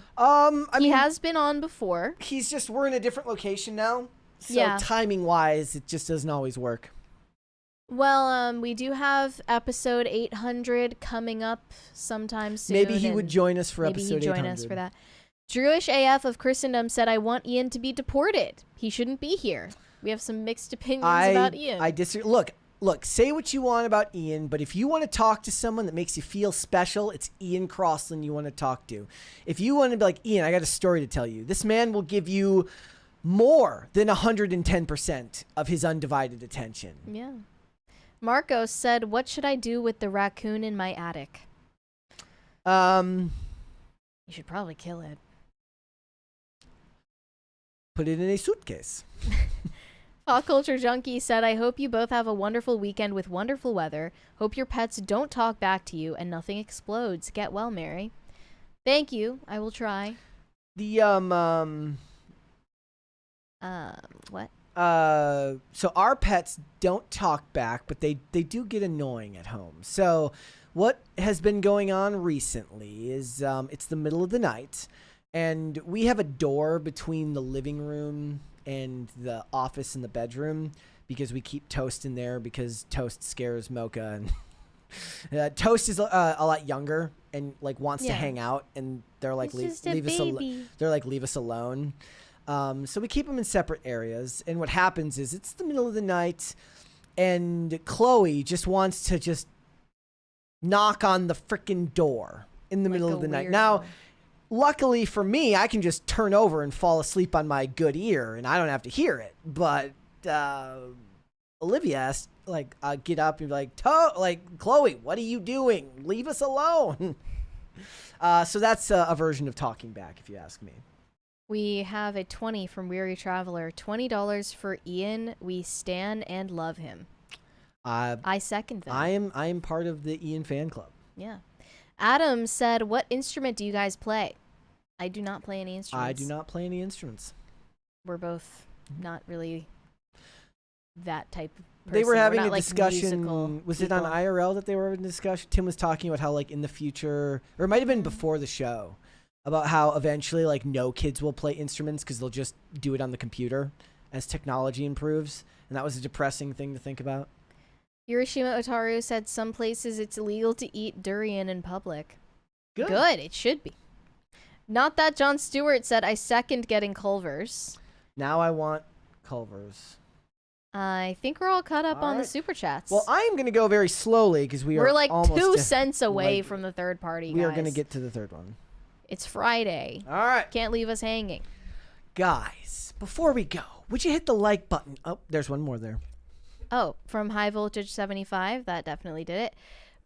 He has been on before. He's just, we're in a different location now. So Yeah. timing wise, it just doesn't always work. Well, we do have episode 800 coming up sometime soon. Maybe he would and join us for maybe episode he'd join 800. us for that. Drewish AF of Christendom said, I want Ian to be deported. He shouldn't be here. We have some mixed opinions about Ian. I disagree. Look, say what you want about Ian, but if you want to talk to someone that makes you feel special, it's Ian Crossland you want to talk to. If you want to be like, Ian, I got a story to tell you. This man will give you more than 110% of his undivided attention. Yeah. Marcos said, what should I do with the raccoon in my attic? You should probably kill it. Put it in a suitcase. Pop Culture Junkie said, I hope you both have a wonderful weekend with wonderful weather. Hope your pets don't talk back to you and nothing explodes. Get well, Mary. Thank you. I will try. What? So our pets don't talk back, but they do get annoying at home. So what has been going on recently is it's the middle of the night, and we have a door between the living room and the office and the bedroom because we keep Toast in there because Toast scares Mocha, and Toast is a lot younger and like wants to hang out, and they're like leave us alone. So we keep them in separate areas, and what happens is it's the middle of the night, and Chloe just wants to just knock on the freaking door in the middle of the night. Now, luckily for me, I can just turn over and fall asleep on my good ear, and I don't have to hear it. But Olivia has to, get up and be like, Chloe, what are you doing? Leave us alone. So that's a version of talking back, if you ask me. We have a 20 from Weary Traveler. $20 for Ian. We stan and love him. I second that. I am part of the Ian fan club. Yeah. Adam said, what instrument do you guys play? I do not play any instruments. I do not play any instruments. We're both not really that type of person. They were having not, a discussion. Was it on people. IRL that they were having a discussion? Tim was talking about how, like, in the future, or it might have been before the show, about how eventually like no kids will play instruments because they'll just do it on the computer as technology improves. And that was a depressing thing to think about. Hiroshima Otaru said some places it's illegal to eat durian in public. Good. Good, it should be. Not that John Stewart said, I second getting Culver's. Now I want Culver's. I think we're all caught up on the right. super chats. Well, I am going to go very slowly because we're like almost 2 cents away like, from the third party, We guys. are going to get to the third one. It's Friday. All right. Can't leave us hanging. Guys, before we go, would you hit the like button? Oh, there's one more there. Oh, from High Voltage 75. That definitely did it.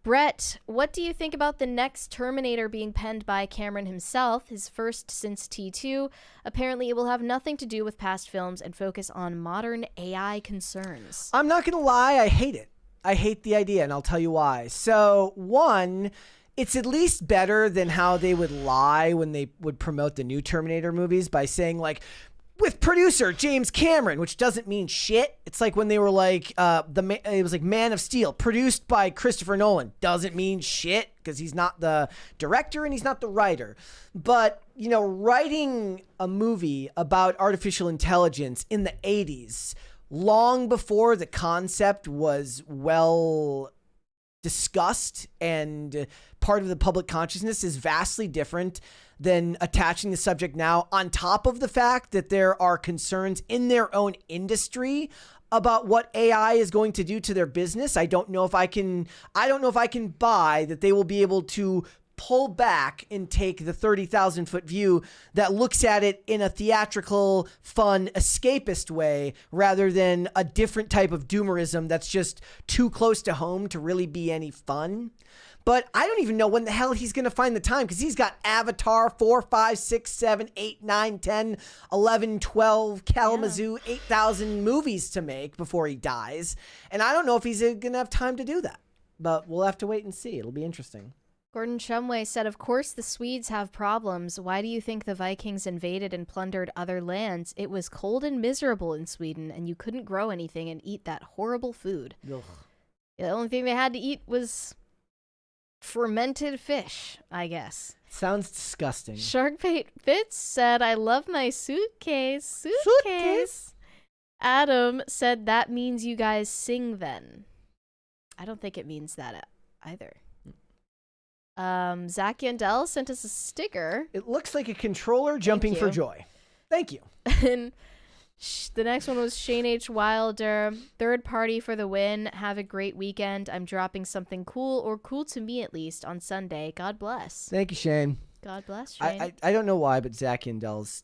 Brett, what do you think about the next Terminator being penned by Cameron himself, his first since T2? Apparently, it will have nothing to do with past films and focus on modern AI concerns. I'm not going to lie. I hate it. I hate the idea, and I'll tell you why. So, one, it's at least better than how they would lie when they would promote the new Terminator movies by saying, like, with producer James Cameron, which doesn't mean shit. It's like when they were like, it was like Man of Steel, produced by Christopher Nolan. Doesn't mean shit because he's not the director and he's not the writer. But, you know, writing a movie about artificial intelligence in the 80s, long before the concept was well discussed and part of the public consciousness, is vastly different than attaching the subject now, on top of the fact that there are concerns in their own industry about what AI is going to do to their business. I don't know if I can buy that they will be able to pull back and take the 30,000 foot view that looks at it in a theatrical, fun, escapist way rather than a different type of doomerism that's just too close to home to really be any fun. But I don't even know when the hell he's going to find the time, because he's got Avatar 4, 5, 6, 7, 8, 9, 10, 11, 12, Kalamazoo, 8,000 movies to make before he dies. And I don't know if he's going to have time to do that. But we'll have to wait and see. It'll be interesting. Gordon Shumway said, of course the Swedes have problems. Why do you think the Vikings invaded and plundered other lands? It was cold and miserable in Sweden, and you couldn't grow anything and eat that horrible food. Ugh. The only thing they had to eat was fermented fish, I guess. Sounds disgusting. Sharkbait Fitz said, I love my suitcase. Suitcase. Adam said, that means you guys sing then. I don't think it means that either. Zach Yandel sent us a sticker. It looks like a controller jumping for you. joy. Thank you. And the next one was Shane H. Wilder. Third party for the win. Have a great weekend. I'm dropping something cool, or cool to me at least, on Sunday. God bless. Thank you, Shane. God bless, Shane. I don't know why, but Zach Yandel's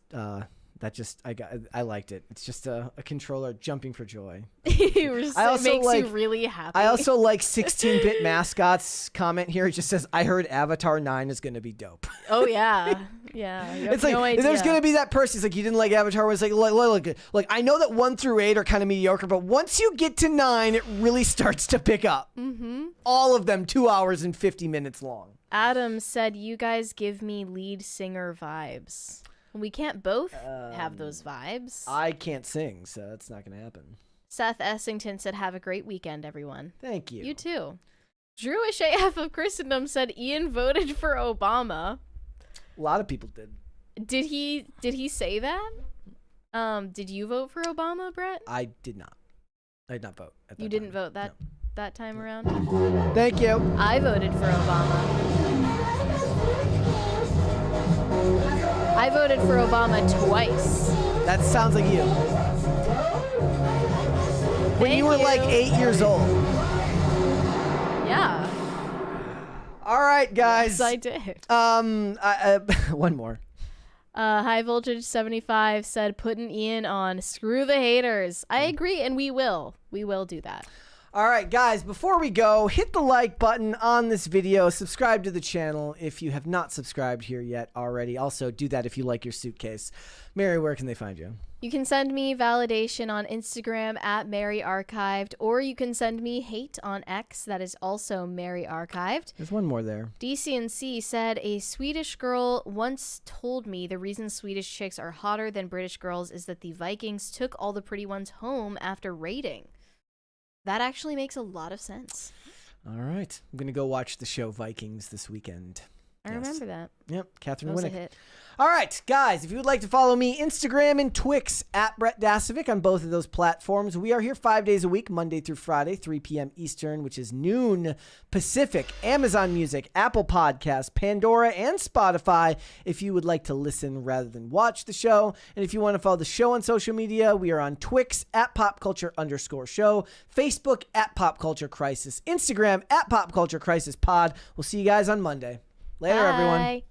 I liked it. It's just a controller jumping for joy. It makes you really happy. I also like 16-bit mascots comment here. It just says, I heard Avatar 9 is going to be dope. Oh yeah. Yeah. You have It's like, no idea. there's going to be that person. It's like, you didn't like Avatar. It's like, look, I know that 1 through 8 are kind of mediocre, but once you get to 9, it really starts to pick up. Mm-hmm. All of them 2 hours and 50 minutes long. Adam said, you guys give me lead singer vibes. We can't both have those vibes. I can't sing, so that's not going to happen. Seth Essington said, have a great weekend, everyone. Thank you. You too. Jewish AF of Christendom said Ian voted for Obama. A lot of people did. Did he say that? Did you vote for Obama, Brett? I did not. I did not vote. At that You didn't time. vote that time around? Thank you. I voted for Obama. I voted for Obama twice. That sounds like you. When Thank you were like 8 years old. Yeah. All right, guys. Yes, I did. One more. High Voltage 75 said, putting Ian on Screw the Haters. I agree, and we will. We will do that. All right, guys, before we go, hit the like button on this video. Subscribe to the channel if you have not subscribed here yet already. Also, do that if you like your suitcase. Mary, where can they find you? You can send me validation on Instagram at MaryArchived, or you can send me hate on X. That is also MaryArchived. There's one more there. DCNC said, a Swedish girl once told me the reason Swedish chicks are hotter than British girls is that the Vikings took all the pretty ones home after raiding. That actually makes a lot of sense. All right. I'm going to go watch the show Vikings this weekend. I remember that. Yep, Catherine That was a Winnick. hit. All right, guys, if you would like to follow me, Instagram and Twix at Brett Dasovic on both of those platforms. We are here 5 days a week, Monday through Friday, 3 p.m. Eastern, which is noon Pacific, Amazon Music, Apple Podcasts, Pandora, and Spotify if you would like to listen rather than watch the show. And if you want to follow the show on social media, we are on Twix at popculture_show, Facebook at Pop Culture Crisis, Instagram at Pop Culture Crisis Pod. We'll see you guys on Monday. Later, everyone. Bye.